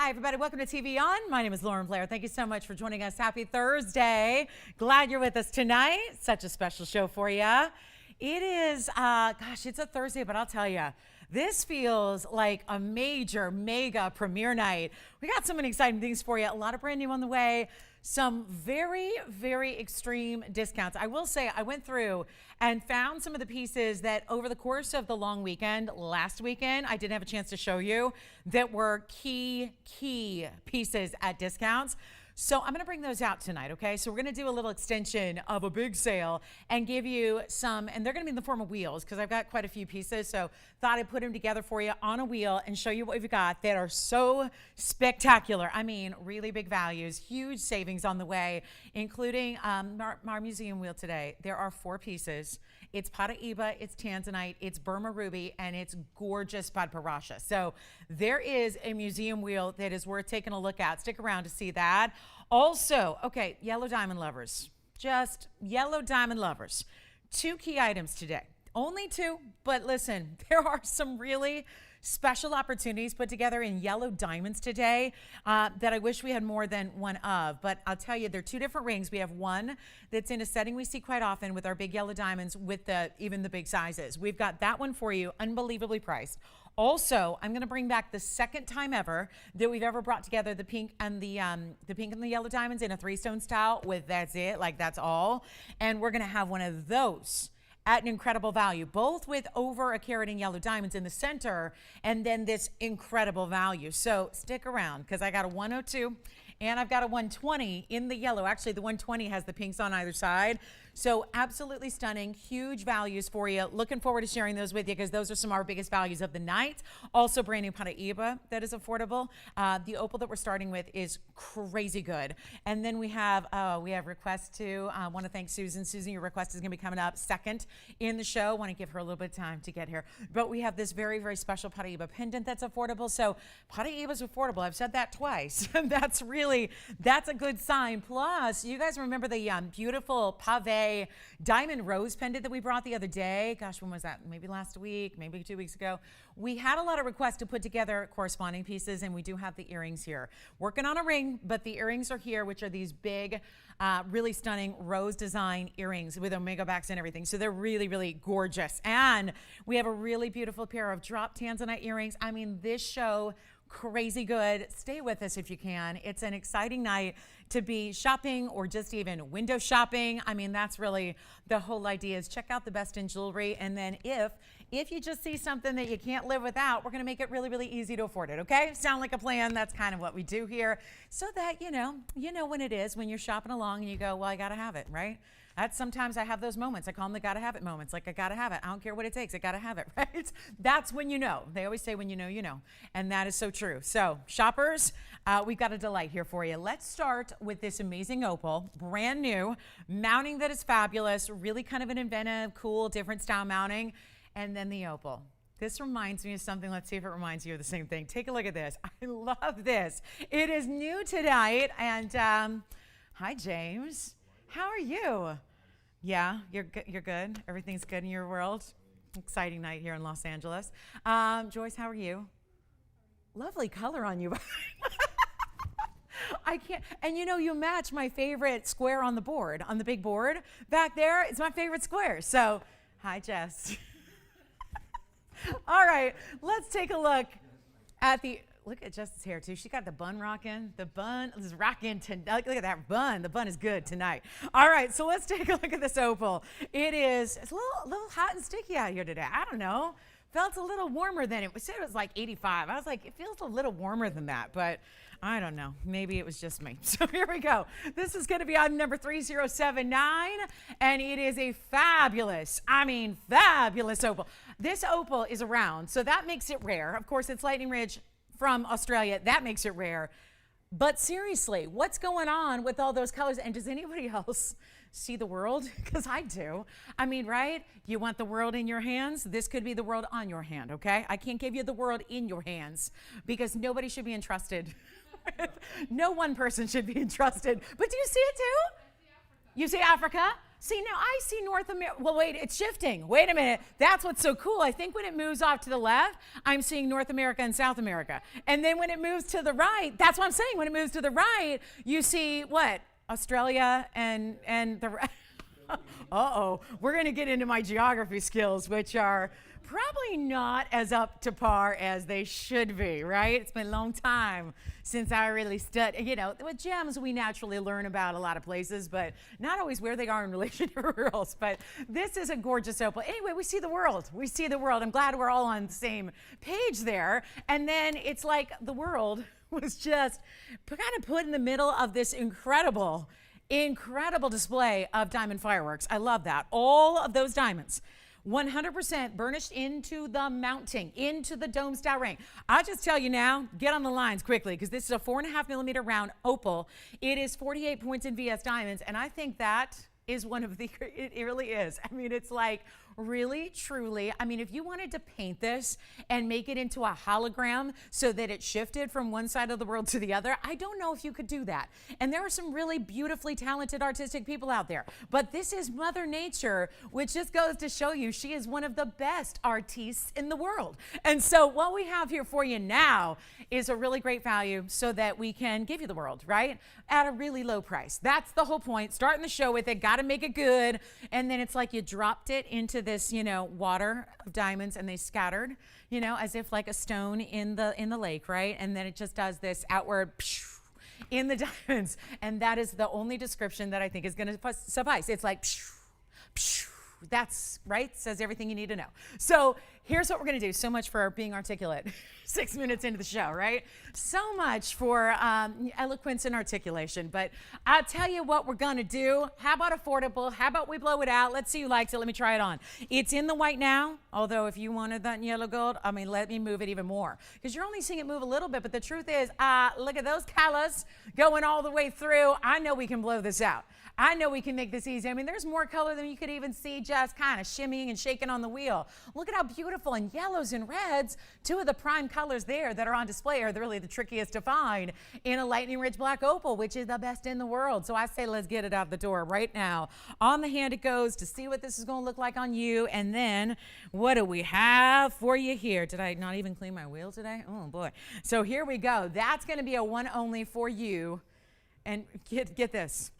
Hi, everybody. Welcome to TVON. My name is Lauren Blair. Thank you so much for joining us. Happy Thursday. Glad you're with us tonight. Such a special show for you. It is, it's a Thursday, but I'll tell you, this feels like a major, mega premiere night. We got so many exciting things for you. A lot of brand new on the way. Some very, very extreme discounts. I will say I went through and found some of the pieces that over the course of the long weekend, last weekend, I didn't have a chance to show you that were key pieces at discounts. So I'm going to bring those out tonight, okay? So we're going to do a little extension of a big sale and give you some, and they're going to be in the form of wheels because I've got quite a few pieces. So thought I'd put them together for you on a wheel and show you what we've got that are so spectacular. I mean, really big values, huge savings on the way, including our museum wheel today. There are 4 pieces. It's Paraíba, it's Tanzanite, it's Burma Ruby, and it's gorgeous Padparacha. So there is a museum wheel that is worth taking a look at. Stick around to see that. Also, okay, yellow diamond lovers, just yellow diamond lovers. 2 key items today. Only 2, but listen, there are some really special opportunities put together in yellow diamonds today that I wish we had more than one of. But I'll tell you, they're 2 different rings. We have one that's in a setting we see quite often with our big yellow diamonds with even the big sizes. We've got that one for you, unbelievably priced. Also, I'm going to bring back the second time ever that we've ever brought together the pink and the yellow diamonds in a 3-stone style with that's it, like that's all. And we're going to have one of those at an incredible value, both with over a carat in yellow diamonds in the center and then this incredible value. So stick around because I got a 102 and I've got a 120 in the yellow. Actually, the 120 has the pinks on either side. So absolutely stunning, huge values for you. Looking forward to sharing those with you because those are some of our biggest values of the night. Also brand new Paraíba that is affordable. The opal that we're starting with is crazy good. And then we have requests too. I want to thank Susan. Susan, your request is going to be coming up second in the show. Want to give her a little bit of time to get here. But we have this very, very special Paraíba pendant that's affordable. So Paraíba is affordable. I've said that twice. That's a good sign. Plus, you guys remember the beautiful pave diamond rose pendant that we brought the other day. Gosh, when was that? Maybe last week, maybe 2 weeks ago. We had a lot of requests to put together corresponding pieces, and we do have the earrings here. Working on a ring, but the earrings are here, which are these big, really stunning rose design earrings with omega backs and everything. So they're really, really gorgeous. And we have a really beautiful pair of drop tanzanite earrings. I mean, this show, crazy good. Stay with us if you can. It's an exciting night to be shopping or just even window shopping. I mean, that's really the whole idea is check out the best in jewelry. And then if you just see something that you can't live without, we're going to make it really, really easy to afford it. Okay? Sound like a plan? That's kind of what we do here so that, you know when it is when you're shopping along and you go, well, I got to have it, right? Sometimes I have those moments. I call them the gotta have it moments. Like, I gotta have it. I don't care what it takes. I gotta have it, right? That's when you know. They always say when you know, you know. And that is so true. So shoppers, we've got a delight here for you. Let's start with this amazing opal, brand new, mounting that is fabulous, really kind of an inventive, cool, different style mounting. And then the opal. This reminds me of something. Let's see if it reminds you of the same thing. Take a look at this. I love this. It is new tonight. And hi, James. How are you? Yeah, you're good. Everything's good in your world. Exciting night here in Los Angeles. Joyce, how are you? Lovely color on you. I can't, and you match my favorite square on the board, on the big board back there. It's my favorite square. So, hi, Jess. All right, let's take a look at look at Jess's hair too. She got the bun rocking. The bun is rocking tonight. Look at that bun. The bun is good tonight. All right, so let's take a look at this opal. It's a little hot and sticky out here today. I don't know. Felt a little warmer than it said. It was like 85. I was like, it feels a little warmer than that, but I don't know. Maybe it was just me. So here we go. This is going to be item number 3079, and it is a fabulous opal. This opal is a round, so that makes it rare. Of course, it's Lightning Ridge from Australia. That makes it rare. But seriously, what's going on with all those colors? And does anybody else see the world? Because I do. I mean, right? You want the world in your hands? This could be the world on your hand, okay? I can't give you the world in your hands because nobody should be entrusted. No one person should be entrusted. But do you see it too? You see Africa? See, now I see North America. Well, wait, it's shifting. Wait a minute. That's what's so cool. I think when it moves off to the left, I'm seeing North America and South America. And then when it moves to the right, that's what I'm saying. When it moves to the right, you see what? Australia and the. Uh-oh. We're going to get into my geography skills, which are probably not as up to par as they should be, right? It's been a long time since I really studied. You know, with GEMS, we naturally learn about a lot of places, but not always where they are in relation to everywhere else. But this is a gorgeous opal. Anyway, we see the world. We see the world. I'm glad we're all on the same page there. And then it's like the world was just kind of put in the middle of this incredible display of diamond fireworks. I love that. All of those diamonds, 100% burnished into the mounting, into the dome style ring. I'll just tell you now, get on the lines quickly, because this is a 4.5 millimeter round opal. It is 48 points in VS diamonds, and I think that is one of the, it really is. I mean, it's like really, truly, I mean, if you wanted to paint this and make it into a hologram so that it shifted from one side of the world to the other, I don't know if you could do that. And there are some really beautifully talented artistic people out there. But this is Mother Nature, which just goes to show you she is one of the best artistes in the world. And so what we have here for you now is a really great value so that we can give you the world, right? At a really low price. That's the whole point. Starting the show with it, got to make it good. And then it's like you dropped it into this, you know, water of diamonds and they scattered, you know, as if like a stone in the lake, right? And then it just does this outward in the diamonds. And that is the only description that I think is going to suffice. It's like that's right, says everything you need to know. So here's what we're going to do. So much for being articulate 6 minutes into the show, right? So much for eloquence and articulation. But I'll tell you what we're going to do. How about affordable? How about we blow it out? Let's see who likes it. Let me try it on. It's in the white now, although if you wanted that in yellow gold, I mean, let me move it even more. Because you're only seeing it move a little bit, but the truth is, look at those colors going all the way through. I know we can blow this out. I know we can make this easy. I mean, there's more color than you could even see just kind of shimmying and shaking on the wheel. Look at how beautiful, and yellows and reds, two of the prime colors there that are on display are really the trickiest to find in a lightning rich black opal, which is the best in the world. So I say let's get it out the door right now. On the hand it goes to see what this is going to look like on you. And then what do we have for you here? Did I not even clean my wheel today? Oh boy. So here we go. That's going to be a one only for you. And get this.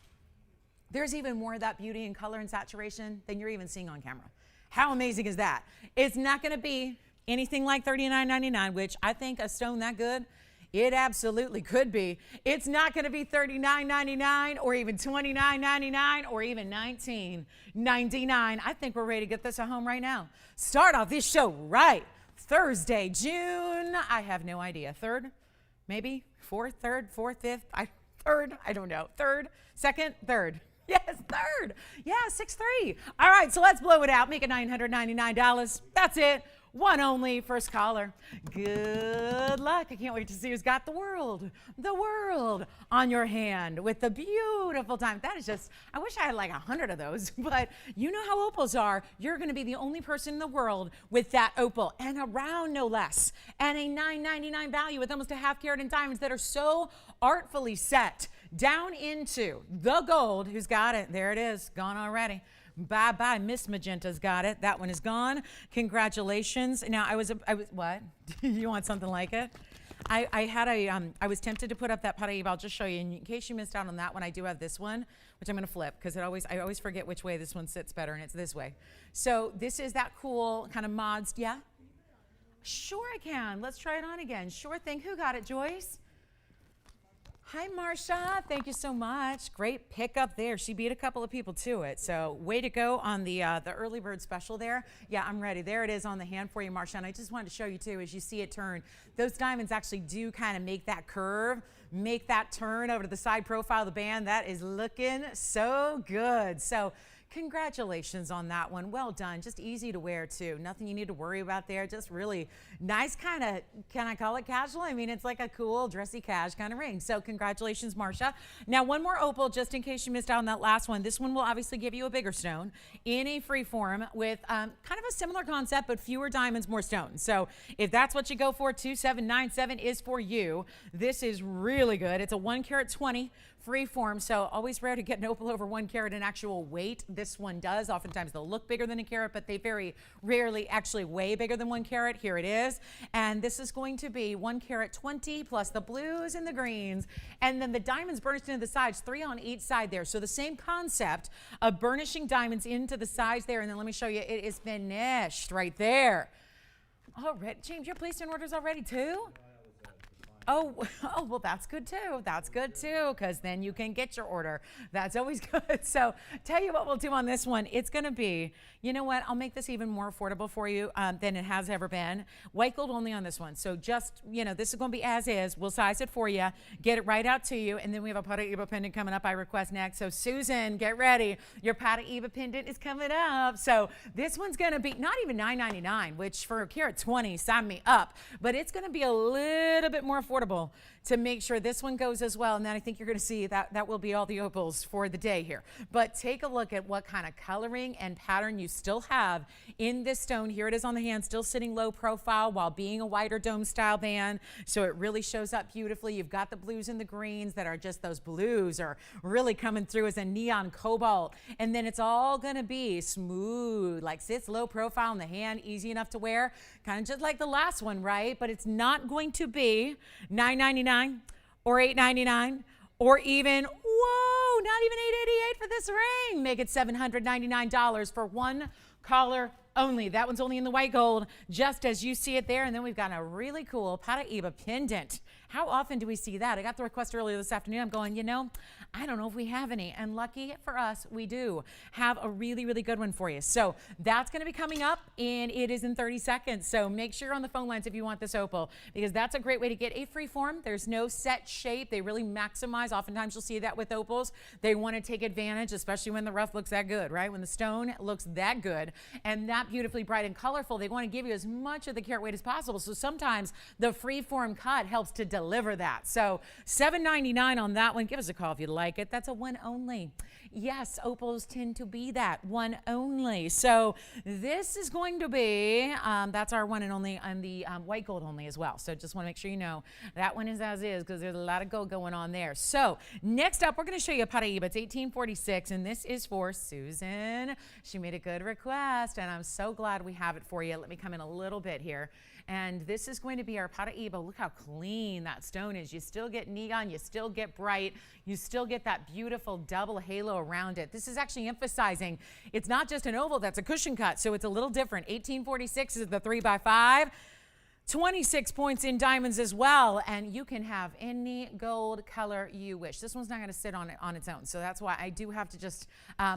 There's even more of that beauty and color and saturation than you're even seeing on camera. How amazing is that? It's not going to be anything like $39.99, which I think a stone that good, it absolutely could be. It's not going to be $39.99 or even $29.99 or even $19.99. I think we're ready to get this at home right now. Start off this show right. Thursday, June, I have no idea. 3rd, maybe 4th, 3rd, 4th, 5th, 3rd, I don't know. 3rd, 2nd, 3rd. Yes, 3rd. Yeah, 6-3. All right, so let's blow it out. Make it $999. That's it. One only. First caller. Good luck. I can't wait to see who's got the world on your hand with the beautiful diamond. That is just, I wish I had like 100 of those, but you know how opals are. You're going to be the only person in the world with that opal, and around no less, and a $9.99 value with almost a half carat in diamonds that are so artfully set down into the gold. Who's got it? There it is. Gone already. Bye-bye. Miss Magenta's got it. That one is gone. Congratulations. Now, I was what? You want something like it? I was tempted to put up that Paraiba. I'll just show you. In case you missed out on that one, I do have this one, which I'm going to flip because I always forget which way this one sits better, and it's this way. So this is that cool kind of mods. Yeah? Sure I can. Let's try it on again. Sure thing. Who got it, Joyce? Hi, Marsha. Thank you so much. Great pickup there. She beat a couple of people to it. So way to go on the early bird special there. Yeah, I'm ready. There it is on the hand for you, Marsha. And I just wanted to show you, too, as you see it turn, those diamonds actually do kind of make that curve, make that turn over to the side profile of the band. That is looking so good. So congratulations on that one. Well done. Just easy to wear, too. Nothing you need to worry about there. Just really nice kind of, can I call it casual? I mean, it's like a cool, dressy cash kind of ring. So congratulations, Marsha. Now, one more opal, just in case you missed out on that last one. This one will obviously give you a bigger stone in a free form with kind of a similar concept, but fewer diamonds, more stones. So if that's what you go for, 2797 is for you. This is really good. It's a 1 carat 20 free form. So always rare to get an opal over 1 carat in actual weight. This one does. Oftentimes they'll look bigger than a carat, but they very rarely actually weigh bigger than 1 carat. Here it is. And this is going to be 1 carat 20 plus the blues and the greens. And then the diamonds burnished into the sides, 3 on each side there. So the same concept of burnishing diamonds into the sides there. And then let me show you, it is finished right there. All right, James, you're placing orders already too? Oh, well, that's good too. That's good too, because then you can get your order. That's always good. So tell you what we'll do on this one. It's going to be, you know what, I'll make this even more affordable for you than it has ever been. White gold only on this one. So just, you know, this is going to be as is. We'll size it for you, get it right out to you. And then we have a Pata Eva pendant coming up, I request next. So Susan, get ready. Your Pata Eva pendant is coming up. So this one's going to be not even $9.99, which for a carat 20, sign me up. But it's going to be a little bit more affordable to make sure this one goes as well. And then I think you're going to see that will be all the opals for the day here. But take a look at what kind of coloring and pattern you still have in this stone. Here it is on the hand, still sitting low profile while being a wider dome style band. So it really shows up beautifully. You've got the blues and the greens that are just, those blues are really coming through as a neon cobalt. And then it's all going to be smooth, like sits low profile in the hand, easy enough to wear, kind of just like the last one, right? But it's not going to be $9.99 or $8.99 or even, whoa, not even $8.88 for this ring. Make it $799 for one collar only. That one's only in the white gold, just as you see it there. And then we've got a really cool Pata Eva pendant. How often do we see that? I got the request earlier this afternoon. I'm going, you know, I don't know if we have any. And lucky for us, we do have a really, really good one for you. So that's going to be coming up, and it is in 30 seconds. So make sure you're on the phone lines if you want this opal, because that's a great way to get a free form. There's no set shape. They really maximize. Oftentimes you'll see that with opals. They want to take advantage, especially when the rough looks that good, right? When the stone looks that good and that beautifully bright and colorful, they want to give you as much of the carat weight as possible. So sometimes the free form cut helps to deliver that. So $7.99 on that one. Give us a call if you like it. That's a one only. Yes, opals tend to be that one only. So this is going to be, that's our one and only on the white gold only as well. So just want to make sure you know that one is as is, because there's a lot of gold going on there. So next up, we're going to show you a Pata Eva. It's 1846, and this is for Susan. She made a good request, and I'm so glad we have it for you. Let me come in a little bit here. And this is going to be our Pata Eva. Look how clean that stone is. You still get neon, you still get bright, you still get that beautiful double halo around it. This is actually emphasizing it's not just an oval, that's a cushion cut, so it's a little different. 1846 is the 3x5. 26 points in diamonds as well, and you can have any gold color you wish. This one's not going to sit on its own, so that's why I do have to just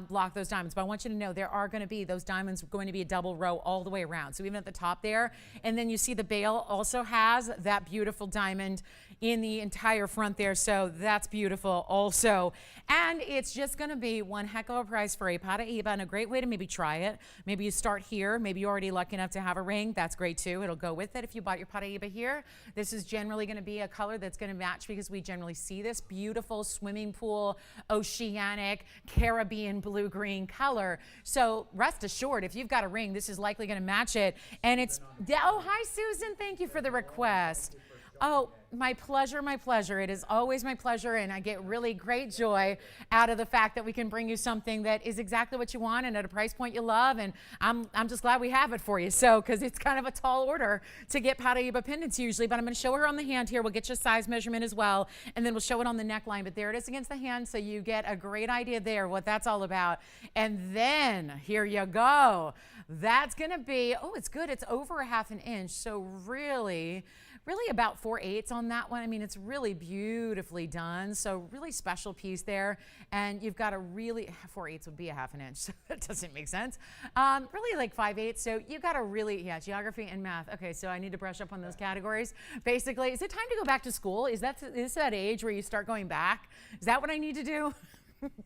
block those diamonds. But I want you to know there are going to be those diamonds going to be a double row all the way around. So even at the top there, and then you see the bail also has that beautiful diamond in the entire front there, so that's beautiful also. And it's just going to be one heck of a price for a Pata Eva, and a great way to maybe try it. Maybe you start here. Maybe you're already lucky enough to have a ring. That's great too. It'll go with it if you bought your Pata Eva here. This is generally going to be a color that's going to match, because we generally see this beautiful swimming pool, oceanic, Caribbean blue-green color. So rest assured, if you've got a ring, this is likely going to match it. And it's, oh, hi, Susan. Thank you for the request. Oh, my pleasure, my pleasure. It is always my pleasure, and I get really great joy out of the fact that we can bring you something that is exactly what you want and at a price point you love, and I'm just glad we have it for you. So, because it's kind of a tall order to get Pata Eva pendants usually, but I'm going to show her on the hand here. We'll get you a size measurement as well, and then we'll show it on the neckline, but there it is against the hand, so you get a great idea there what that's all about. And then, here you go. That's going to be, oh, it's good. It's over a half an inch, so really about 4/8 on that one. I mean, it's really beautifully done. So really special piece there. And you've got a really, 4/8 would be a half an inch. So that doesn't make sense. Really like 5/8. So you've got a really, yeah, geography and math. Okay, so I need to brush up on those categories. Basically, is it time to go back to school? Is that age where you start going back? Is that what I need to do?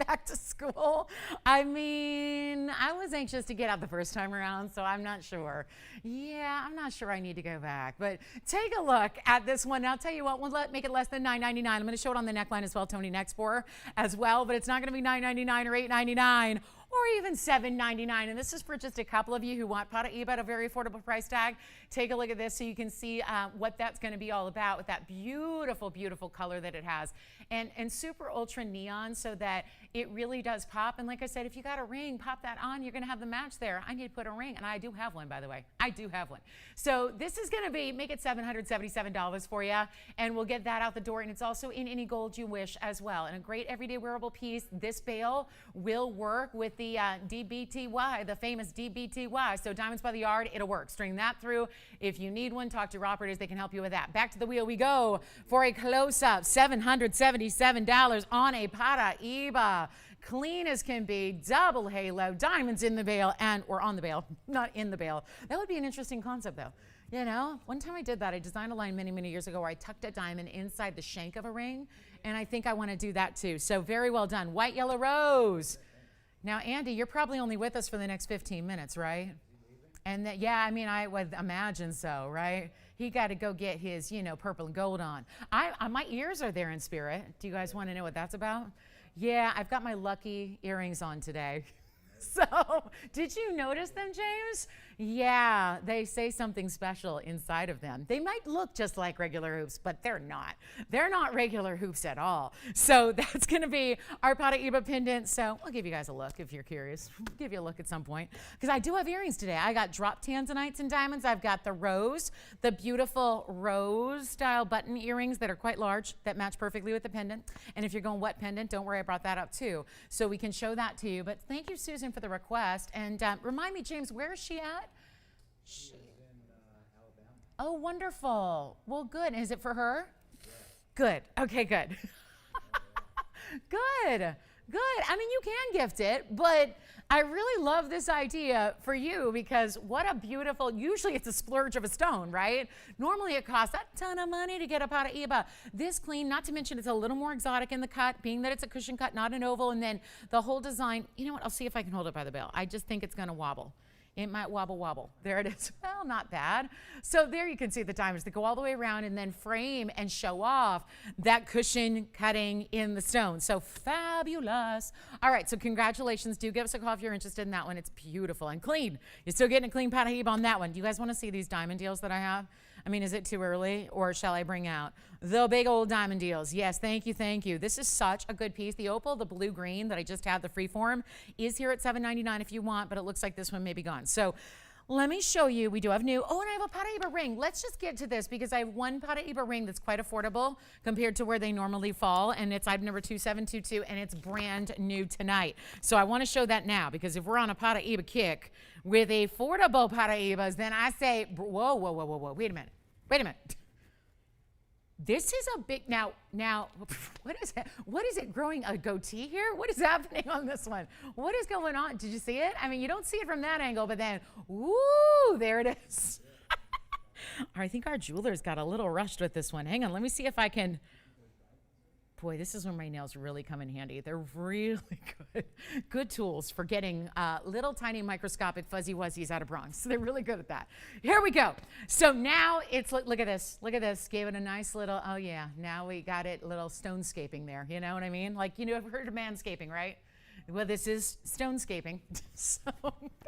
Back to school? I mean, I was anxious to get out the first time around, so I'm not sure. Yeah, I'm not sure I need to go back, but take a look at this one. And I'll tell you what, we'll make it less than $9.99. I'm going to show it on the neckline as well, Tony, next for her as well, but it's not going to be $9.99 or $8.99 or even $7.99. And this is for just a couple of you who want Paraíba at a very affordable price tag. Take a look at this so you can see what that's going to be all about with that beautiful, beautiful color that it has. And super ultra neon so that it really does pop. And like I said, if you got a ring, pop that on. You're going to have the match there. I need to put a ring, and I do have one, by the way. I do have one. So this is going to be, make it $777 for you, and we'll get that out the door. And it's also in any gold you wish as well. And a great everyday wearable piece. This bail will work with the DBTY, the famous DBTY. So Diamonds by the Yard, it'll work. String that through. If you need one, talk to your operators. They can help you with that. Back to the wheel we go for a close-up. $777 on a Paraíba. Clean as can be, double halo, diamonds in the bail, or on the bail, not in the bail. That would be an interesting concept, though. You know, one time I did that. I designed a line many, many years ago where I tucked a diamond inside the shank of a ring, and I think I want to do that too. So very well done. White, yellow, rose. Now, Andy, you're probably only with us for the next 15 minutes, right? And that, yeah, I mean, I would imagine so, right? He got to go get his, you know, purple and gold on. My ears are there in spirit. Do you guys want to know what that's about? Yeah, I've got my lucky earrings on today. So, did you notice them, James? Yeah, they say something special inside of them. They might look just like regular hoops, but they're not. They're not regular hoops at all. So that's going to be our Paraíba pendant. So I'll give you guys a look if you're curious. I'll give you a look at some point. Because I do have earrings today. I got drop tanzanites and diamonds. I've got the rose, the beautiful rose style button earrings that are quite large that match perfectly with the pendant. And if you're going wet pendant, don't worry, I brought that up too. So we can show that to you. But thank you, Susan, for the request. And remind me, James, where is she at? She is in Alabama. Oh, wonderful. Well, good. Is it for her? Yeah. Good. Okay, good. Good. Good. I mean, you can gift it, but I really love this idea for you because what a beautiful, usually it's a splurge of a stone, right? Normally it costs a ton of money to get a Paraíba. This clean, not to mention it's a little more exotic in the cut, being that it's a cushion cut, not an oval, and then the whole design, you know what, I'll see if I can hold it by the bell. I just think it's gonna wobble. It might wobble, wobble. There it is. Well, not bad. So there you can see the diamonds that go all the way around and then frame and show off that cushion cutting in the stone. So fabulous. All right, so congratulations. Do give us a call if you're interested in that one. It's beautiful and clean. You're still getting a clean Paraíba on that one. Do you guys want to see these diamond deals that I have? I mean, is it too early or shall I bring out the big old diamond deals? Yes, thank you, thank you. This is such a good piece. The opal, the blue-green that I just had, the freeform, is here at $7.99 if you want, but it looks like this one may be gone. So let me show you. We do have new. Oh, and I have a Paraíba ring. Let's just get to this because I have one Paraíba ring that's quite affordable compared to where they normally fall, and it's item number 2722, and it's brand new tonight. So I want to show that now because if we're on a Paraíba kick with affordable Paraíbas, then I say, whoa, whoa, whoa, whoa, whoa, wait a minute. Wait a minute. This is a big, now, what is it? What is it, growing a goatee here? What is happening on this one? What is going on? Did you see it? I mean, you don't see it from that angle, but then, ooh, there it is. I think our jeweler's got a little rushed with this one. Hang on, let me see if I can. Boy, this is when my nails really come in handy. They're really good. Good tools for getting little tiny microscopic fuzzy wuzzies out of Bronx. They're really good at that. Here we go. So now it's, look at this. Look at this. Gave it a nice little, oh yeah, now we got it little stonescaping there. You know what I mean? Like, you know, I've heard of manscaping, right? Well, this is stonescaping. So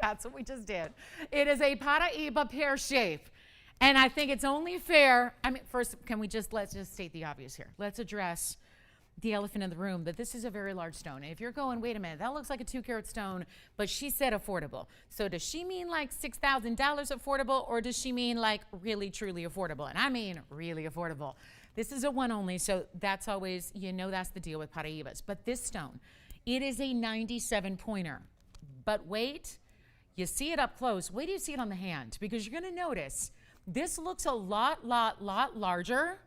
that's what we just did. It is a Paraíba pear shape. And I think it's only fair. I mean, first, let's just state the obvious here. Let's address the elephant in the room, that this is a very large stone. And if you're going, wait a minute, that looks like a 2-carat stone, but she said affordable. So does she mean like $6,000 affordable, or does she mean like really, truly affordable? And I mean really affordable. This is a one only, so that's always, you know, that's the deal with Paraíbas. But this stone, it is a 97 pointer. But wait, you see it up close. Wait till you see it on the hand, because you're gonna notice this looks a lot larger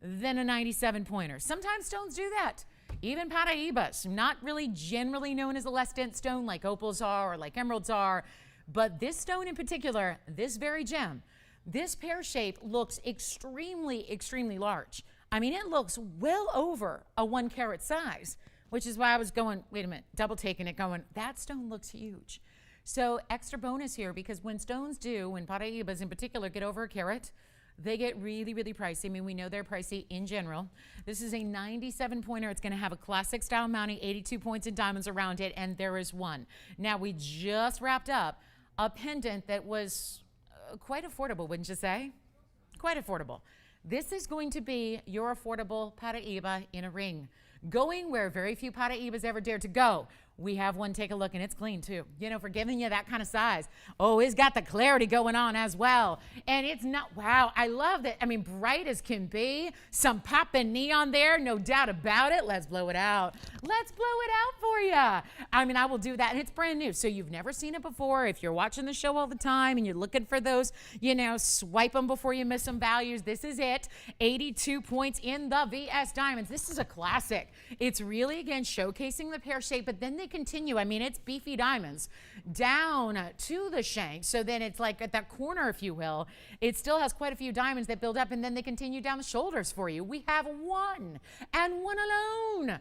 than a 97 pointer. Sometimes stones do that. Even Paraíbas, not really generally known as a less dense stone like opals are or like emeralds are, but this stone in particular, this very gem, this pear shape looks extremely large. I mean, it looks well over a 1-carat size, which is why I was going, wait a minute, double taking it going, that stone looks huge. So extra bonus here, because when stones do, when Paraíbas in particular get over a carat, they get really, really pricey. I mean, we know they're pricey in general. This is a 97 pointer. It's going to have a classic style mounting, 82 points and diamonds around it, and there is one. Now, we just wrapped up a pendant that was quite affordable, wouldn't you say? Quite affordable. This is going to be your affordable Paraiba in a ring, going where very few Paraibas ever dared to go. We have one, take a look, and it's clean too. You know, for giving you that kind of size. Oh, it's got the clarity going on as well. And it's not, wow, I love that. I mean, bright as can be. Some popping neon there, no doubt about it. Let's blow it out. Let's blow it out for you. I mean, I will do that, and it's brand new. So you've never seen it before. If you're watching the show all the time and you're looking for those, you know, swipe them before you miss some values. This is it. 82 points in the VS Diamonds. This is a classic. It's really, again, showcasing the pear shape, but then they continue. I mean, it's beefy diamonds down to the shank. So then it's like at that corner, if you will, it still has quite a few diamonds that build up, and then they continue down the shoulders for you. We have one and one alone.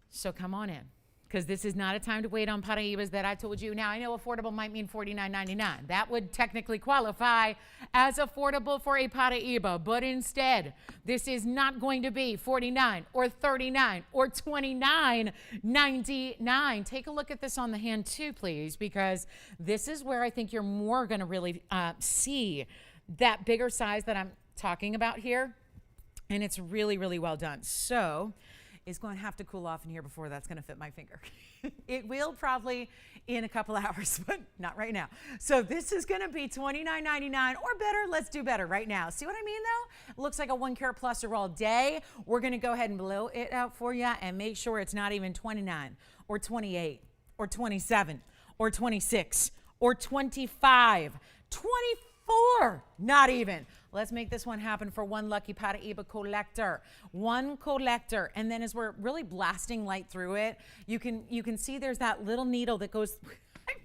So come on in, because this is not a time to wait on Paraibas that I told you. Now, I know affordable might mean $49.99. That would technically qualify as affordable for a Paraiba, but instead, this is not going to be $49 or $39 or $29.99. Take a look at this on the hand too, please, because this is where I think you're more going to really see that bigger size that I'm talking about here, and it's really, really well done. So it's going to have to cool off in here before that's going to fit my finger. It will probably in a couple hours, but not right now. So this is going to be $29.99 or better. Let's do better right now. See what I mean, though? It looks like a 1 carat plus all day. We're going to go ahead and blow it out for you and make sure it's not even 29 or 28 or 27 or 26 or 25, 24, not even. Let's make this one happen for one lucky Paraiba collector. One collector. And then as we're really blasting light through it, you can see there's that little needle that goes.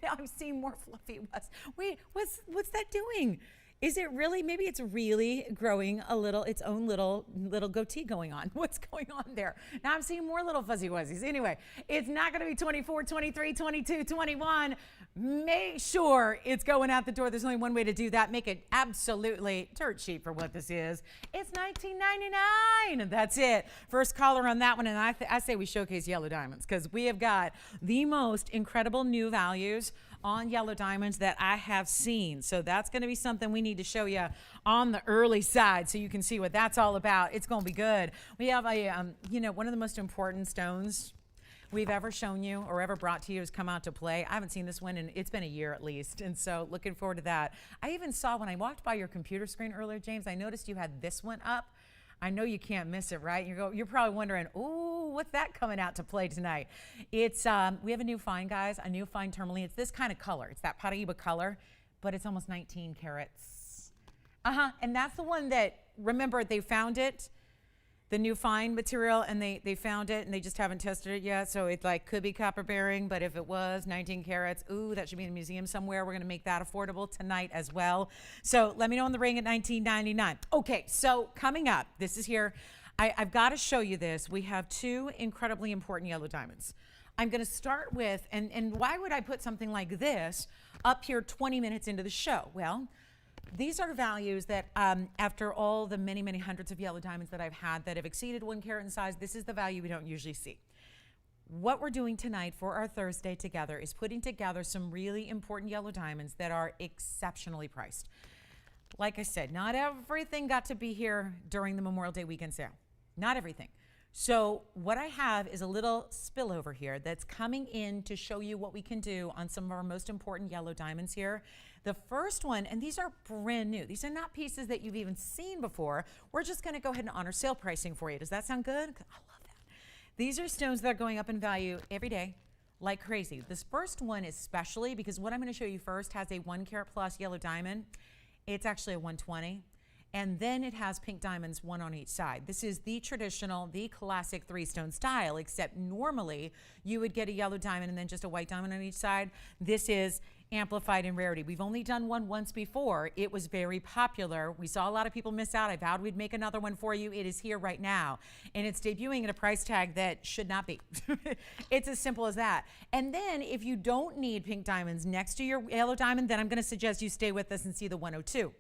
Now I'm seeing more fluffy. Wait, what's that doing? Is it really, maybe it's really growing a little, its own little goatee going on. What's going on there? Now I'm seeing more little fuzzy wuzzies. Anyway, it's not going to be 24, 23, 22, 21. Make sure it's going out the door. There's only one way to do that. Make it absolutely dirt cheap for what this is. It's $19.99. That's it. First caller on that one. And I say we showcase yellow diamonds, because we have got the most incredible new values on yellow diamonds that I have seen. So that's going to be something we need to show you on the early side so you can see what that's all about. It's going to be good. We have a, one of the most important stones we've ever shown you or ever brought to you has come out to play. I haven't seen this one, and it's been a year at least. And so looking forward to that. I even saw when I walked by your computer screen earlier, James, I noticed you had this one up. I know you can't miss it, right? You're probably wondering, ooh, what's that coming out to play tonight? It's we have a new fine, guys, a new fine tourmaline. It's this kind of color. It's that Paraiba color, but it's almost 19 carats. And that's the one that, remember, they found it, the new fine material, and they found it, and they just haven't tested it yet. So it could be copper bearing, but if it was 19 carats, ooh, that should be in a museum somewhere. We're gonna make that affordable tonight as well. So let me know on the ring at $19.99. Okay, so coming up, this is here. I've got to show you this. We have two incredibly important yellow diamonds. I'm gonna start with, and why would I put something like this up here 20 minutes into the show? Well, these are values that after all the many, many hundreds of yellow diamonds that I've had that have exceeded 1 carat in size, this is the value we don't usually see. What we're doing tonight for our Thursday together is putting together some really important yellow diamonds that are exceptionally priced. Like I said, not everything got to be here during the Memorial Day weekend sale. Not everything. So what I have is a little spillover here that's coming in to show you what we can do on some of our most important yellow diamonds here. The first one, and these are brand new. These are not pieces that you've even seen before. We're just going to go ahead and honor sale pricing for you. Does that sound good? I love that. These are stones that are going up in value every day like crazy. This first one especially, because what I'm going to show you first has a 1 carat plus yellow diamond. It's actually a 120. And then it has pink diamonds, one on each side. This is the traditional, the classic 3-stone style, except normally you would get a yellow diamond and then just a white diamond on each side. This is amplified in rarity. We've only done one once before. It was very popular. We saw a lot of people miss out. I vowed we'd make another one for you. It is here right now. And it's debuting at a price tag that should not be. It's as simple as that. And then if you don't need pink diamonds next to your yellow diamond, then I'm going to suggest you stay with us and see the 102.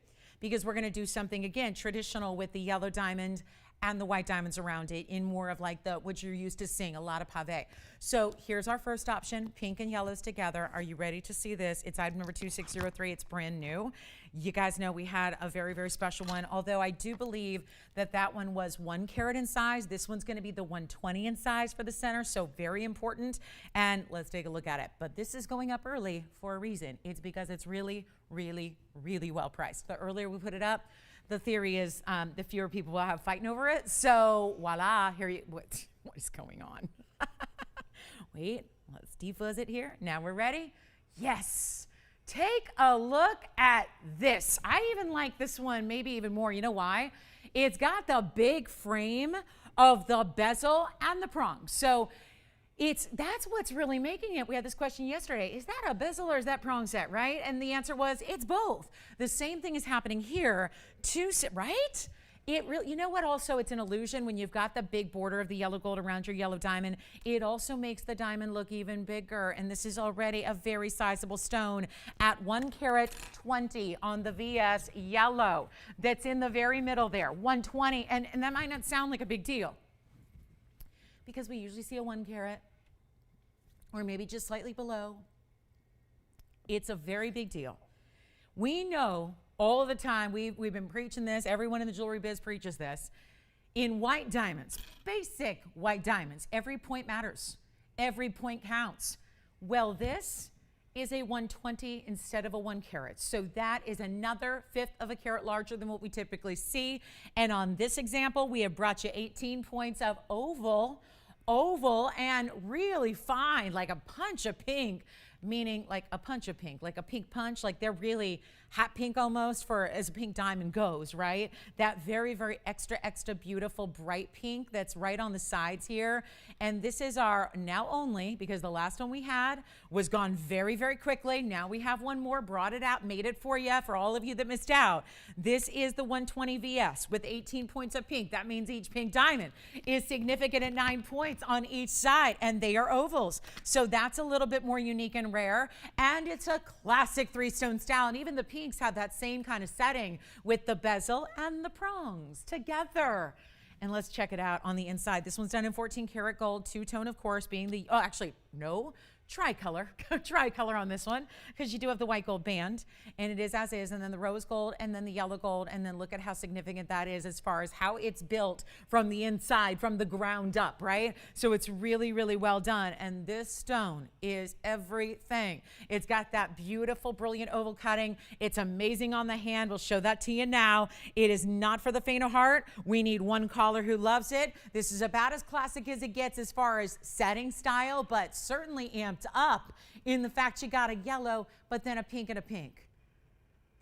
because we're going to do something, again, traditional with the yellow diamond and the white diamonds around it in more of like the what you're used to seeing, a lot of pave. So here's our first option, pink and yellows together. Are you ready to see this? It's item number 2603. It's brand new. You guys know we had a very, very special one, although I do believe that that one was 1 carat in size. This one's going to be the 120 in size for the center, so very important. And let's take a look at it. But this is going up early for a reason. It's because it's really, really, really well priced. The earlier we put it up, the theory is the fewer people will have fighting over it. So voila, here you, what is going on? Wait, let's defuzz it here. Now we're ready. Yes. Take a look at this. I even like this one maybe even more. You know why? It's got the big frame of the bezel and the prongs. So that's what's really making it. We had this question yesterday. Is that a bezel or is that prong set, right? And the answer was it's both. The same thing is happening here, right? It really, you know what, also it's an illusion when you've got the big border of the yellow gold around your yellow diamond. It also makes the diamond look even bigger, and this is already a very sizable stone at 1 carat 20 on the VS yellow. That's in the very middle there, 120, and that might not sound like a big deal because we usually see a 1 carat or maybe just slightly below. It's a very big deal. We know all the time, we've been preaching this, everyone in the jewelry biz preaches this. In white diamonds, basic white diamonds, every point matters. Every point counts. Well, this is a 120 instead of a 1 carat. So that is another 1/5 of a carat larger than what we typically see. And on this example, we have brought you 18 points of oval, and really fine, like a punch of pink, meaning like a punch of pink, like a pink punch, like they're really hot pink almost for as a pink diamond goes, right? That very, very extra, extra beautiful bright pink that's right on the sides here. And this is our now only, because the last one we had was gone very, very quickly. Now we have one more, brought it out, made it for you, for all of you that missed out. This is the 120 VS with 18 points of pink. That means each pink diamond is significant at 9 points on each side, and they are ovals. So that's a little bit more unique and rare. And it's a classic 3-stone style, and even the pinks have that same kind of setting with the bezel and the prongs together. And let's check it out on the inside. This one's done in 14 karat gold, 2-tone, of course, being the, oh, actually, no, tricolor, tricolor on this one, because you do have the white gold band, and it is as is, and then the rose gold, and then the yellow gold, and then look at how significant that is as far as how it's built from the inside, from the ground up, right? So it's really, really well done, and this stone is everything. It's got that beautiful, brilliant oval cutting. It's amazing on the hand. We'll show that to you now. It is not for the faint of heart. We need one caller who loves it. This is about as classic as it gets as far as setting style, but certainly amped up in the fact you got a yellow, but then a pink and a pink.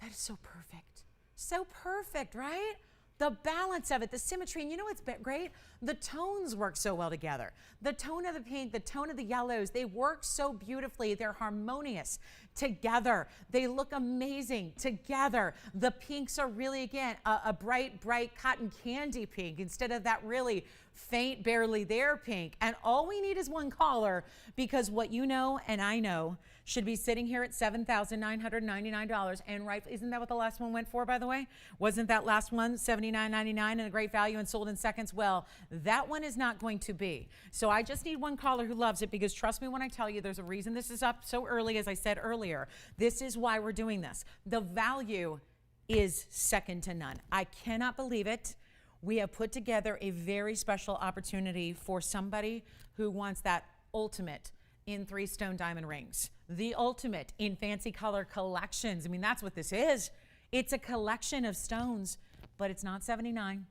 That is so perfect. So perfect, right? The balance of it, the symmetry, and you know what's great? The tones work so well together. The tone of the pink, the tone of the yellows, they work so beautifully. They're harmonious together. They look amazing together. The pinks are really, again, a bright, bright cotton candy pink instead of that really faint, barely there pink. And all we need is one caller, because what you know and I know should be sitting here at $7,999. And right, isn't that what the last one went for, by the way? Wasn't that last one $79.99 and a great value and sold in seconds? Well, that one is not going to be. So I just need one caller who loves it, because trust me when I tell you, there's a reason this is up so early, as I said earlier. This is why we're doing this. The value is second to none. I cannot believe it. We have put together a very special opportunity for somebody who wants that ultimate in 3-stone diamond rings, the ultimate in fancy color collections. I mean, that's what this is. It's a collection of stones, but it's not $79.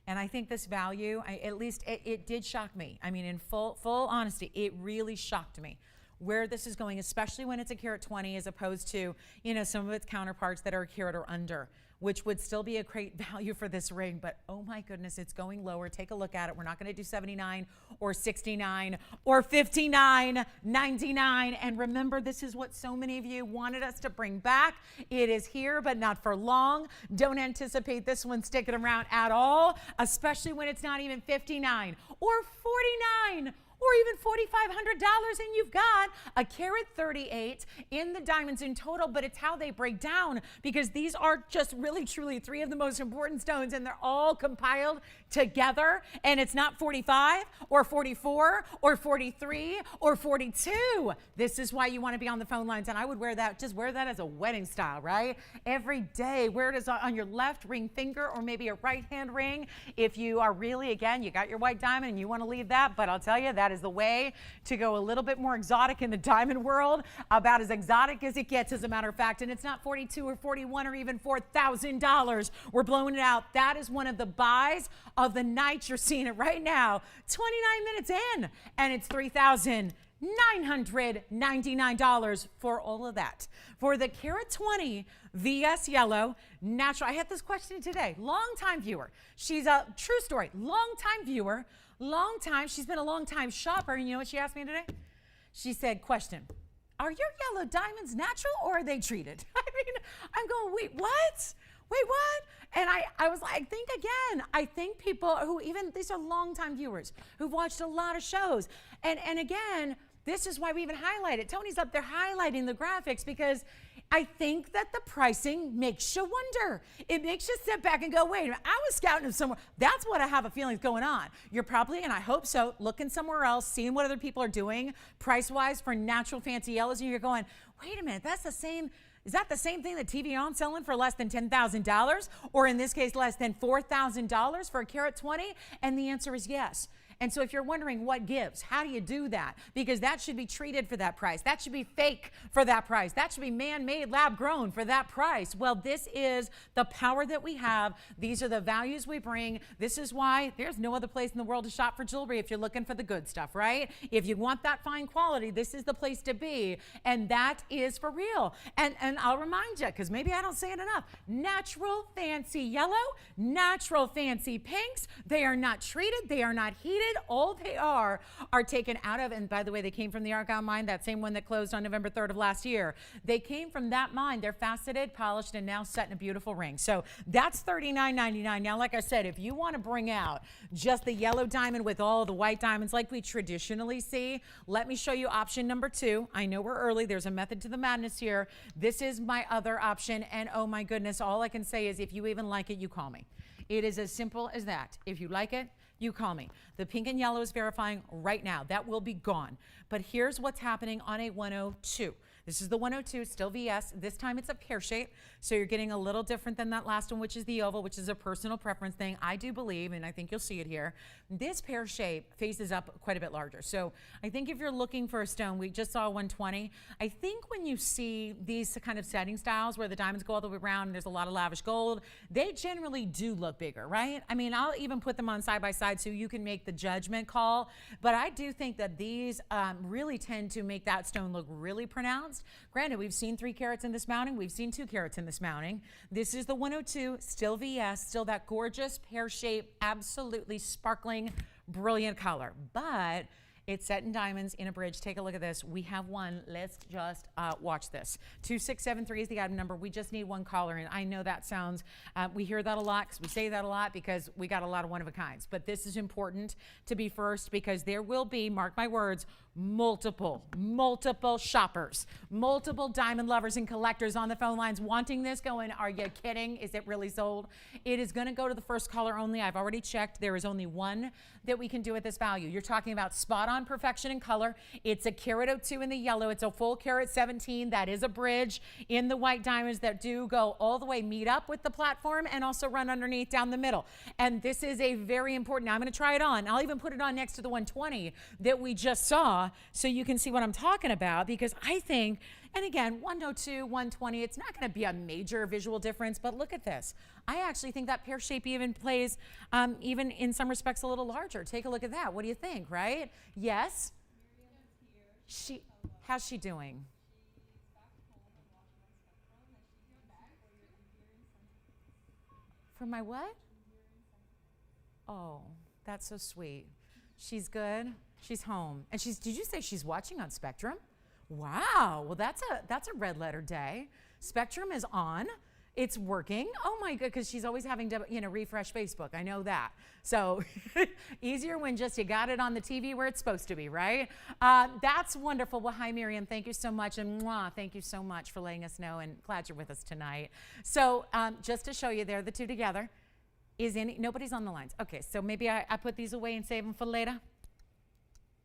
And I think this value, at least it did shock me. I mean, in full honesty, it really shocked me where this is going, especially when it's a carat 20 as opposed to, you know, some of its counterparts that are a carat or under, which would still be a great value for this ring. But oh my goodness, it's going lower. Take a look at it. We're not going to do 79 or 69 or 59.99. And remember, this is what so many of you wanted us to bring back. It is here, but not for long. Don't anticipate this one sticking around at all, especially when it's not even 59 or 49 or even $4,500, and you've got a carat 38 in the diamonds in total, but it's how they break down, because these are just really, truly three of the most important stones, and they're all compiled together, and it's not 45 or 44 or 43 or 42. This is why you want to be on the phone lines, and I would wear that, just wear that as a wedding style, right? Every day, wear it as on your left ring finger or maybe a right hand ring. If you are really, again, you got your white diamond and you want to leave that, but I'll tell you, that is the way to go a little bit more exotic in the diamond world, about as exotic as it gets, as a matter of fact, and it's not 42 or 41 or even $4,000. We're blowing it out. That is one of the buys of the night. You're seeing it right now, 29 minutes in, and it's $3,999 for all of that. For the carat 20 VS yellow natural. I had this question today. Long-time viewer. She's a true story. Long-time viewer. Long time. She's been a long-time shopper. And you know what she asked me today? She said, question, are your yellow diamonds natural or are they treated? I mean, I'm going, wait, what? Wait, what? And I was like, I think people who even, these are longtime viewers who've watched a lot of shows. And again, this is why we even highlight it. Tony's up there highlighting the graphics, because I think that the pricing makes you wonder. It makes you sit back and go, wait a minute, I was scouting them somewhere. That's what I have a feeling is going on. You're probably, and I hope so, looking somewhere else, seeing what other people are doing price-wise for natural fancy yellows, and you're going, wait a minute, that's the same. Is that the same thing that TVON selling for less than $10,000, or in this case, less than $4,000 for a carat 20? And the answer is yes. And so if you're wondering what gives, how do you do that? Because that should be treated for that price. That should be fake for that price. That should be man-made, lab-grown for that price. Well, this is the power that we have. These are the values we bring. This is why there's no other place in the world to shop for jewelry if you're looking for the good stuff, right? If you want that fine quality, this is the place to be. And that is for real. And I'll remind you, because maybe I don't say it enough, natural fancy yellow, natural fancy pinks. They are not treated. They are not heated. All they are taken out of, and by the way, they came from the Argyle mine, that same one that closed on November 3rd of last year. They came from that mine. They're faceted, polished, and now set in a beautiful ring. So that's $39.99. Now, like I said, if you want to bring out just the yellow diamond with all the white diamonds like we traditionally see, let me show you option number 2. I know we're early. There's a method to the madness here. This is my other option, and oh my goodness, all I can say is if you even like it, you call me. It is as simple as that. If you like it, you call me. The pink and yellow is verifying right now. That will be gone. But here's what's happening on a 102. This is the 102, still VS. This time it's a pear shape, so you're getting a little different than that last one, which is the oval, which is a personal preference thing. I do believe, and I think you'll see it here, this pear shape faces up quite a bit larger. So I think if you're looking for a stone, we just saw 120. I think when you see these kind of setting styles where the diamonds go all the way around and there's a lot of lavish gold, they generally do look bigger, right? I mean, I'll even put them on side by side so you can make the judgment call. But I do think that these really tend to make that stone look really pronounced. Granted, we've seen 3 carats in this mounting. We've seen 2 carats in this mounting. This is the 102, still VS, still that gorgeous pear shape, absolutely sparkling, brilliant color. But it's set in diamonds in a bridge. Take a look at this. We have one. Let's just watch this. 2673 is the item number. We just need one caller. And I know that sounds, we hear that a lot because we say that a lot because we got a lot of one-of-a-kinds. But this is important to be first because there will be, mark my words, multiple shoppers, multiple diamond lovers and collectors on the phone lines wanting this, going, are you kidding? Is it really sold? It is going to go to the first caller only. I've already checked. There is only one that we can do at this value. You're talking about spot on perfection in color. It's a carat 02 in the yellow. It's a full carat 17. That is a bridge in the white diamonds that do go all the way, meet up with the platform and also run underneath down the middle. And this is a very important, now I'm going to try it on. I'll even put it on next to the 120 that we just saw so you can see what I'm talking about, because I think, and again, 102, 120, it's not going to be a major visual difference, but look at this. I actually think that pear shape even plays, even in some respects, a little larger. Take a look at that. What do you think, right? Yes? How's she doing? For my what? Oh, that's so sweet. She's good. She's home. And did you say she's watching on Spectrum? Wow. Well, that's a red letter day. Spectrum is on. It's working. Oh my God, because she's always having to, refresh Facebook. I know that. So easier when just you got it on the TV where it's supposed to be, right? That's wonderful. Well, hi, Miriam. Thank you so much. And thank you so much for letting us know, and glad you're with us tonight. So just to show you, they're the two together. Nobody's on the lines. Okay, so maybe I put these away and save them for later.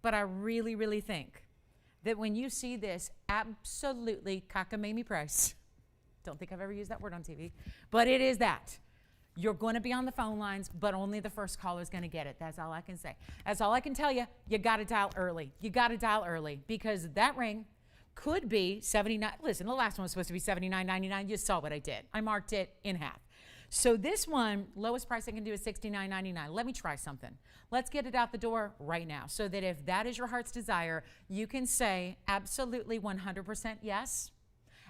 But I really, really think that when you see this absolutely cockamamie price, don't think I've ever used that word on TV, but it is that. You're going to be on the phone lines, but only the first caller is going to get it. That's all I can say. That's all I can tell you. You got to dial early. You got to dial early because that ring could be $79. Listen, the last one was supposed to be $79.99. You saw what I did. I marked it in half. So this one, lowest price I can do is $69.99. Let me try something. Let's get it out the door right now so that if that is your heart's desire, you can say absolutely 100% yes.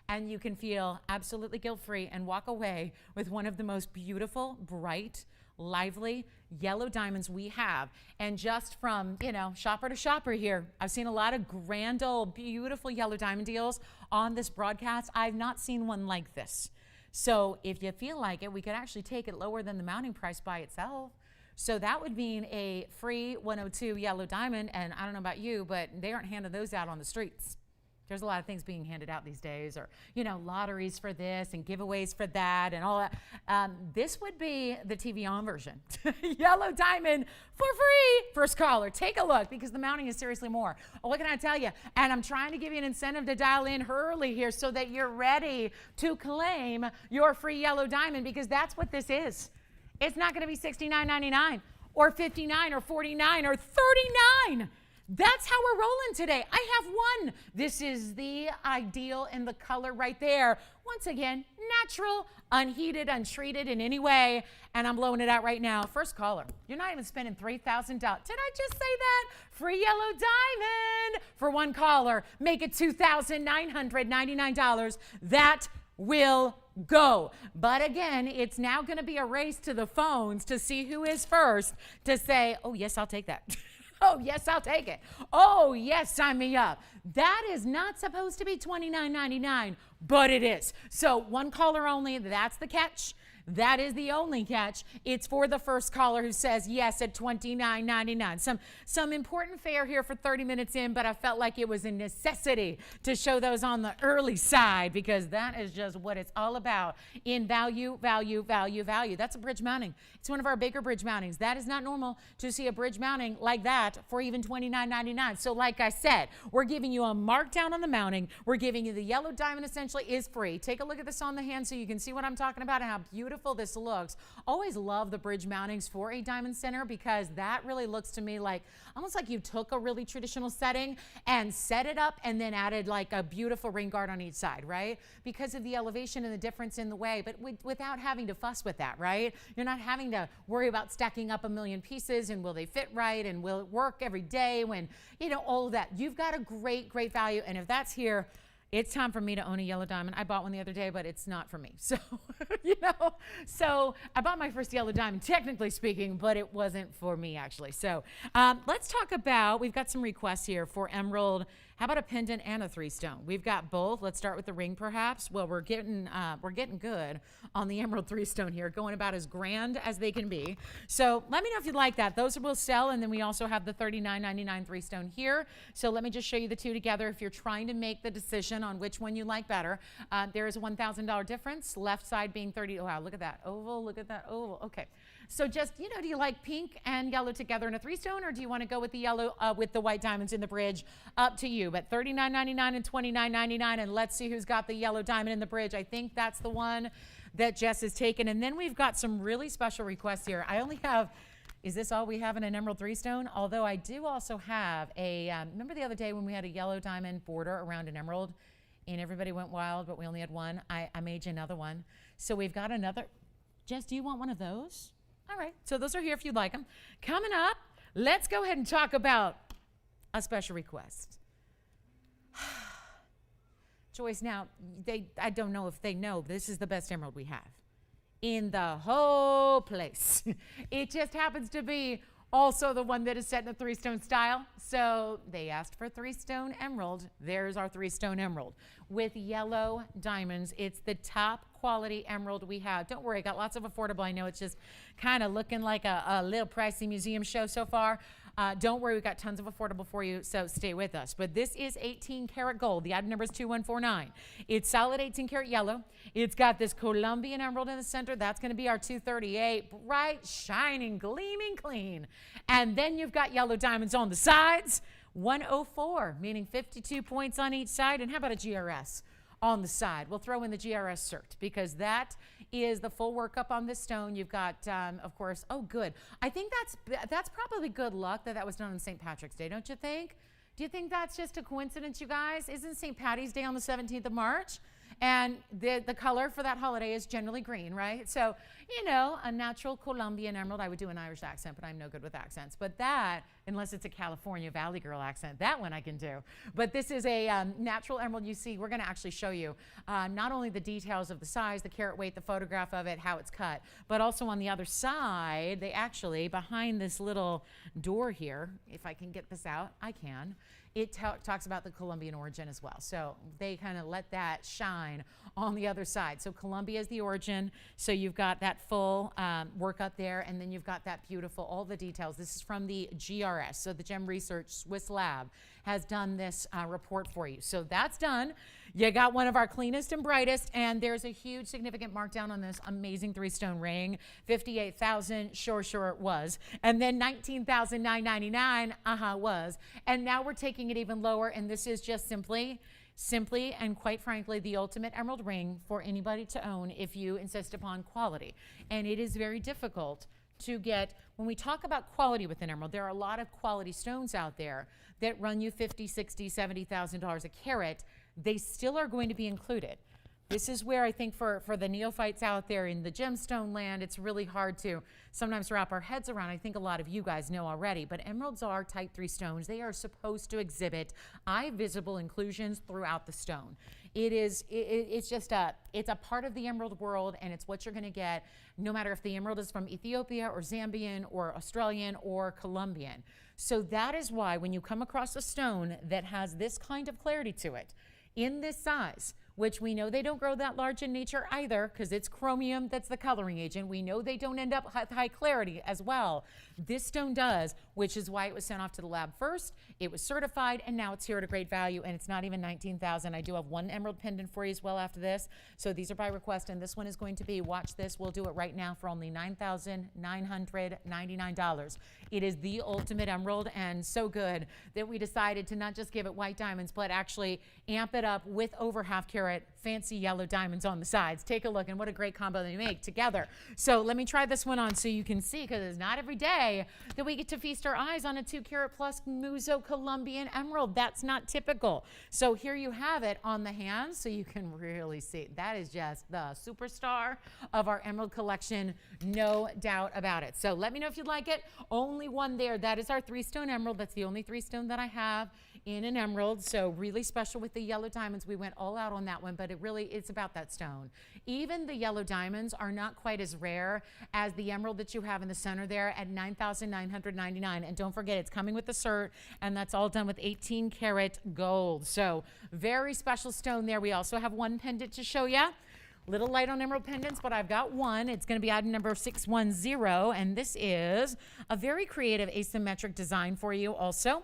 And you can feel absolutely guilt-free and walk away with one of the most beautiful, bright, lively yellow diamonds we have. And just from, shopper to shopper here, I've seen a lot of grand old, beautiful yellow diamond deals on this broadcast. I've not seen one like this. So if you feel like it, we could actually take it lower than the mounting price by itself. So that would mean a free 102 yellow diamond. And I don't know about you, but they aren't handing those out on the streets. There's a lot of things being handed out these days, or, lotteries for this and giveaways for that and all that. This would be the TVON version. Yellow diamond for free. First caller, take a look because the mounting is seriously more. Oh, what can I tell you? And I'm trying to give you an incentive to dial in early here so that you're ready to claim your free yellow diamond because that's what this is. It's not going to be $69.99 or $59 or $49 or $39. That's how we're rolling today. I have one. This is the ideal in the color right there. Once again, natural, unheated, untreated in any way. And I'm blowing it out right now. First caller. You're not even spending $3,000. Did I just say that? Free yellow diamond for one caller. Make it $2,999. That will go. But again, it's now going to be a race to the phones to see who is first to say, oh, yes, I'll take that. Oh, yes, I'll take it. Oh, yes, sign me up. That is not supposed to be $29.99, but it is. So one caller only, that's the catch. That is the only catch. It's for the first caller who says yes at $29.99. Some important fare here for 30 minutes in, but I felt like it was a necessity to show those on the early side because that is just what it's all about in value, value, value, value. That's a bridge mounting. It's one of our bigger bridge mountings. That is not normal to see a bridge mounting like that for even $29.99. So like I said, we're giving you a markdown on the mounting. We're giving you the yellow diamond essentially is free. Take a look at this on the hand so you can see what I'm talking about and how beautiful this looks. Always love the bridge mountings for a diamond center because that really looks to me like almost like you took a really traditional setting and set it up and then added like a beautiful ring guard on each side, right? Because of the elevation and the difference in the way, but without having to fuss with that, right? You're not having to worry about stacking up a million pieces and will they fit right and will it work every day when, all of that. You've got a great, great value. And if that's here, it's time for me to own a yellow diamond. I bought one the other day, but it's not for me. So, so I bought my first yellow diamond, technically speaking, but it wasn't for me actually. So let's talk about, we've got some requests here for emerald. How about a pendant and a 3-stone? We've got both. Let's start with the ring perhaps. Well, we're getting good on the emerald 3-stone here, going about as grand as they can be. So let me know if you'd like that. Those will sell, and then we also have the $39.99 3-stone here. So let me just show you the two together if you're trying to make the decision on which one you like better. There is a $1,000 difference, left side being 30. Wow, look at that oval, look at that oval. Okay. So just, do you like pink and yellow together in a 3-stone, or do you want to go with the yellow with the white diamonds in the bridge? Up to you. But $39.99 and $29.99, and let's see who's got the yellow diamond in the bridge. I think that's the one that Jess has taken. And then we've got some really special requests here. I only have, is this all we have in an emerald 3-stone? Although I do also have a, remember the other day when we had a yellow diamond border around an emerald and everybody went wild, but we only had one? I made you another one. So we've got another. Jess, do you want one of those? All right, so those are here if you'd like them. Coming up, let's go ahead and talk about a special request. Joyce, now, I don't know if they know, this is the best emerald we have in the whole place. It just happens to be Also the one that is set in a 3-stone style. So they asked for 3-stone emerald. There's our 3-stone emerald with yellow diamonds. It's the top quality emerald we have. Don't worry, got lots of affordable. I know it's just kind of looking like a little pricey museum show so far. Don't worry, we've got tons of affordable for you, so stay with us. But this is 18 karat gold. The item number is 2149. It's solid 18 karat yellow. It's got this Colombian emerald in the center. That's going to be our 238. Bright, shining, gleaming clean. And then you've got yellow diamonds on the sides. 104, meaning 52 points on each side. And how about a GRS on the side? We'll throw in the GRS cert because that is the full workup on this stone. You've got, of course, oh, good. I think that's probably good luck that was done on St. Patrick's Day, don't you think? Do you think that's just a coincidence, you guys? Isn't St. Patty's Day on the 17th of March? And the color for that holiday is generally green, right? So, you know, a natural Colombian emerald. I would do an Irish accent, but I'm no good with accents. But that, unless it's a California Valley Girl accent, that one I can do. But this is a natural emerald. You see, we're going to actually show you not only the details of the size, the carat weight, the photograph of it, how it's cut, but also on the other side, they actually, behind this little door here, if I can get this out, I can. It talks about the Colombian origin as well. So they kind of let that shine on the other side. So Colombia is the origin. So you've got that full work up there, and then you've got that beautiful, all the details. This is from the GRS. So the Gem Research Swiss Lab has done this report for you. So that's done. You got one of our cleanest and brightest, and there's a huge significant markdown on this amazing 3-stone ring. $58,000, sure it was. And then $19,999, was. And now we're taking it even lower, and this is just simply and quite frankly the ultimate emerald ring for anybody to own if you insist upon quality. And it is very difficult to get, when we talk about quality with an emerald, there are a lot of quality stones out there that run you $50,000, $60,000, $70,000 a carat. They still are going to be included. This is where I think for the neophytes out there in the gemstone land, it's really hard to sometimes wrap our heads around. I think a lot of you guys know already, but emeralds are type 3 stones. They are supposed to exhibit eye visible inclusions throughout the stone. It's just it's a part of the emerald world, and it's what you're going to get no matter if the emerald is from Ethiopia or Zambian or Australian or Colombian. So that is why when you come across a stone that has this kind of clarity to it, in this size, which we know they don't grow that large in nature either because it's chromium that's the coloring agent. We know they don't end up with high clarity as well. This stone does, which is why it was sent off to the lab first. It was certified, and now it's here at a great value, and it's not even $19,000. I do have one emerald pendant for you as well after this. So these are by request, and this one is going to be, watch this, we'll do it right now for only $9,999. It is the ultimate emerald, and so good that we decided to not just give it white diamonds, but actually amp it up with over half carat fancy yellow diamonds on the sides. Take a look, and what a great combo they make together. So let me try this one on so you can see, because it's not every day that we get to feast our eyes on a 2 carat plus Muso Colombian emerald. That's not typical. So here you have it on the hand so you can really see. That is just the superstar of our emerald collection, no doubt about it. So let me know if you'd like it. Only one there. That is our 3-stone emerald. That's the only 3-stone that I have in an emerald. So really special with the yellow diamonds. We went all out on that one, but it's about that stone. Even the yellow diamonds are not quite as rare as the emerald that you have in the center there at $9,999. And don't forget, it's coming with the cert, and that's all done with 18 karat gold. So very special stone there. We also have one pendant to show you. Little light on emerald pendants, but I've got one. It's going to be item number 610, and this is a very creative asymmetric design for you also.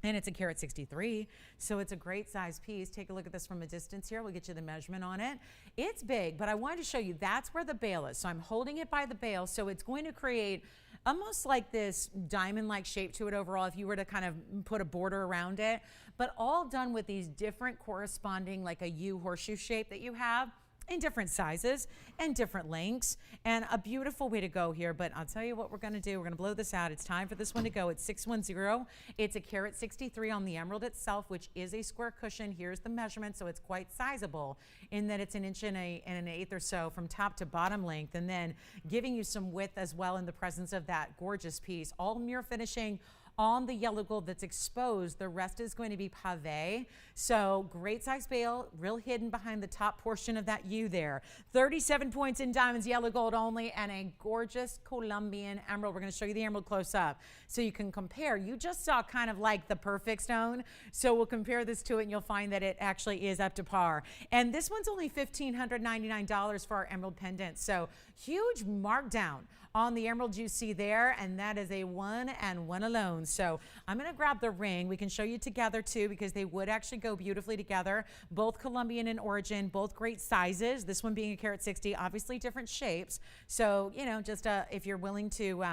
And it's a carat 63, so it's a great size piece. Take a look at this from a distance here. We'll get you the measurement on it. It's big, but I wanted to show you that's where the bail is. So I'm holding it by the bail, so it's going to create almost like this diamond-like shape to it overall if you were to kind of put a border around it, but all done with these different corresponding, like a U horseshoe shape that you have in different sizes and different lengths, and a beautiful way to go here. But I'll tell you what we're going to do. We're going to blow this out. It's time for this one to go. It's 610. It's a carat 63 on the emerald itself, which is a square cushion. Here's the measurement, so it's quite sizable in that it's 1 1/8 inches or so from top to bottom length, and then giving you some width as well in the presence of that gorgeous piece. All mirror finishing on the yellow gold that's exposed. The rest is going to be pave. So great size bail, real hidden behind the top portion of that U there. 37 points in diamonds, yellow gold only, and a gorgeous Colombian emerald. We're going to show you the emerald close up so you can compare. You just saw kind of like the perfect stone. So we'll compare this to it and you'll find that it actually is up to par. And this one's only $1,599 for our emerald pendant. So huge markdown on the emerald you see there, and that is a 1 and 1 alone. So I'm going to grab the ring. We can show you together too because they would actually go beautifully together. Both Colombian in origin, both great sizes. This one being a carat 60, obviously different shapes. So, you know, just if you're willing to,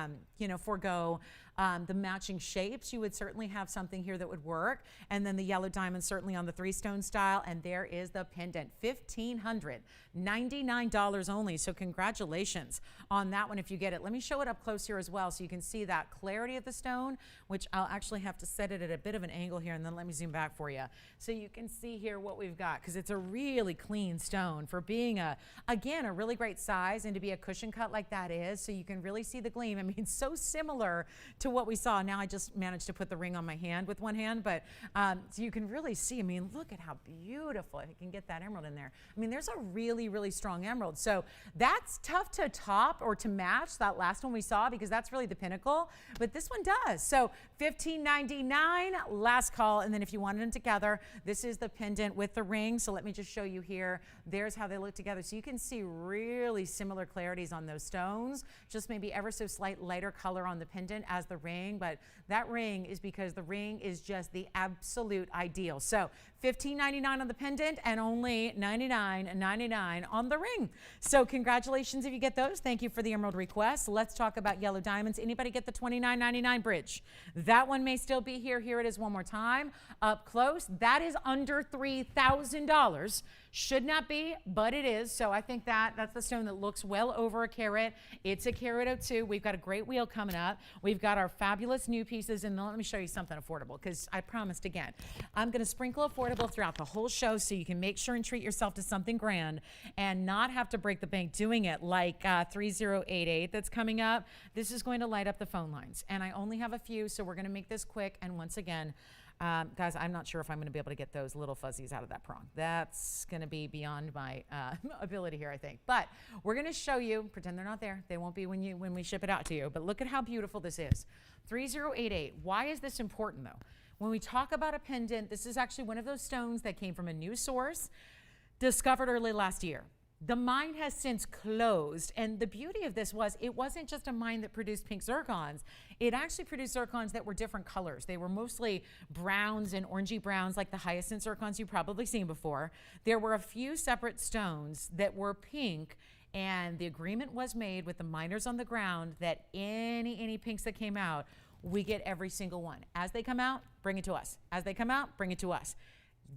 forego the matching shapes, you would certainly have something here that would work. And then the yellow diamond certainly on the 3-stone style. And there is the pendant, $1,599 only. So congratulations on that one if you get it. Let me show it up close here as well so you can see that clarity of the stone, which I'll actually have to set it at a bit of an angle here, and then let me zoom back for you. So you can see here what we've got, because it's a really clean stone for being again, a really great size and to be a cushion cut like that is. So you can really see the gleam. I mean, so similar to what we saw. Now I just managed to put the ring on my hand with one hand, but so you can really see, I mean, look at how beautiful. If you can get that emerald in there. I mean, there's a really, really strong emerald. So that's tough to top or to match that last one we saw because that's really the pinnacle, but this one does. So $1,599, last call. And then if you wanted them together, this is the pendant with the ring. So let me just show you here. There's how they look together. So you can see really similar clarities on those stones, just maybe ever so slight lighter color on the pendant as the ring, but that ring is because the ring is just the absolute ideal. So $1,599 on the pendant and only $99.99 on the ring. So congratulations if you get those. Thank you for the emerald request. Let's talk about yellow diamonds. Anybody get the $29.99 bridge? That one may still be here. Here it is one more time. Up close. That is under $3,000. Should not be, but it is. So I think that's the stone that looks well over a carat. It's a carat 02. We've got a great wheel coming up. We've got our fabulous new pieces. And then let me show you something affordable because I promised again, I'm going to sprinkle affordable throughout the whole show so you can make sure and treat yourself to something grand and not have to break the bank doing it like 3088 that's coming up. This is going to light up the phone lines. And I only have a few, so we're going to make this quick. And once again, guys, I'm not sure if I'm going to be able to get those little fuzzies out of that prong. That's going to be beyond my ability here, I think. But we're going to show you, pretend they're not there. They won't be when we ship it out to you. But look at how beautiful this is. 3088. Why is this important, though? When we talk about a pendant, this is actually one of those stones that came from a new source, discovered early last year. The mine has since closed, and the beauty of this was it wasn't just a mine that produced pink zircons. It actually produced zircons that were different colors. They were mostly browns and orangey browns like the hyacinth zircons you've probably seen before. There were a few separate stones that were pink, and the agreement was made with the miners on the ground that any pinks that came out, we get every single one. As they come out, bring it to us. As they come out, bring it to us.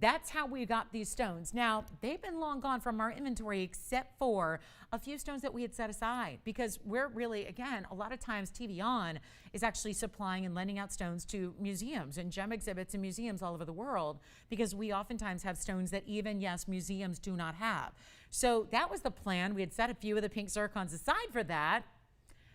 That's how we got these stones. Now, they've been long gone from our inventory except for a few stones that we had set aside because we're really, again, a lot of times TVON is actually supplying and lending out stones to museums and gem exhibits and museums all over the world because we oftentimes have stones that even, yes, museums do not have. So that was the plan. We had set a few of the pink zircons aside for that.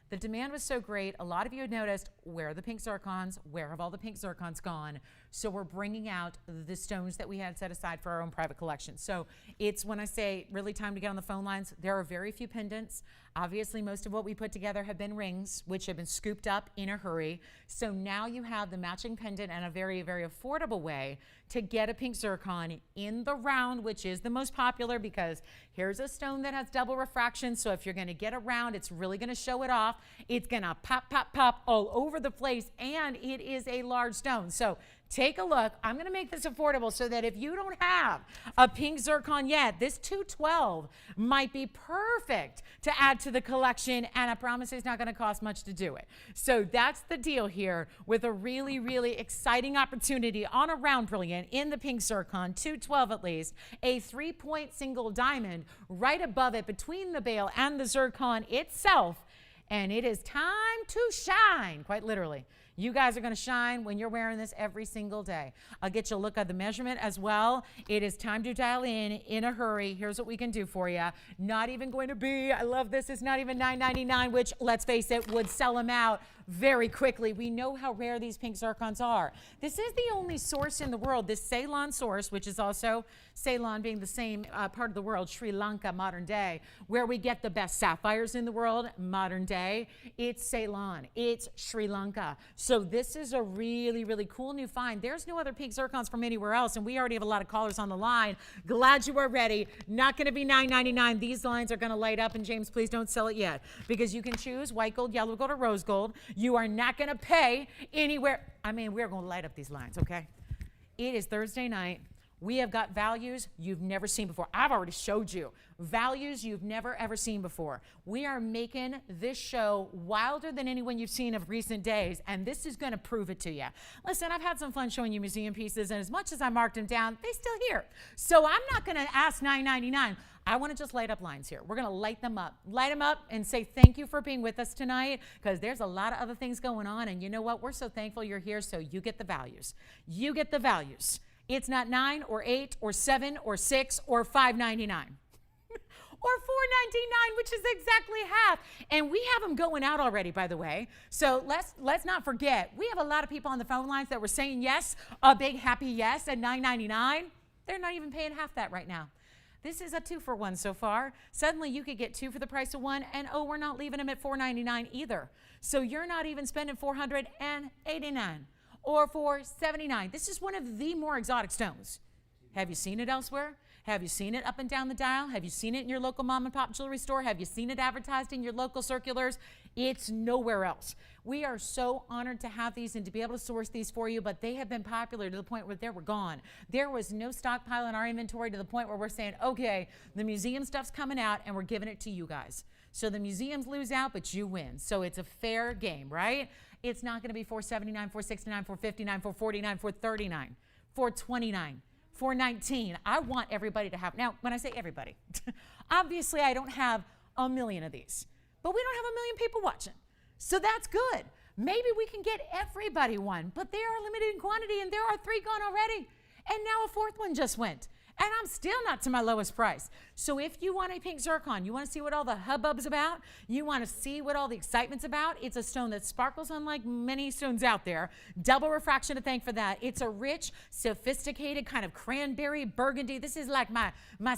The demand was so great. A lot of you had noticed, where are the pink zircons? Where have all the pink zircons gone? So we're bringing out the stones that we had set aside for our own private collection. So it's when I say really time to get on the phone lines, there are very few pendants. Obviously, most of what we put together have been rings, which have been scooped up in a hurry. So now you have the matching pendant and a very, very affordable way to get a pink zircon in the round, which is the most popular because here's a stone that has double refraction. So if you're going to get a round, it's really going to show it off. It's going to pop, pop, pop all over the place, and it is a large stone. So take a look. I'm going to make this affordable so that if you don't have a pink zircon yet, this 212 might be perfect to add to the collection, and I promise it's not going to cost much to do it. So that's the deal here with a really, really exciting opportunity on a round brilliant in the pink zircon, 212 at least, a 3-point single diamond right above it between the bail and the zircon itself, and it is time to shine, quite literally. You guys are going to shine when you're wearing this every single day. I'll get you a look at the measurement as well. It is time to dial in a hurry. Here's what we can do for you. Not even going to be, I love this, it's not even $9.99, which, let's face it, would sell them out very quickly. We know how rare these pink zircons are. This is the only source in the world, this Ceylon source, which is also Ceylon being the same part of the world, Sri Lanka, modern day, where we get the best sapphires in the world, modern day. It's Ceylon, it's Sri Lanka. So this is a really, really cool new find. There's no other pink zircons from anywhere else, and we already have a lot of callers on the line. Glad you are ready. Not going to be $9.99. These lines are going to light up, and James, please don't sell it yet, because you can choose white gold, yellow gold, or rose gold. You are not going to pay anywhere. I mean, we're going to light up these lines, okay? It is Thursday night. We have got values you've never seen before. I've already showed you values you've never, ever seen before. We are making this show wilder than anyone you've seen of recent days, and this is going to prove it to you. Listen, I've had some fun showing you museum pieces, and as much as I marked them down, they still here. So I'm not going to ask $9.99. I want to just light up lines here. We're going to light them up and say thank you for being with us tonight, because there's a lot of other things going on, and you know what? We're so thankful you're here, so you get the values. You get the values. It's not 9 or 8 or 7 or 6 or $5.99 or $4.99, which is exactly half. And we have them going out already, by the way. So let's not forget, we have a lot of people on the phone lines that were saying yes, a big happy yes at $9.99. They're not even paying half that right now. This is a 2-for-1 so far. Suddenly you could get 2 for the price of 1, and oh, we're not leaving them at $4.99 either. So you're not even spending $489 or $479. This is one of the more exotic stones. Have you seen it elsewhere? Have you seen it up and down the dial? Have you seen it in your local mom and pop jewelry store? Have you seen it advertised in your local circulars? It's nowhere else. We are so honored to have these and to be able to source these for you, but they have been popular to the point where they were gone. There was no stockpile in our inventory to the point where we're saying, okay, the museum stuff's coming out and we're giving it to you guys. So the museums lose out, but you win. So it's a fair game, right? It's not going to be $479, $469, $459, $449, $439, $429, $419. I want everybody to have. Now, when I say everybody, obviously I don't have a million of these, but we don't have a million people watching. So that's good. Maybe we can get everybody one, but they are limited in quantity, and there are 3 gone already. And now a 4th one just went. And I'm still not to my lowest price. So if you want a pink zircon, you want to see what all the hubbub's about, you want to see what all the excitement's about, it's a stone that sparkles unlike many stones out there. Double refraction to thank for that. It's a rich, sophisticated kind of cranberry burgundy. This is like my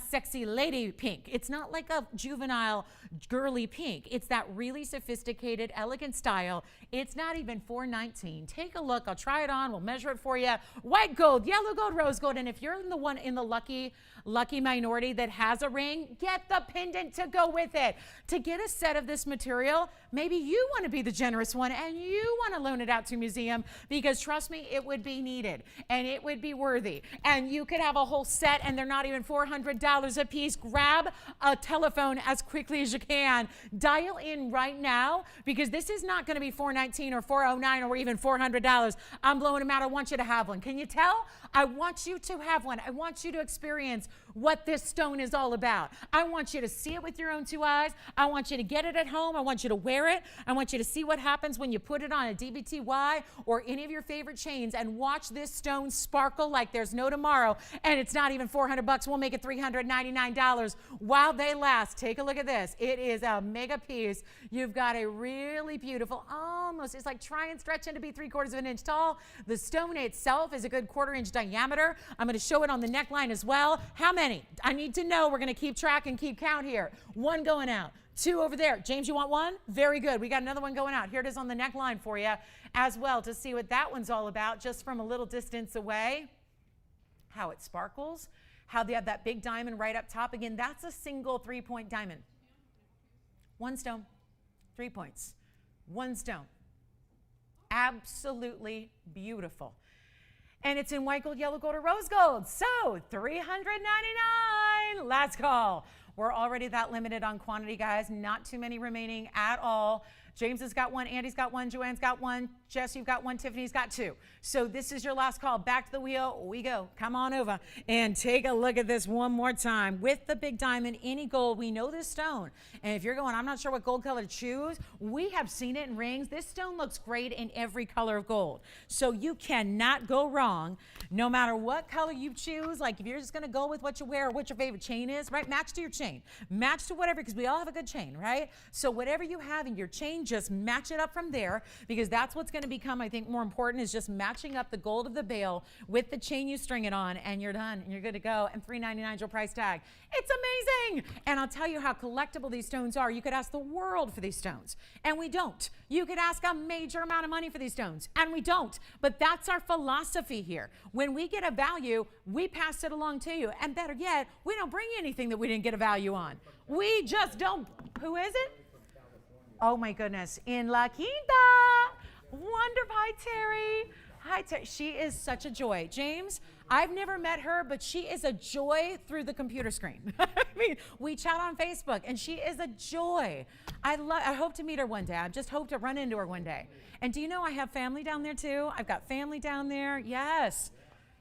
sexy lady pink. It's not like a juvenile girly pink. It's that really sophisticated, elegant style. It's not even $419. Take a look. I'll try it on. We'll measure it for you. White gold, yellow gold, rose gold. And if you're in the one in the lucky minority that has a ring, get the pendant to go with it. To get a set of this material, maybe you want to be the generous one and you want to loan it out to a museum, because trust me, it would be needed and it would be worthy. And you could have a whole set and they're not even $400 a piece. Grab a telephone as quickly as you can. Dial in right now, because this is not going to be $419 or $409 or even $400. I'm blowing them out. I want you to have one. Can you tell? I want you to have one. I want you to experience what this stone is all about. I want you to see it with your own 2 eyes. I want you to get it at home. I want you to wear it. I want you to see what happens when you put it on a DBTY or any of your favorite chains and watch this stone sparkle like there's no tomorrow. And it's not even $400. We'll make it $399 while they last. Take a look at this. It is a mega piece. You've got a really beautiful, almost, it's like try and stretch into be 3/4 of an inch tall. The stone itself is a good 1/4 inch diameter. I'm going to show it on the neckline as well. How many? I need to know. We're going to keep track and keep count here. 1 going out, 2 over there. James, you want 1? Very good. We got another one going out. Here it is on the neckline for you as well to see what that one's all about just from a little distance away. How it sparkles, how they have that big diamond right up top. Again, that's a single 3-point diamond. 1 stone, 3 points, 1 stone. Absolutely beautiful. And it's in white gold, yellow gold, or rose gold. So $399. Last call. We're already that limited on quantity, guys. Not too many remaining at all. James has got one, Andy's got one, Joanne's got one, Jess, you've got one, Tiffany's got two. So this is your last call. Back to the wheel we go. Come on over and take a look at this one more time. With the big diamond, any gold, we know this stone. And if you're going, I'm not sure what gold color to choose, we have seen it in rings. This stone looks great in every color of gold. So you cannot go wrong no matter what color you choose. Like if you're just going to go with what you wear or what your favorite chain is, right? Match to your chain. Match to whatever, because we all have a good chain, right? So whatever you have in your chain, just match it up from there, because that's what's going to become, I think, more important, is just matching up the gold of the bail with the chain you string it on, and you're done and you're good to go. And $3.99 is your price tag. It's amazing. And I'll tell you how collectible these stones are. You could ask the world for these stones, and we don't. You could ask a major amount of money for these stones, and we don't. But that's our philosophy here. When we get a value, we pass it along to you. And better yet, we don't bring you anything that we didn't get a value on. We just don't. Who is it? Oh my goodness, in La Quinta. Wonderful. Hi, Terry. Hi, Terry. She is such a joy. James, I've never met her, but she is a joy through the computer screen. I mean, we chat on Facebook, and she is a joy. I hope to meet her one day. I just hope to run into her one day. And do you know I have family down there too? I've got family down there. Yes.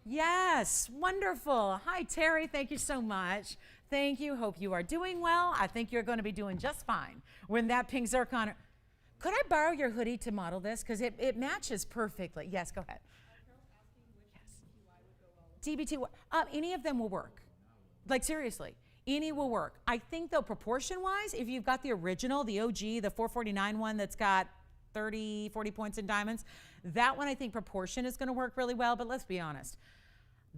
Yes. Wonderful. Hi, Terry. Thank you so much. Thank you. Hope you are doing well. I think you're going to be doing just fine when that pink zircon. Could I borrow your hoodie to model this? Because it matches perfectly. Yes, go ahead. Yes. DBT, any of them will work. Like seriously, any will work. I think though, proportion-wise, if you've got the original, the OG, the 449 one that's got 30, 40 points in diamonds, that one I think proportion is going to work really well. But let's be honest.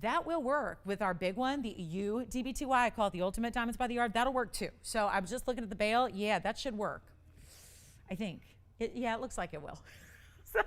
That will work with our big one, the U DBTY. I call it the Ultimate Diamonds by the Yard. That'll work too. So I was just looking at the bail. Yeah, that should work. I think. Yeah, it looks like it will. So,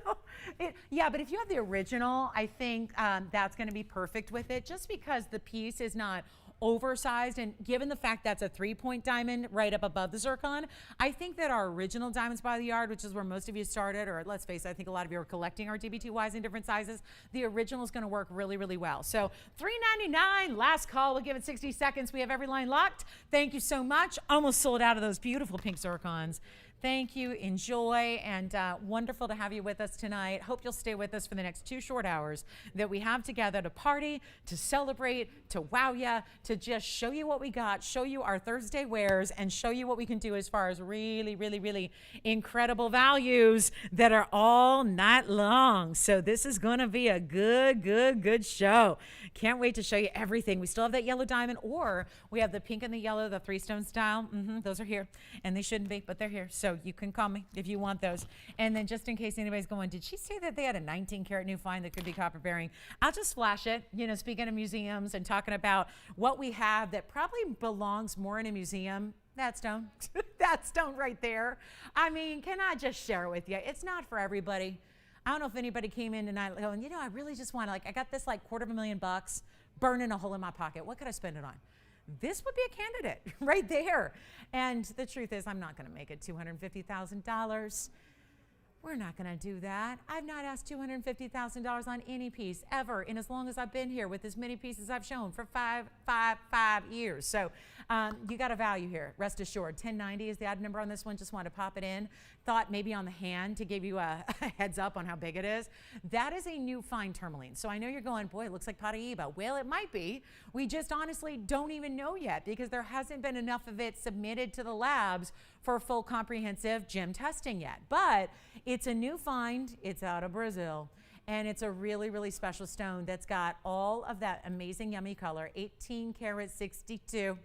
yeah, but if you have the original, I think that's going to be perfect with it, just because the piece is not oversized, and given the fact that's a 3-point diamond right up above the zircon, I think that our original Diamonds by the Yard, which is where most of you started, or let's face it, I think a lot of you are collecting our DBTYs in different sizes, the original is going to work really, really well. So $3.99, last call. We'll give it 60 seconds. We have every line locked. Thank you so much. Almost sold out of those beautiful pink zircons. Thank you, enjoy, and wonderful to have you with us tonight. Hope you'll stay with us for the next 2 short hours that we have together to party, to celebrate, to wow ya, to just show you what we got, show you our Thursday wares, and show you what we can do as far as really, really, really incredible values that are all night long. So this is going to be a good show. Can't wait to show you everything. We still have that yellow diamond, or we have the pink and the yellow, the 3-stone style. Those are here, and they shouldn't be, but they're here. So you can call me if you want those. And then just in case anybody's going, did she say that they had a 19-karat new find that could be copper bearing? I'll just flash it. You know, speaking of museums and talking about what we have that probably belongs more in a museum. That stone, that stone right there. I mean, can I just share it with you? It's not for everybody. I don't know if anybody came in tonight going, you know, I really just want to, like, I got this like $250,000 burning a hole in my pocket. What could I spend it on? This would be a candidate right there. And the truth is, I'm not going to make it $250,000. We're not going to do that. I've not asked $250,000 on any piece ever, in as long as I've been here with as many pieces I've shown for five years. So you got a value here, rest assured. 1090 is the odd number on this one. Just wanted to pop it in. Thought maybe on the hand to give you a heads up on how big it is. That is a new fine tourmaline. So I know you're going, boy, it looks like Paraíba. Well, it might be. We just honestly don't even know yet, because there hasn't been enough of it submitted to the labs for full comprehensive gem testing yet. But it's a new find. It's out of Brazil. And it's a really, really special stone that's got all of that amazing yummy color, 18 karat 62.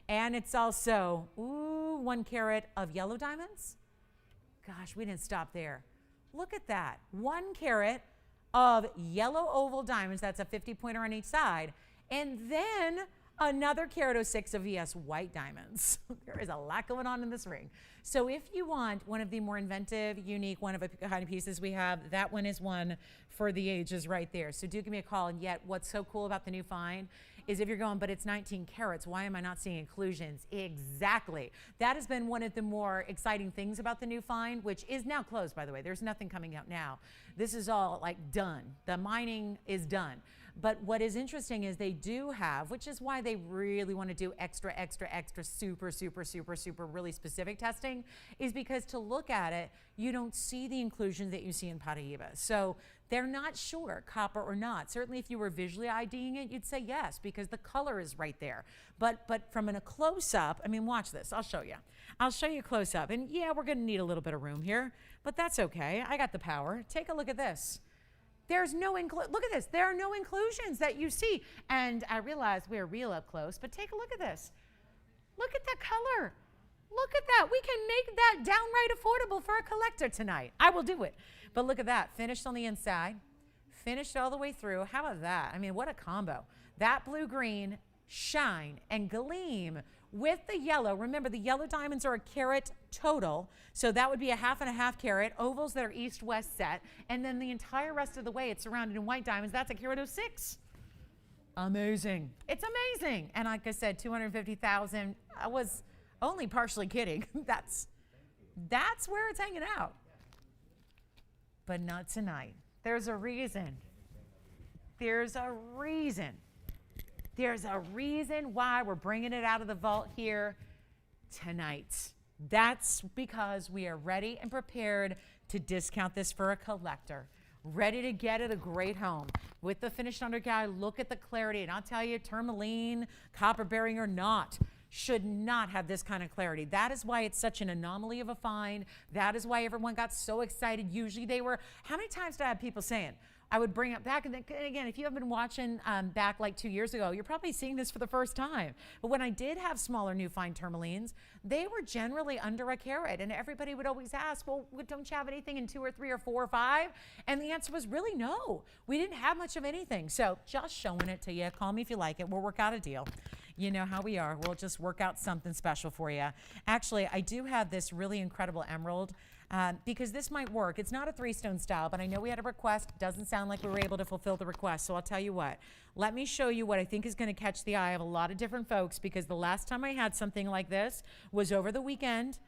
And it's also, 1 carat of yellow diamonds. Gosh, we didn't stop there. Look at that. 1 carat of yellow oval diamonds. That's a 50 pointer on each side. And then another carat 06 of ES white diamonds. There is a lot going on in this ring. So if you want one of the more inventive, unique, one of a kind of pieces we have, that one is one for the ages right there. So do give me a call. And yet what's so cool about the new find is if you're going, but it's 19 carats, why am I not seeing inclusions? Exactly. That has been one of the more exciting things about the new find, which is now closed, by the way. There's nothing coming out now. This is all like done. The mining is done. But what is interesting is they do have, which is why they really want to do extra, super really specific testing, is because to look at it, you don't see the inclusions that you see in Paraíba. So they're not sure, copper or not. Certainly if you were visually IDing it, you'd say yes, because the color is right there. But from a close-up, I mean, watch this. I'll show you. I'll show you close-up. And yeah, we're going to need a little bit of room here, but that's okay. I got the power. Take a look at this. There's no look at this. There are no inclusions that you see. And I realize we're real up close, but take a look at this. Look at that color. Look at that. We can make that downright affordable for a collector tonight. I will do it. But look at that. Finished on the inside. Finished all the way through. How about that? I mean, what a combo. That blue-green shine and gleam with the yellow. Remember, the yellow diamonds are a carat total, so that would be a half and a half carat, ovals that are east-west set, and then the entire rest of the way it's surrounded in white diamonds. That's a carat of 6. Amazing. It's amazing. And like I said, 250,000. I was only partially kidding. That's where it's hanging out. But not tonight. There's a reason. There's a reason. There's a reason why we're bringing it out of the vault here tonight. That's because we are ready and prepared to discount this for a collector. Ready to get it a great home. With the finished under guy, look at the clarity. And I'll tell you, tourmaline, copper bearing or not, should not have this kind of clarity. That is why it's such an anomaly of a find. That is why everyone got so excited. Usually they were, how many times did I have people saying, I would bring it back, and again, if you have been watching back like 2 years ago, you're probably seeing this for the first time. But when I did have smaller new fine tourmalines, they were generally under a carat, and everybody would always ask, well, don't you have anything in 2 or 3 or 4 or 5? And the answer was really no. We didn't have much of anything. So just showing it to you. Call me if you like it. We'll work out a deal. You know how we are. We'll just work out something special for you. Actually, I do have this really incredible emerald. Because this might work. It's not a 3-stone style, but I know we had a request. Doesn't sound like we were able to fulfill the request, so I'll tell you what. Let me show you what I think is going to catch the eye of a lot of different folks, because the last time I had something like this was over the weekend,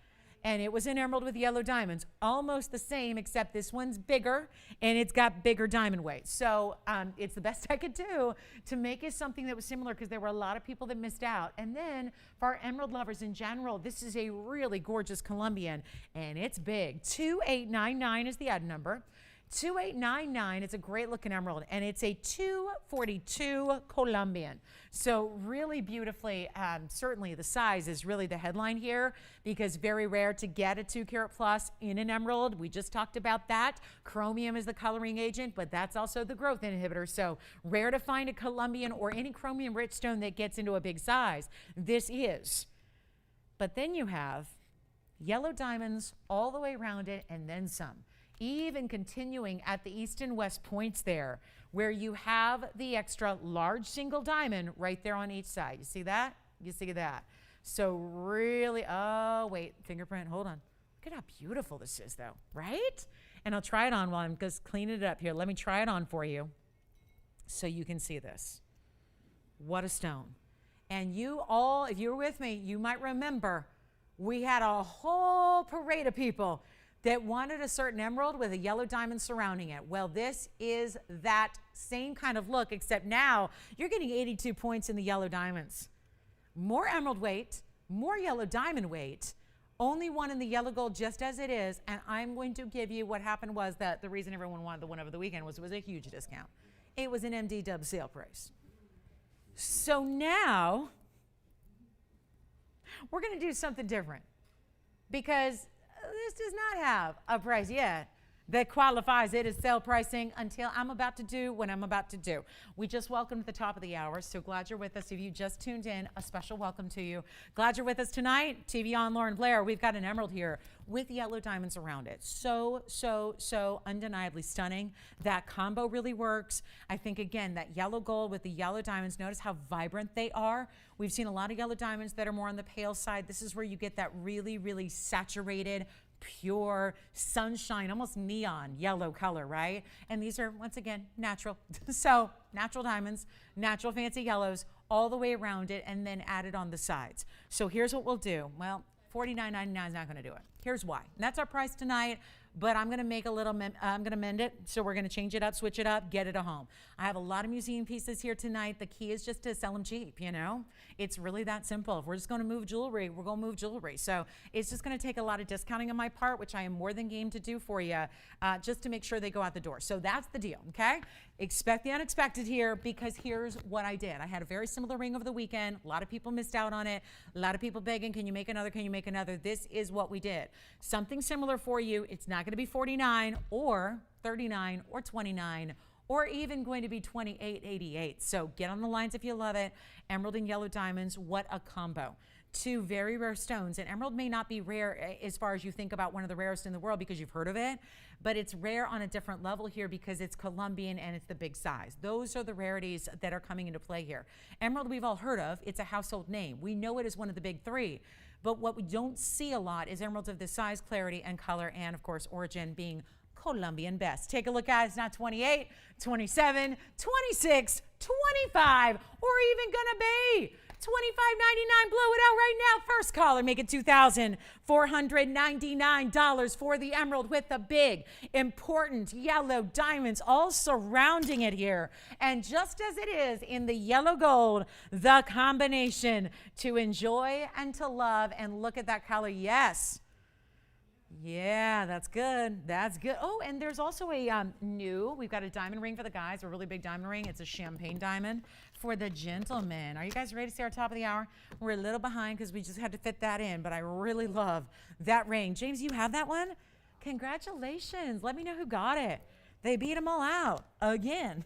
and it was an emerald with yellow diamonds. Almost the same, except this one's bigger, and it's got bigger diamond weight. So it's the best I could do to make it something that was similar, because there were a lot of people that missed out. And then for our emerald lovers in general, this is a really gorgeous Colombian, and it's big. 2899 is the ad number. 2899, it's a great looking emerald, and it's a 242 Colombian. So really beautifully, certainly the size is really the headline here, because very rare to get a 2 carat plus in an emerald. We just talked about that. Chromium is the coloring agent, but that's also the growth inhibitor. So rare to find a Colombian or any chromium rich stone that gets into a big size. This is. But then you have yellow diamonds all the way around it, and then some. Even continuing at the east and west points there, where you have the extra large single diamond right there on each side. You see that? You see that? So really, oh, wait, fingerprint, hold on. Look at how beautiful this is, though, right? And I'll try it on while I'm just cleaning it up here. Let me try it on for you so you can see this. What a stone. And you all, if you were with me, you might remember we had a whole parade of people that wanted a certain emerald with a yellow diamond surrounding it. Well, this is that same kind of look, except now you're getting 82 points in the yellow diamonds. More emerald weight, more yellow diamond weight, only one in the yellow gold just as it is, and I'm going to give you what happened was that the reason everyone wanted the one over the weekend was it was a huge discount. It was an MD Dub sale price. So now we're gonna do something different, because this does not have a price yet that qualifies it as sale pricing until I'm about to do what I'm about to do. We just welcomed the top of the hour, so glad you're with us. If you just tuned in, a special welcome to you. Glad you're with us tonight. TVON Lauren Blair, we've got an emerald here with yellow diamonds around it. So undeniably stunning. That combo really works. I think, again, that yellow gold with the yellow diamonds, notice how vibrant they are. We've seen a lot of yellow diamonds that are more on the pale side. This is where you get that really, really saturated, pure sunshine, almost neon yellow color, right? And these are, once again, natural. So natural diamonds, natural fancy yellows, all the way around it and then added on the sides. So here's what we'll do. Well, $49.99 is not going to do it. Here's why. And that's our price tonight, but I'm going to make a little, I'm going to mend it. So we're going to change it up, switch it up, get it a home. I have a lot of museum pieces here tonight. The key is just to sell them cheap, you know? It's really that simple. If we're just going to move jewelry, we're going to move jewelry. So it's just going to take a lot of discounting on my part, which I am more than game to do for you, just to make sure they go out the door. So that's the deal, okay? Expect the unexpected here, because here's what I did. I had a very similar ring over the weekend. A lot of people missed out on it. A lot of people begging, can you make another? Can you make another? This is what we did. Something similar for you. It's not going to be $49 or $39 or $29 or even going to be $28.88. So get on the lines if you love it. Emerald and yellow diamonds, what a combo. Two very rare stones, and emerald may not be rare as far as you think about one of the rarest in the world because you've heard of it, but it's rare on a different level here because it's Colombian and it's the big size. Those are the rarities that are coming into play here. Emerald we've all heard of. It's a household name. We know it as one of the big three, but what we don't see a lot is emeralds of this size, clarity, and color, and of course origin being Colombian best. Take a look, guys. Not 28, 27, 26, 25, or even gonna be $25.99. Blow it out right now. First caller, make it $2,499 for the emerald with the big, important yellow diamonds all surrounding it here. And just as it is in the yellow gold, the combination to enjoy and to love. And look at that color. Yes. Yeah, that's good. That's good. Oh, and there's also a we've got a diamond ring for the guys, a really big diamond ring. It's a champagne diamond for the gentlemen. Are you guys ready to see our top of the hour? We're a little behind because we just had to fit that in, but I really love that ring. James, you have that one? Congratulations. Let me know who got it. They beat them all out again.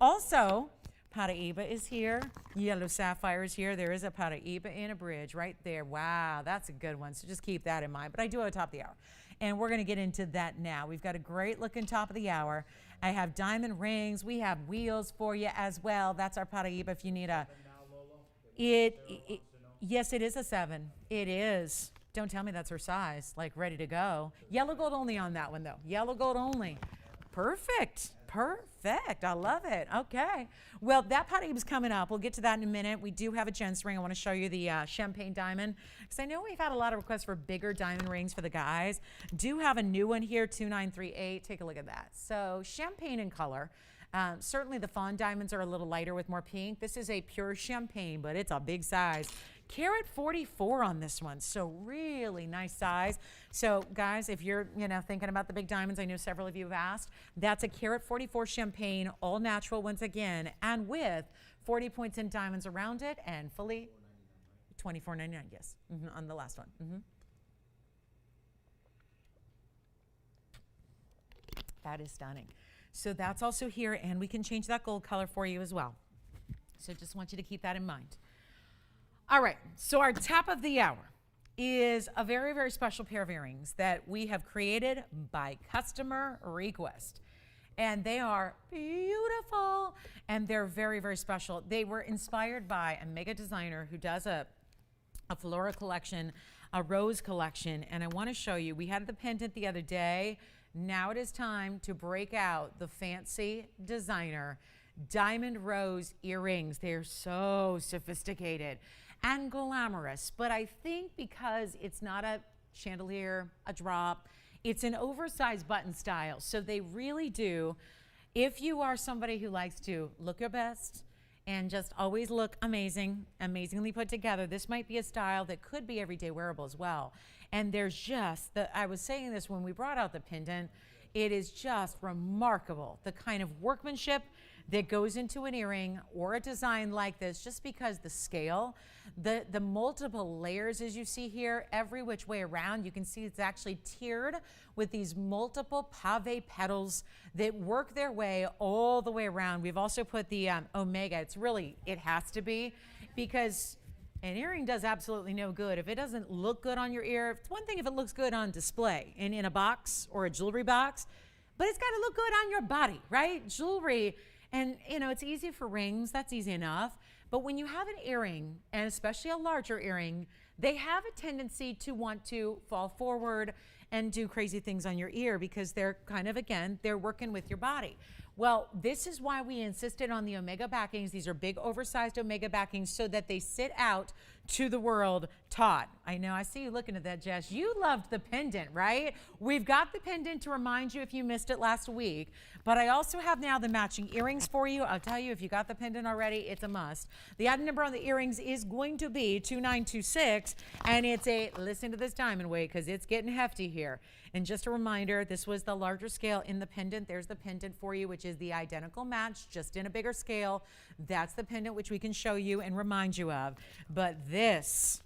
Also, Paraíba is here. Yellow sapphire is here. There is a Paraíba in a bridge right there. Wow, that's a good one. So just keep that in mind. But I do have a top of the hour. And we're going to get into that now. We've got a great looking top of the hour. I have diamond rings. We have wheels for you as well. That's our Paraíba if you need a. Yes, it is a 7. It is. Don't tell me that's her size. Like ready to go. Yellow gold only on that one though. Yellow gold only. Perfect. Perfect. I love it. Okay. Well, that Paraíba's coming up. We'll get to that in a minute. We do have a gents ring. I want to show you the champagne diamond because I know we've had a lot of requests for bigger diamond rings for the guys. Do have a new one here, 2938. Take a look at that. So champagne in color. Certainly the fawn diamonds are a little lighter with more pink. This is a pure champagne, but it's a big size. Carat 44 on this one, so really nice size. So guys, if you're thinking about the big diamonds, I know several of you have asked, that's a carat 44 champagne, all natural once again, and with 40 points in diamonds around it, and fully $24.99, yes, on the last one. That is stunning. So that's also here, and we can change that gold color for you as well. So just want you to keep that in mind. All right, so our top of the hour is a very, very special pair of earrings that we have created by customer request. And they are beautiful, and they're very, very special. They were inspired by a mega designer who does a flora collection, a rose collection, and I want to show you. We had the pendant the other day. Now it is time to break out the fancy designer diamond rose earrings. They're so sophisticated and glamorous, but I think because it's not a chandelier, a drop, it's an oversized button style. So they really do, if you are somebody who likes to look your best and just always look amazing, amazingly put together, this might be a style that could be everyday wearable as well. And there's just, I was saying this when we brought out the pendant, it is just remarkable, the kind of workmanship that goes into an earring or a design like this, just because the scale, the multiple layers as you see here, every which way around, you can see it's actually tiered with these multiple pave petals that work their way all the way around. We've also put the omega. It's really, it has to be, because an earring does absolutely no good if it doesn't look good on your ear. It's one thing if it looks good on display in a box or a jewelry box, but it's got to look good on your body, right? Jewelry. And, it's easy for rings. That's easy enough. But when you have an earring, and especially a larger earring, they have a tendency to want to fall forward and do crazy things on your ear because they're kind of, again, they're working with your body. Well, this is why we insisted on the omega backings. These are big oversized omega backings so that they sit out to the world taut. I know, I see you looking at that, Jess. You loved the pendant, right? We've got the pendant to remind you if you missed it last week, but I also have now the matching earrings for you. I'll tell you, if you got the pendant already, it's a must. The item number on the earrings is going to be 2926, and it's a, listen to this diamond weight because it's getting hefty here. And just a reminder, this was the larger scale in the pendant. There's the pendant for you, which is the identical match, just in a bigger scale. That's the pendant, which we can show you and remind you of. But this,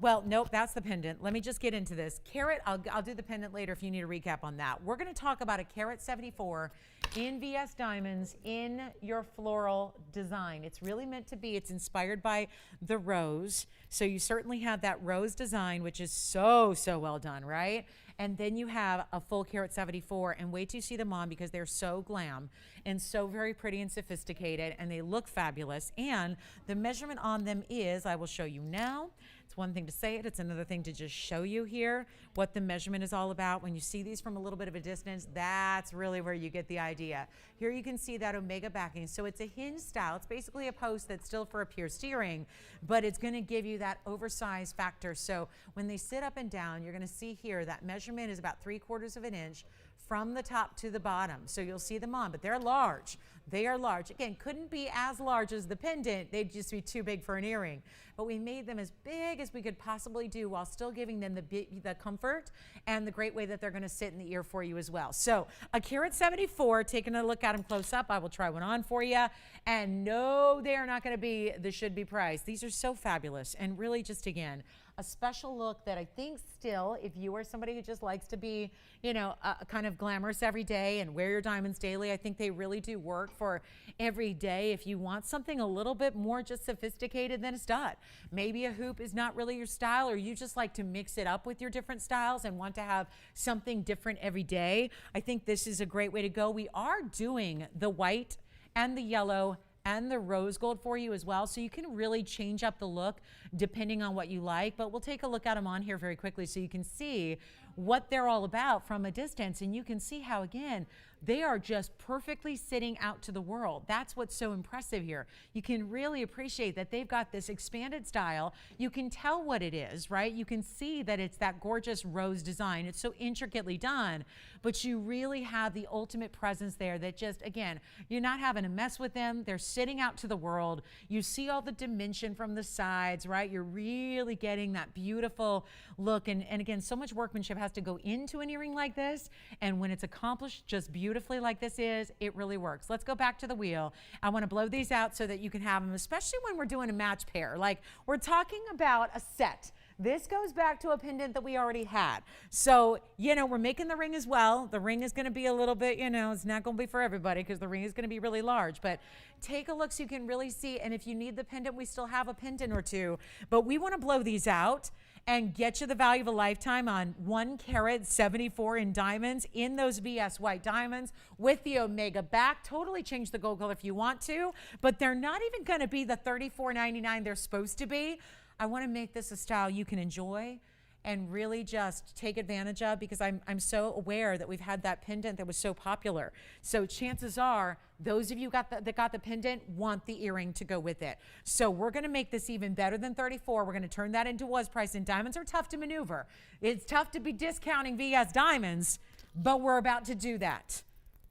well, nope, that's the pendant. Let me just get into this. Carat, I'll do the pendant later if you need a recap on that. We're going to talk about a carat 74 in VS diamonds in your floral design. It's really meant to be. It's inspired by the rose. So you certainly have that rose design, which is so well done, right? And then you have a full carat 74, and wait till you see them on because they're so glam and so very pretty and sophisticated, and they look fabulous. And the measurement on them is, I will show you now. It's one thing to say it, it's another thing to just show you here what the measurement is all about. When you see these from a little bit of a distance, that's really where you get the idea. Here you can see that omega backing. So it's a hinge style. It's basically a post that's still for a pierced earring, but it's going to give you that oversized factor. So when they sit up and down, you're going to see here that measurement is about 3/4 of an inch from the top to the bottom. So you'll see them on, but they're large. They are large. Again, couldn't be as large as the pendant. They'd just be too big for an earring. But we made them as big as we could possibly do while still giving them the comfort and the great way that they're going to sit in the ear for you as well. So a carat 74, taking a look at them close up. I will try one on for you. And no, they are not going to be the should-be price. These are so fabulous and really just, again, a special look that I think still, if you are somebody who just likes to be, you know, kind of glamorous every day and wear your diamonds daily, I think they really do work for every day. If you want something a little bit more just sophisticated than a stud, maybe a hoop is not really your style, or you just like to mix it up with your different styles and want to have something different every day, I think this is a great way to go. We are doing the white and the yellow and the rose gold for you as well, so you can really change up the look depending on what you like. But we'll take a look at them on here very quickly so you can see what they're all about from a distance, and you can see how, again, they are just perfectly sitting out to the world. That's what's so impressive here. You can really appreciate that they've got this expanded style. You can tell what it is, right? You can see that it's that gorgeous rose design. It's so intricately done, but you really have the ultimate presence there that just, again, you're not having to mess with them. They're sitting out to the world. You see all the dimension from the sides, right? You're really getting that beautiful look. And again, so much workmanship has to go into an earring like this. And when it's accomplished just beautifully like this is, it really works. Let's go back to the wheel. I want to blow these out so that you can have them, especially when we're doing a match pair. Like, we're talking about a set. This goes back to a pendant that we already had. So, you know, we're making the ring as well. The ring is going to be a little bit, you know, it's not going to be for everybody because the ring is going to be really large. But take a look so you can really see. And if you need the pendant, we still have a pendant or two. But we want to blow these out and get you the value of a lifetime on 1 carat 74 in diamonds in those VS white diamonds with the omega back. Totally change the gold color if you want to, but they're not even going to be the $34.99 they're supposed to be. I want to make this a style you can enjoy and really just take advantage of, because I'm so aware that we've had that pendant that was so popular. So chances are those of you that got the pendant want the earring to go with it. So we're going to make this even better than 34. We're going to turn that into was price, and diamonds are tough to maneuver. It's tough to be discounting VS diamonds, but we're about to do that.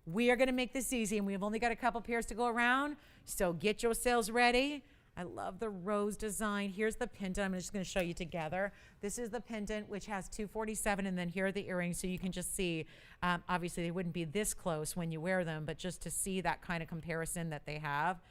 We are going to make this easy, and we've only got a couple pairs to go around. So get yourselves ready. I love the rose design. Here's the pendant. I'm just going to show you together. This is the pendant, which has 247, and then here are the earrings, so you can just see. Obviously, they wouldn't be this close when you wear them, but just to see that kind of comparison that they have.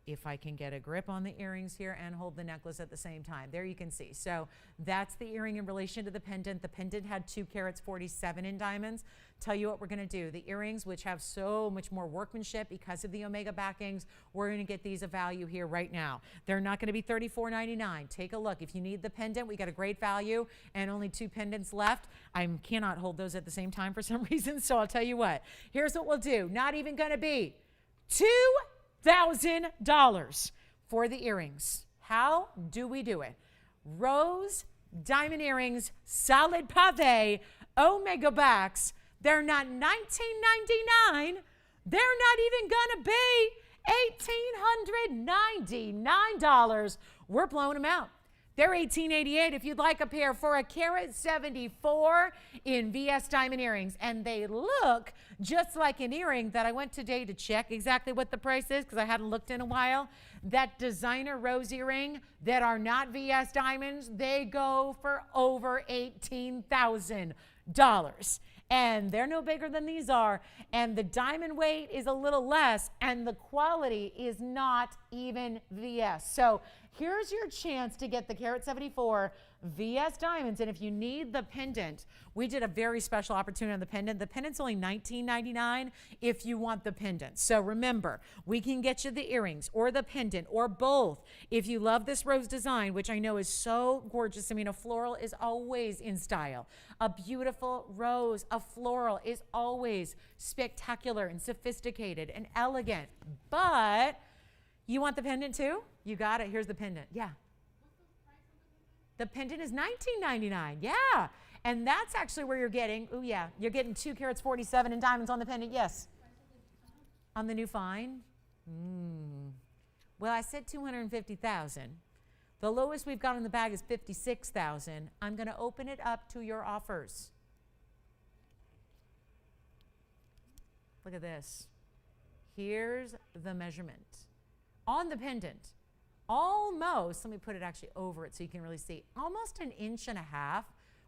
If I can get a grip on the earrings here and hold the necklace at the same time. There you can see. So that's the earring in relation to the pendant. The pendant had 2 carats 47 in diamonds. Tell you what we're going to do. The earrings, which have so much more workmanship because of the omega backings, we're going to get these a value here right now. They're not going to be $34.99. Take a look. If you need the pendant, we got a great value and only 2 pendants left. I cannot hold those at the same time for some reason, so I'll tell you what. Here's what we'll do. Not even going to be $2,000 for the earrings. How do we do it? Rose diamond earrings, solid pave, omega backs. They're not $19.99. They're not even gonna be $1,899. We're blowing them out. They're $1,888 if you'd like a pair for a carat 74 in VS diamond earrings. And they look just like an earring that I went today to check exactly what the price is because I hadn't looked in a while. That designer rose earring that are not VS diamonds, they go for over $18,000. And they're no bigger than these are. And the diamond weight is a little less, and the quality is not even VS. So here's your chance to get the carat 74 VS diamonds. And if you need the pendant, we did a very special opportunity on the pendant. The pendant's only $19.99 if you want the pendant. So remember, we can get you the earrings or the pendant or both. If you love this rose design, which I know is so gorgeous. I mean, a floral is always in style. A beautiful rose, a floral is always spectacular and sophisticated and elegant. But you want the pendant too? You got it. Here's the pendant. Yeah. The pendant is $19.99. Yeah. And that's actually where you're getting, oh yeah, you're getting 2 carats 47 in diamonds on the pendant. Yes. On the new fine? Well, I said 250,000. The lowest we've got in the bag is 56,000. I'm going to open it up to your offers. Look at this. Here's the measurement. On the pendant, almost, let me put it actually over it so you can really see, almost 1.5 inches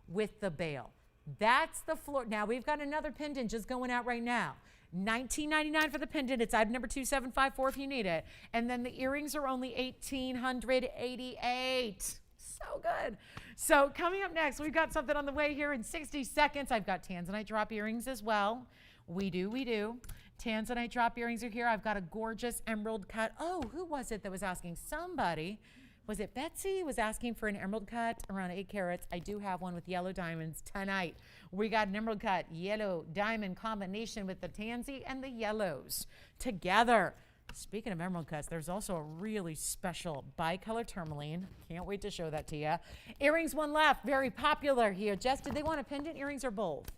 with the bail. That's the floor. Now, we've got another pendant just going out right now. $19.99 for the pendant. It's item number 2754 if you need it. And then the earrings are only $1,888. So good. So coming up next, we've got something on the way here in 60 seconds. I've got tanzanite drop earrings as well. We do. Tanzanite drop earrings are here. I've got a gorgeous emerald cut. Oh, who was it that was asking? Somebody. Was it Betsy? Was asking for an emerald cut around 8 carats. I do have one with yellow diamonds tonight. We got an emerald cut yellow diamond combination with the tansy and the yellows together. Speaking of emerald cuts, there's also a really special bicolor tourmaline. Can't wait to show that to you. Earrings, one left. Very popular here. Jess, did they want a pendant, earrings, or both?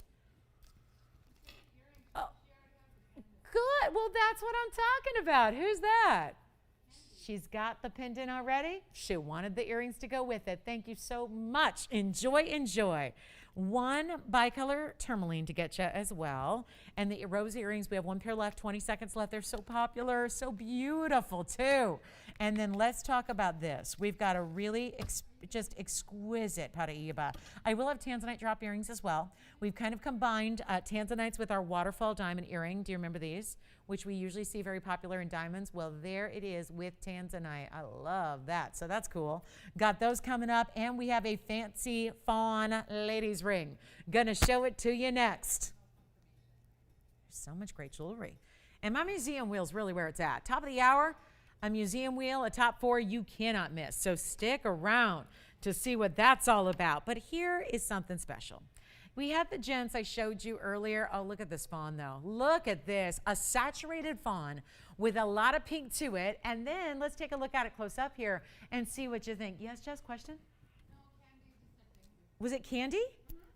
Oh, good. Well, that's what I'm talking about. Who's that? She's got the pendant already. She wanted the earrings to go with it. Thank you so much. Enjoy. One bicolor tourmaline to get you as well. And the rose earrings, we have 1 pair left, 20 seconds left. They're so popular, so beautiful too. And then let's talk about this. We've got a really just exquisite Paraíba. I will have tanzanite drop earrings as well. We've kind of combined tanzanites with our waterfall diamond earring. Do you remember these? Which we usually see very popular in diamonds. Well, there it is with tanzanite. I love that. So that's cool. Got those coming up. And we have a fancy fawn ladies ring. Gonna show it to you next. There's so much great jewelry. And my museum wheel's really where it's at. Top of the hour, a museum wheel, a top 4 you cannot miss. So stick around to see what that's all about. But here is something special. We had the gents I showed you earlier. Oh, look at this fawn, though. Look at this. A saturated fawn with a lot of pink to it. And then let's take a look at it close up here and see what you think. Yes, Jess, question? No, Candy just said thank you. Was it Candy?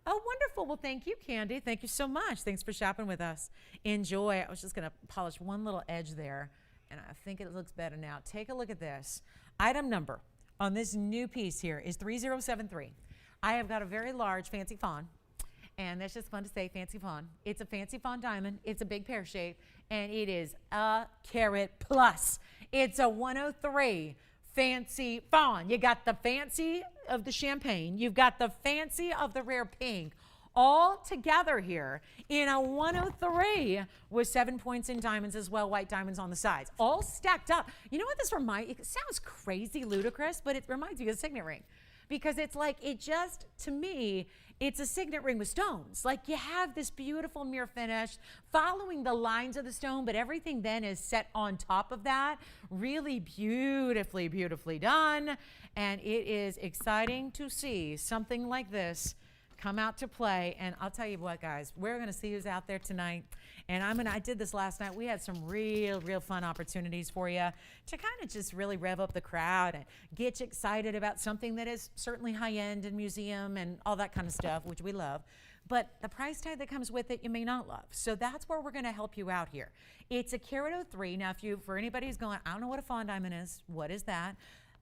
Oh, wonderful. Well, thank you, Candy. Thank you so much. Thanks for shopping with us. Enjoy. I was just going to polish one little edge there, and I think it looks better now. Take a look at this. Item number on this new piece here is 3073. I have got a very large fancy fawn. And that's just fun to say, fancy fawn. It's a fancy fawn diamond. It's a big pear shape, and it is a carat plus. It's a 103 fancy fawn. You got the fancy of the champagne. You've got the fancy of the rare pink. All together here in a 103 with 7 points in diamonds as well, white diamonds on the sides. All stacked up. You know what this reminds me? It sounds crazy ludicrous, but it reminds me of a signet ring. Because it's like, it just, to me, it's a signet ring with stones. Like you have this beautiful mirror finish following the lines of the stone, but everything then is set on top of that. Really beautifully, beautifully done. And it is exciting to see something like this come out to play. And I'll tell you what, guys, we're going to see who's out there tonight. And I did this last night. We had some real fun opportunities for you to kind of just really rev up the crowd and get you excited about something that is certainly high end and museum and all that kind of stuff, which we love. but the price tag that comes with it, you may not love. So that's where we're going to help you out here. It's a carat 03. Now, for anybody who's going, I don't know what a fawn diamond is, what is that?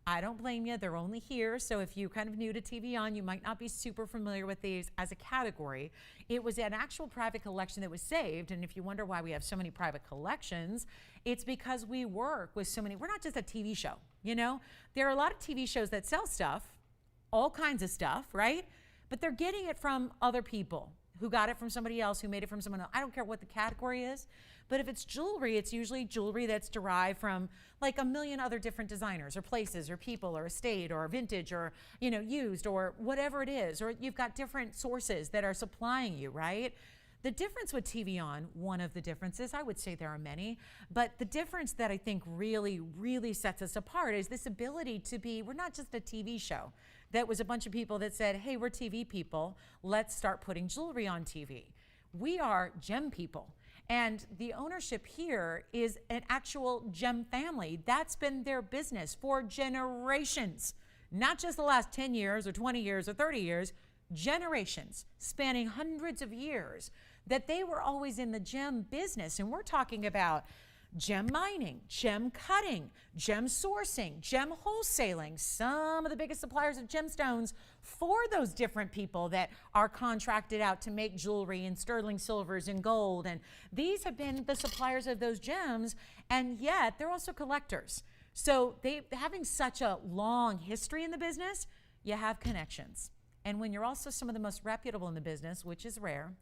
I don't blame you. They're only here. So if you're kind of new to TVON, you might not be super familiar with these as a category. It was an actual private collection that was saved. And if you wonder why we have so many private collections, it's because we work with so many. We're not just a TV show, you know? There are a lot of TV shows that sell stuff, all kinds of stuff, right? But they're getting it from other people who got it from somebody else, who made it from someone else. I don't care what the category is, but if it's jewelry, it's usually jewelry that's derived from like a million other different designers or places or people or estate or vintage or, you know, used or whatever it is, or you've got different sources that are supplying you, right? The difference with TVON, one of the differences, I would say there are many, but the difference that I think really, really sets us apart is this ability to be, we're not just a TV show. That was a bunch of people that said, hey, we're TV people, let's start putting jewelry on TV. We are gem people. And the ownership here is an actual gem family. That's been their business for generations, not just the last 10 years or 20 years or 30 years, generations spanning hundreds of years that they were always in the gem business. And we're talking about gem mining, gem cutting, gem sourcing, gem wholesaling, some of the biggest suppliers of gemstones for those different people that are contracted out to make jewelry and sterling silvers and gold. And these have been the suppliers of those gems, and yet they're also collectors. So they having such a long history in the business, you have connections. And when you're also some of the most reputable in the business, which is rare,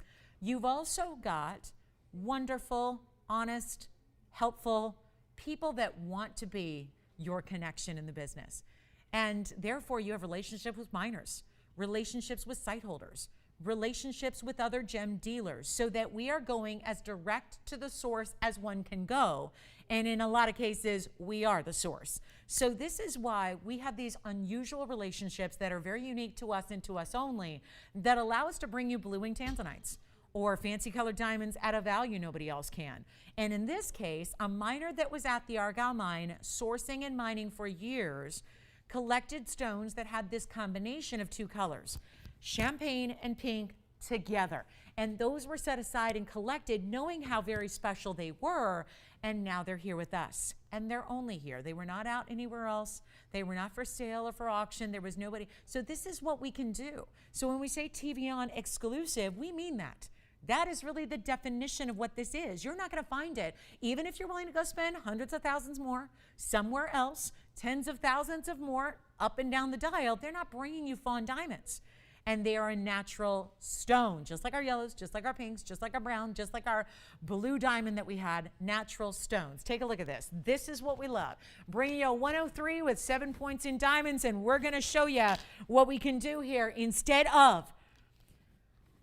you've also got wonderful, honest, helpful people that want to be your connection in the business. And therefore, you have relationships with miners, relationships with site holders, relationships with other gem dealers, so that we are going as direct to the source as one can go. And in a lot of cases, we are the source. So this is why we have these unusual relationships that are very unique to us and to us only, that allow us to bring you blue winged tanzanites or fancy colored diamonds at a value nobody else can. And in this case, a miner that was at the Argyle mine sourcing and mining for years collected stones that had this combination of two colors, champagne and pink together. And those were set aside and collected knowing how very special they were, and now they're here with us. And they're only here. They were not out anywhere else. They were not for sale or for auction. There was nobody. So this is what we can do. So when we say TVON exclusive, we mean that. That is really the definition of what this is. You're not going to find it, even if you're willing to go spend hundreds of thousands more somewhere else, tens of thousands of more up and down the dial. They're not bringing you fawn diamonds. And they are a natural stone, just like our yellows, just like our pinks, just like our brown, just like our blue diamond that we had, natural stones. Take a look at this. This is what we love. Bringing you a 103 with 7 points in diamonds, and we're going to show you what we can do here instead of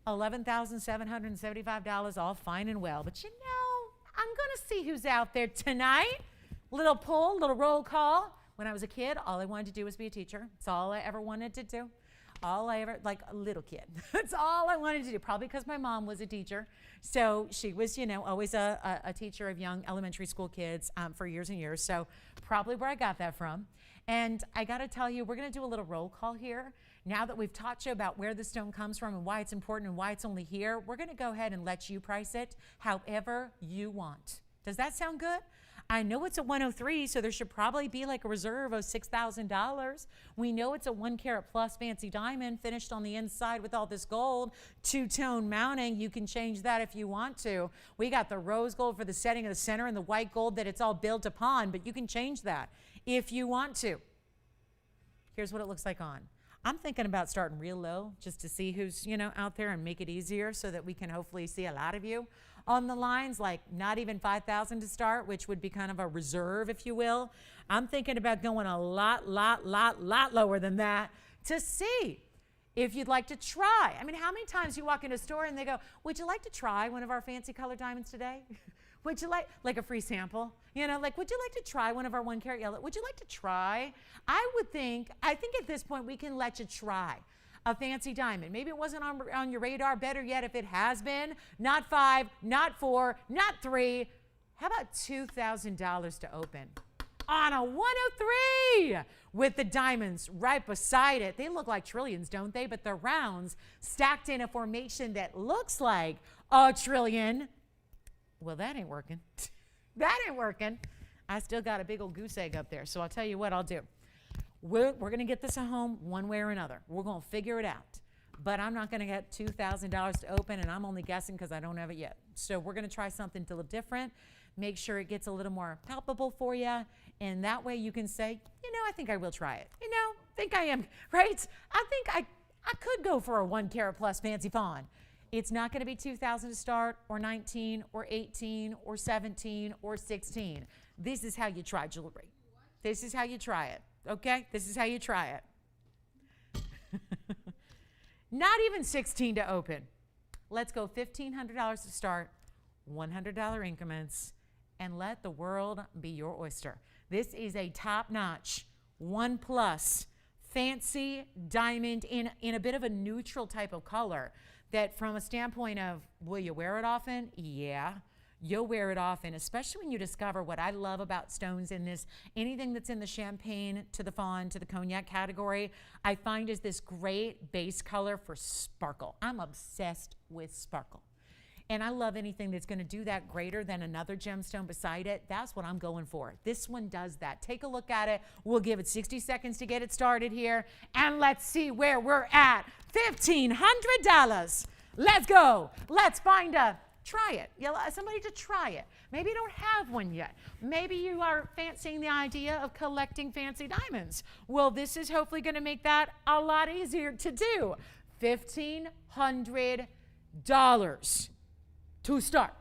$11,775, all fine and well. But you know, I'm going to see who's out there tonight. Little pull, little roll call. When I was a kid, all I wanted to do was be a teacher. That's all I ever wanted to do. All I ever, like a little kid. That's all I wanted to do, probably because my mom was a teacher. So she was, you know, always a teacher of young elementary school kids for years and years. So probably where I got that from. And I got to tell you, we're going to do a little roll call here. Now that we've taught you about where the stone comes from and why it's important and why it's only here, we're going to go ahead and let you price it however you want. Does that sound good? I know it's a 103, so there should probably be like a reserve of $6,000. We know it's a 1 carat plus fancy diamond finished on the inside with all this gold, two-tone mounting. You can change that if you want to. We got the rose gold for the setting of the center and the white gold that it's all built upon, but you can change that if you want to. Here's what it looks like on. I'm thinking about starting real low just to see who's, you know, out there and make it easier so that we can hopefully see a lot of you on the lines, like not even 5,000 to start, which would be kind of a reserve, if you will. I'm thinking about going a lot lower than that to see if you'd like to try. I mean, how many times you walk into a store and they go, would you like to try one of our fancy colored diamonds today? Would you like a free sample? You know, like, would you like to try one of our 1 carat yellow? Would you like to try? I think at this point we can let you try a fancy diamond. Maybe it wasn't on your radar. Better yet, if it has been, not 5, not 4, not 3. How about $2,000 to open on a 103? with the diamonds right beside it. They look like trillions, don't they? But they're rounds stacked in a formation that looks like a trillion. Well, that ain't working. That ain't working. I still got a big old goose egg up there. So I'll tell you what I'll do. We're going to get this at home one way or another. We're going to figure it out. But I'm not going to get $2,000 to open, and I'm only guessing because I don't have it yet. So we're going to try something a little different, make sure it gets a little more palpable for you, and that way you can say, I think I will try it. Think I am, right? I think I could go for a 1 carat plus fancy fawn. It's not going to be $2,000 to start, or 19, or 18, or 17, or 16. This is how you try jewelry. This is how you try it, okay? This is how you try it. Not even 16 to open. Let's go $1,500 to start, $100 increments, and let the world be your oyster. This is a top-notch, 1+ fancy diamond in a bit of a neutral type of color that from a standpoint of, will you wear it often? Yeah. You'll wear it often, especially when you discover what I love about stones in this. Anything that's in the champagne to the fawn to the cognac category, I find is this great base color for sparkle. I'm obsessed with sparkle. And I love anything that's going to do that greater than another gemstone beside it. That's what I'm going for. This one does that. Take a look at it. We'll give it 60 seconds to get it started here. And let's see where we're at. $1,500. Let's go. Let's find a... Try it. You allow somebody to try it. Maybe you don't have one yet. Maybe you are fancying the idea of collecting fancy diamonds. Well, this is hopefully going to make that a lot easier to do. $1,500 to start.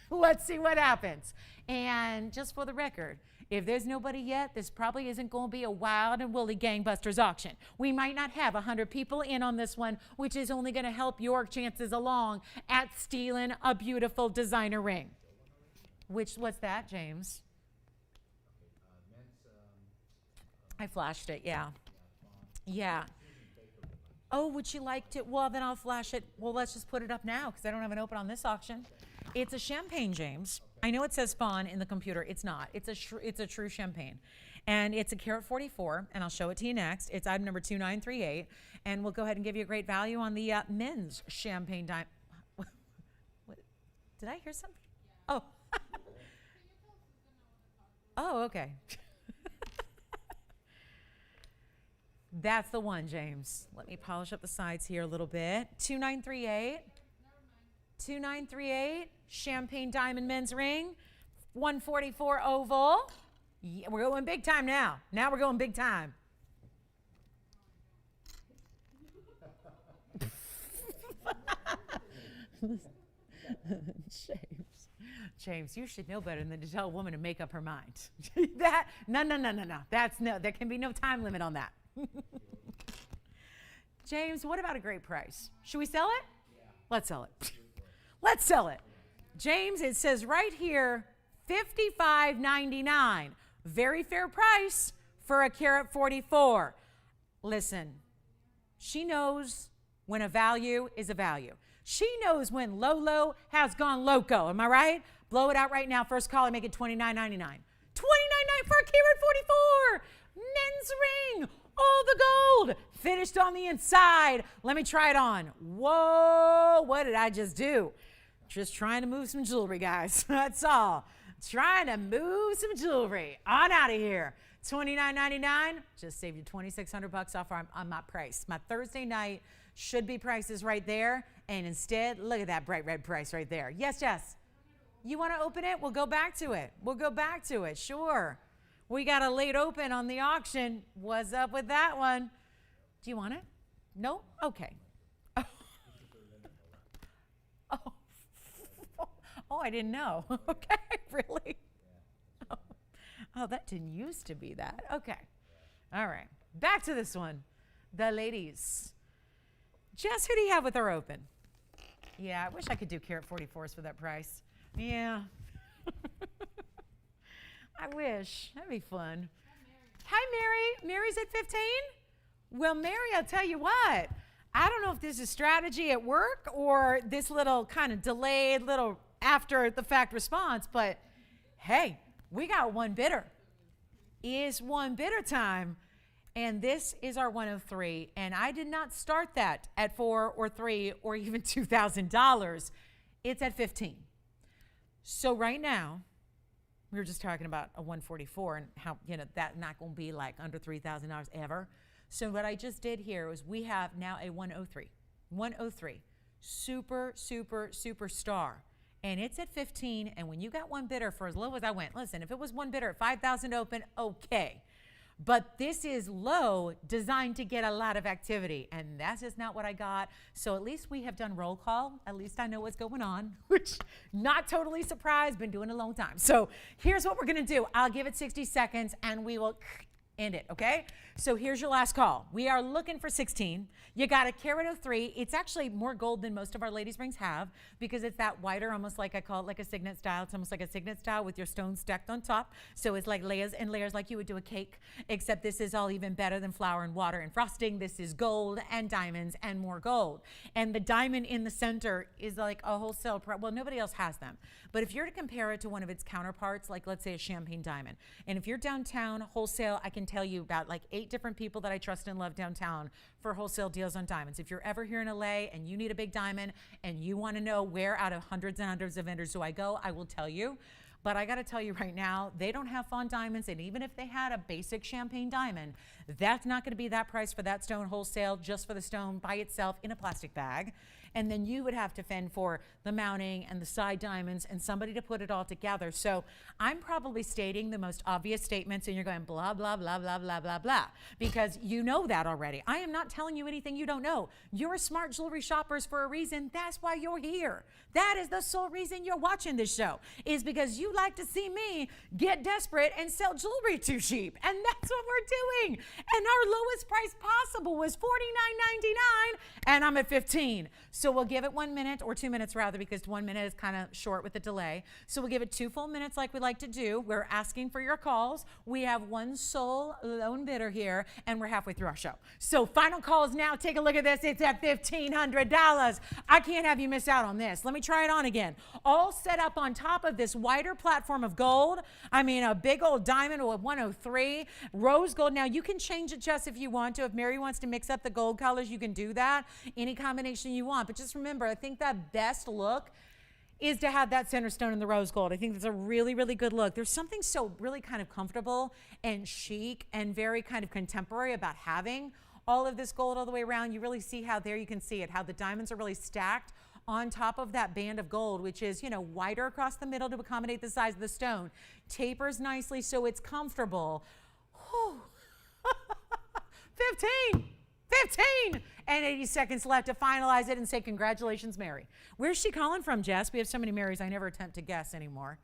Let's see what happens. And just for the record, if there's nobody yet, this probably isn't going to be a wild and woolly gangbusters auction. We might not have 100 people in on this one, which is only going to help your chances along at stealing a beautiful designer ring. What's that, James? I flashed it, yeah. Yeah. Oh, would you like to? Well, then I'll flash it. Well, let's just put it up now because I don't have an open on this auction. It's a champagne, James. I know it says fawn in the computer. It's not. It's a true champagne. And it's a carat 44, and I'll show it to you next. It's item number 2938, and we'll go ahead and give you a great value on the men's champagne diamond. Did I hear something? Oh. Oh, okay. That's the one, James. Let me polish up the sides here a little bit. 2938. 2938, champagne diamond men's ring, 144 oval. Yeah, we're going big time now. Now we're going big time. James, you should know better than to tell a woman to make up her mind. No. There can be no time limit on that. James, what about a great price? Should we sell it? Yeah. Let's sell it. Let's sell it. James, it says right here, $55.99. Very fair price for a carat 44. Listen, she knows when a value is a value. She knows when Lolo has gone loco. Am I right? Blow it out right now. First caller, make it $29.99. $29.99 for a carat 44. Men's ring. All the gold finished on the inside. Let me try it on. Whoa, what did I just do? Just trying to move some jewelry, guys. That's all. Trying to move some jewelry. On out of here. $29.99. Just saved you $2,600 off on my price. My Thursday night should be prices right there. And instead, look at that bright red price right there. Yes, Jess. You want to open it? We'll go back to it. We'll go back to it. Sure. We got a late open on the auction. What's up with that one? Do you want it? No? Okay. Oh, oh I didn't know. Okay, really? Oh, that didn't used to be that. Okay. All right. Back to this one. The ladies. Jess, who do you have with her open? Yeah, I wish I could do carat 44s for that price. Yeah. I wish. That'd be fun. Hi, Mary. Mary's at 15? Well, Mary, I'll tell you what. I don't know if this is strategy at work or this little kind of delayed little after the fact response, but hey, we got one bidder. It's one bidder time. And this is our 103. And I did not start that at $4 or $3 or even $2,000. It's at 15. So right now, we were just talking about a 144 and how, that's not going to be like under $3,000 ever. So what I just did here was we have now a 103. 103. Super, super, superstar. And it's at 15. And when you got one bidder for as low as I went, listen, if it was one bidder at 5,000 open, okay. But this is low, designed to get a lot of activity, and that's just not what I got. So at least we have done roll call. At least I know what's going on, which not totally surprised, been doing it a long time. So here's what we're gonna do. I'll give it 60 seconds and we will end it, okay? So here's your last call. We are looking for 16. You got a carat 03. It's actually more gold than most of our ladies rings have because it's that wider, almost like I call it like a signet style. It's almost like a signet style with your stones stacked on top. So it's like layers and layers like you would do a cake, except this is all even better than flour and water and frosting. This is gold and diamonds and more gold. And the diamond in the center is like a wholesale, well, nobody else has them. But if you're to compare it to one of its counterparts, like let's say a champagne diamond, and if you're downtown wholesale, I can tell you about like 8 different people that I trust and love downtown for wholesale deals on diamonds. If you're ever here in LA and you need a big diamond and you want to know where out of hundreds and hundreds of vendors do I go, I will tell you. But I got to tell you right now, they don't have fine diamonds, and even if they had a basic champagne diamond, that's not going to be that price for that stone wholesale, just for the stone by itself in a plastic bag. And then you would have to fend for the mounting and the side diamonds and somebody to put it all together. So I'm probably stating the most obvious statements, and you're going blah, blah, blah, blah, blah, blah, blah, because you know that already. I am not telling you anything you don't know. You're smart jewelry shoppers for a reason. That's why you're here. That is the sole reason you're watching this show, is because you like to see me get desperate and sell jewelry too cheap. And that's what we're doing. And our lowest price possible was $49.99, and I'm at 15. So we'll give it 1 minute, or 2 minutes rather, because 1 minute is kind of short with the delay. So we'll give it 2 full minutes like we like to do. We're asking for your calls. We have one sole lone bidder here, and we're halfway through our show. So final calls now. Take a look at this. It's at $1,500. I can't have you miss out on this. Let me try it on again. All set up on top of this wider platform of gold. I mean, a big old diamond with 103. Rose gold. Now, you can change it, Jess, if you want to. If Mary wants to mix up the gold colors, you can do that. Any combination you want. But just remember, I think that best look is to have that center stone in the rose gold. I think that's a really, really good look. There's something so really kind of comfortable and chic and very kind of contemporary about having all of this gold all the way around. You really see how there you can see it, how the diamonds are really stacked on top of that band of gold, which is, wider across the middle to accommodate the size of the stone. Tapers nicely so it's comfortable. 15 and 80 seconds left to finalize it and say congratulations, Mary. Where's she calling from, Jess? We have so many Marys I never attempt to guess anymore.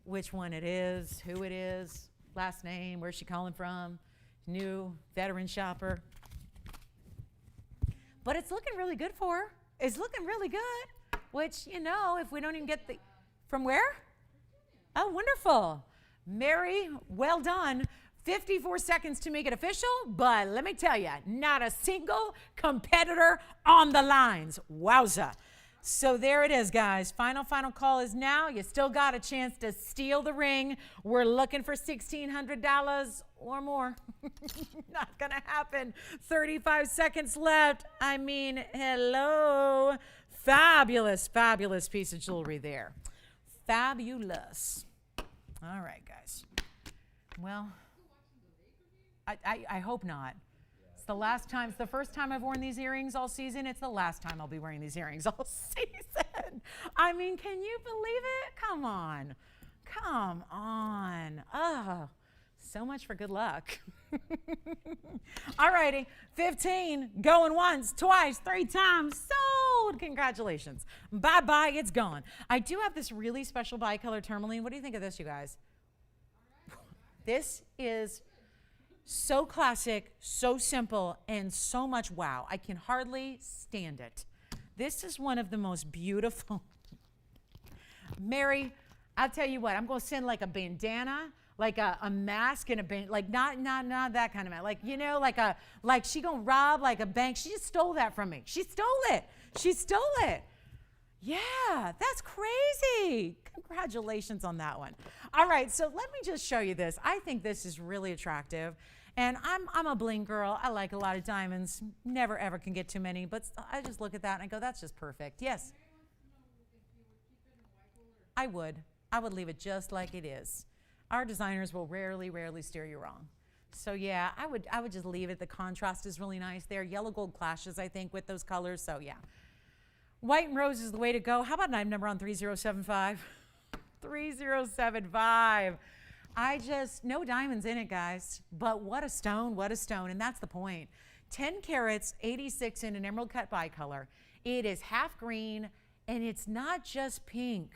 Which one it is, who it is, last name, where's she calling from, new veteran shopper. But it's looking really good for her. It's looking really good, which, if we don't even get from where? Oh, wonderful. Mary, well done. 54 seconds to make it official, but let me tell you, not a single competitor on the lines. Wowza. So there it is, guys. Final call is now. You still got a chance to steal the ring. We're looking for $1,600 or more. Not gonna happen. 35 seconds left. I mean, hello. Fabulous piece of jewelry there. Fabulous. All right, guys. Well, I hope not. It's the first time I've worn these earrings all season. It's the last time I'll be wearing these earrings all season. I mean, can you believe it? Come on. Oh, so much for good luck. All righty, 15, going once, twice, 3 times, sold. Congratulations. Bye-bye, it's gone. I do have this really special bicolor tourmaline. What do you think of this, you guys? This is so classic, so simple, and so much wow. I can hardly stand it. This is one of the most beautiful. Mary, I'll tell you what, I'm going to send like a bandana, like a mask and a band, like not that kind of mask. Like she going to rob like a bank. She just stole that from me. She stole it. Yeah, that's crazy. Congratulations on that one. All right, so let me just show you this. I think this is really attractive. And I'm a bling girl. I like a lot of diamonds. Never ever can get too many, but I just look at that and I go, that's just perfect. Yes. Mary wants to know if you would keep it in white gold or I would. I would leave it just like it is. Our designers will rarely steer you wrong. So yeah, I would just leave it. The contrast is really nice there. Yellow gold clashes, I think, with those colors. So yeah. White and rose is the way to go. How about an item number on 3075? 3075. No diamonds in it, guys. But what a stone, what a stone. And that's the point. 10 carats, 86 in an emerald cut bicolor. It is half green, and it's not just pink.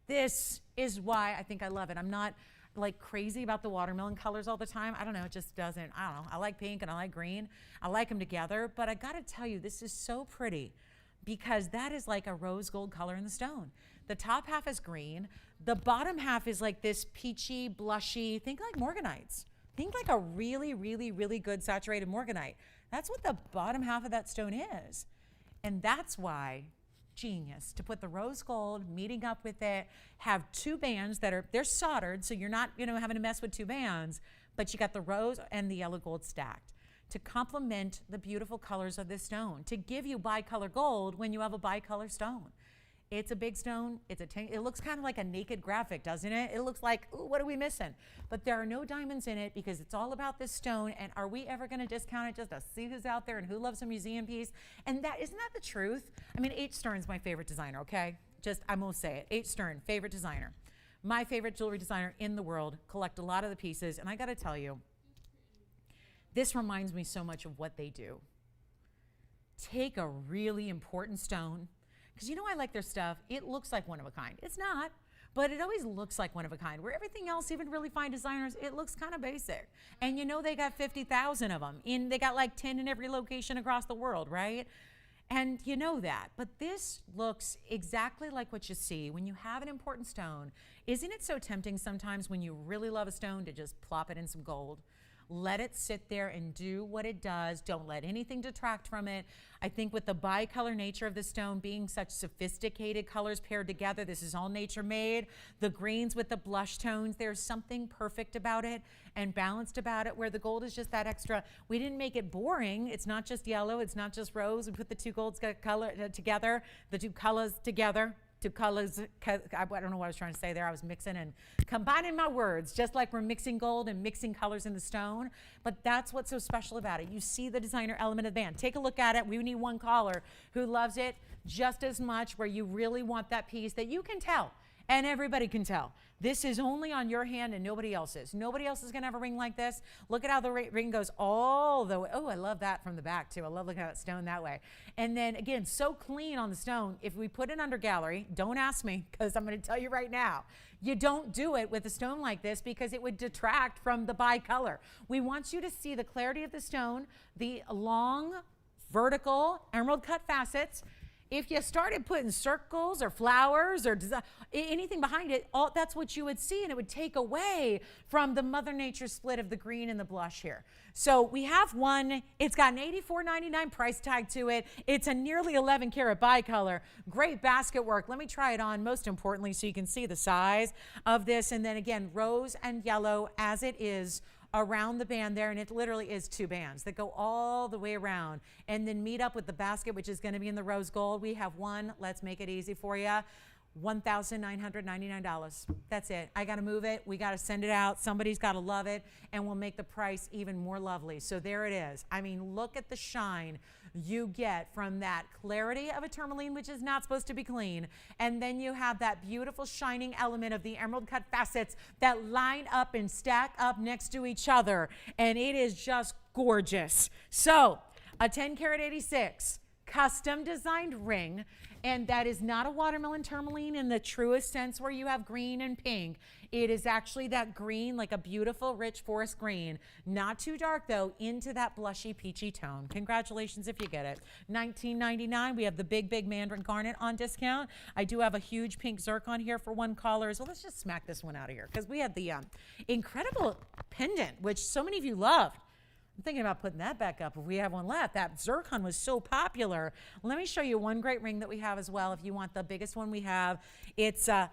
This is why I think I love it. I'm not like crazy about the watermelon colors all the time. I don't know, it just doesn't, I don't know. I like pink and I like green. I like them together, but I gotta tell you, this is so pretty because that is like a rose gold color in the stone. The top half is green. The bottom half is like this peachy, blushy, think like morganites. Think like a really good saturated morganite. That's what the bottom half of that stone is. And that's why genius to put the rose gold meeting up with it, have two bands they're soldered, so you're not having to mess with two bands, but you got the rose and the yellow gold stacked to complement the beautiful colors of this stone, to give you bicolor gold when you have a bicolor stone. It's a big stone. It looks kind of like a naked graphic, doesn't it? It looks like, ooh, what are we missing? But there are no diamonds in it because it's all about this stone. And are we ever going to discount it just to see who's out there and who loves a museum piece? And isn't that the truth? I mean, H. Stern's my favorite designer, okay? I'm going to say it. H. Stern, favorite designer. My favorite jewelry designer in the world. Collect a lot of the pieces. And I got to tell you, this reminds me so much of what they do. Take a really important stone. Because I like their stuff. It looks like one of a kind. It's not, but it always looks like one of a kind. Where everything else, even really fine designers, it looks kind of basic. And they got 50,000 of them. They got like 10 in every location across the world, right? And you know that. But this looks exactly like what you see when you have an important stone. Isn't it so tempting sometimes when you really love a stone to just plop it in some gold? Let it sit there and do what it does. Don't let anything detract from it. I think with the bicolor nature of the stone being such sophisticated colors paired together, this is all nature made. The greens with the blush tones, there's something perfect about it and balanced about it where the gold is just that extra. We didn't make it boring. It's not just yellow. It's not just rose. We put the two golds together, the two colors together. Two colors, I don't know what I was trying to say there. I was mixing and combining my words, just like we're mixing gold and mixing colors in the stone. But that's what's so special about it. You see the designer element of the band. Take a look at it. We need one caller who loves it just as much, where you really want that piece that you can tell. And everybody can tell. This is only on your hand and nobody else's. Nobody else is going to have a ring like this. Look at how the ring goes all the way. Oh, I love that from the back too. I love looking at that stone that way. And then again, so clean on the stone. If we put it under gallery, don't ask me because I'm going to tell you right now, you don't do it with a stone like this because it would detract from the bicolor. We want you to see the clarity of the stone, the long vertical emerald cut facets. If you started putting circles or flowers or anything behind it, that's what you would see, and it would take away from the Mother Nature split of the green and the blush here. So we have one. It's got an $84.99 price tag to it. It's a nearly 11 karat bicolor. Great basket work. Let me try it on, most importantly, so you can see the size of this. And then again, rose and yellow as it is around the band there, and it literally is two bands that go all the way around and then meet up with the basket, which is going to be in the rose gold. We have one. Let's make it easy for you. $1,999. That's it. I got to move it. We got to send it out. Somebody's got to love it, and we'll make the price even more lovely. So there it is. I mean, look at the shine you get from that clarity of a tourmaline, which is not supposed to be clean. And then you have that beautiful shining element of the emerald cut facets that line up and stack up next to each other. And it is just gorgeous. So a 10 karat 86 custom designed ring. And that is not a watermelon tourmaline in the truest sense where you have green and pink. It is actually that green, like a beautiful, rich forest green. Not too dark, though, into that blushy, peachy tone. Congratulations if you get it. $19.99. We have the big mandarin garnet on discount. I do have a huge pink zircon here for one caller. So let's just smack this one out of here because we had the incredible pendant, which so many of you loved. I'm thinking about putting that back up if we have one left. That zircon was so popular. Let me show you one great ring that we have as well if you want the biggest one we have. It's a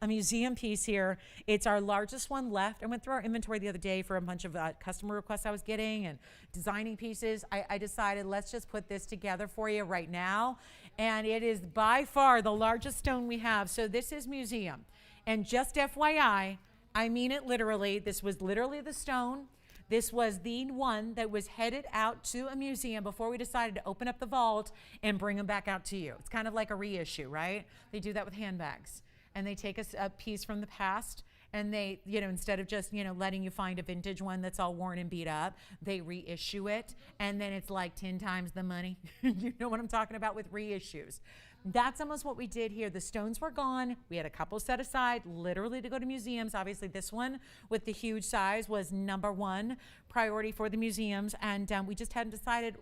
museum piece here. It's our largest one left. I went through our inventory the other day for a bunch of customer requests I was getting and designing pieces. I decided let's just put this together for you right now. And it is by far the largest stone we have. So this is museum. And just FYI, I mean it literally. This was literally the stone. This was the one that was headed out to a museum before we decided to open up the vault and bring them back out to you. It's kind of like a reissue, right? They do that with handbags. And they take a piece from the past and they, instead of just, letting you find a vintage one that's all worn and beat up, they reissue it. And then it's like 10 times the money. You know what I'm talking about with reissues. That's almost what we did here. The stones were gone. We had a couple set aside literally to go to museums. Obviously this one with the huge size was #1 priority for the museums. And we just hadn't decided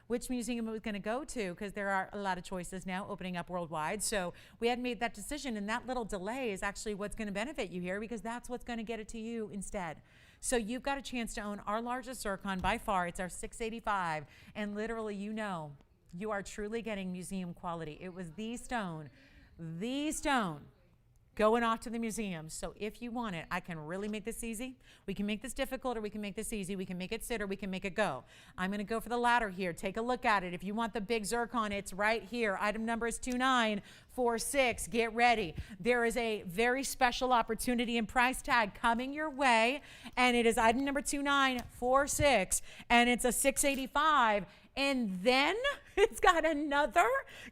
which museum it was going to go to because there are a lot of choices now opening up worldwide. So we hadn't made that decision, and that little delay is actually what's going to benefit you here because that's what's going to get it to you instead. So you've got a chance to own our largest zircon by far. It's our 685, and literally you are truly getting museum quality. It was the stone going off to the museum. So if you want it, I can really make this easy. We can make this difficult or we can make this easy. We can make it sit or we can make it go. I'm gonna go for the latter here. Take a look at it. If you want the big zircon, it's right here. Item number is 2946. Get ready. There is a very special opportunity and price tag coming your way, and it is item number 2946, and it's a 685. And then it's got another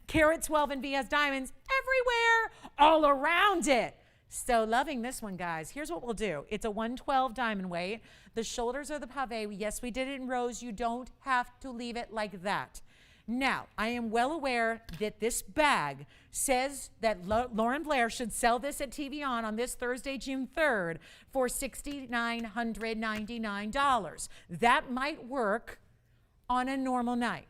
carat 12 and VS diamonds everywhere, all around it. So loving this one, guys. Here's what we'll do. It's a 112 diamond weight. The shoulders are the pave. Yes, we did it in rose. You don't have to leave it like that. Now, I am well aware that this bag says that Lauren Blair should sell this at TVON on this Thursday, June 3rd for $6,999. That might work on a normal night.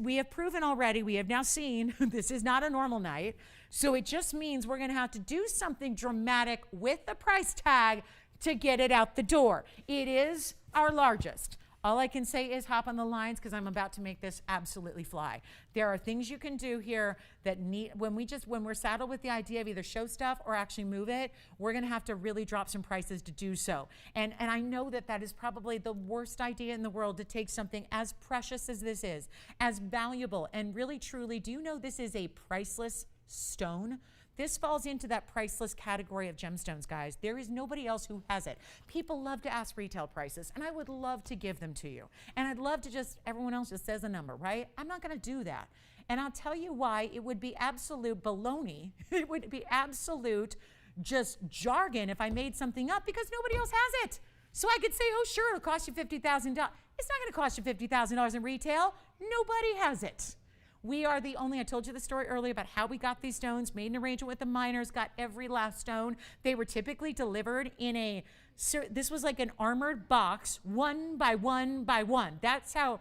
We have proven already, we have now seen, this is not a normal night. So it just means we're gonna have to do something dramatic with the price tag to get it out the door. It is our largest. All I can say is hop on the lines because I'm about to make this absolutely fly. There are things you can do here that when we're saddled with the idea of either show stuff or actually move it, we're gonna have to really drop some prices to do so. And I know that is probably the worst idea in the world to take something as precious as this is, as valuable, and really truly, do you know this is a priceless stone? This falls into that priceless category of gemstones, guys. There is nobody else who has it. People love to ask retail prices, and I would love to give them to you. And I'd love to everyone else just says a number, right? I'm not gonna do that. And I'll tell you why. It would be absolute baloney. It would be absolute just jargon if I made something up because nobody else has it. So I could say, oh, sure, it'll cost you $50,000. It's not gonna cost you $50,000 in retail. Nobody has it. We are the only, I told you the story earlier about how we got these stones, made an arrangement with the miners, got every last stone. They were typically delivered in this was like an armored box, one by one by one. That's how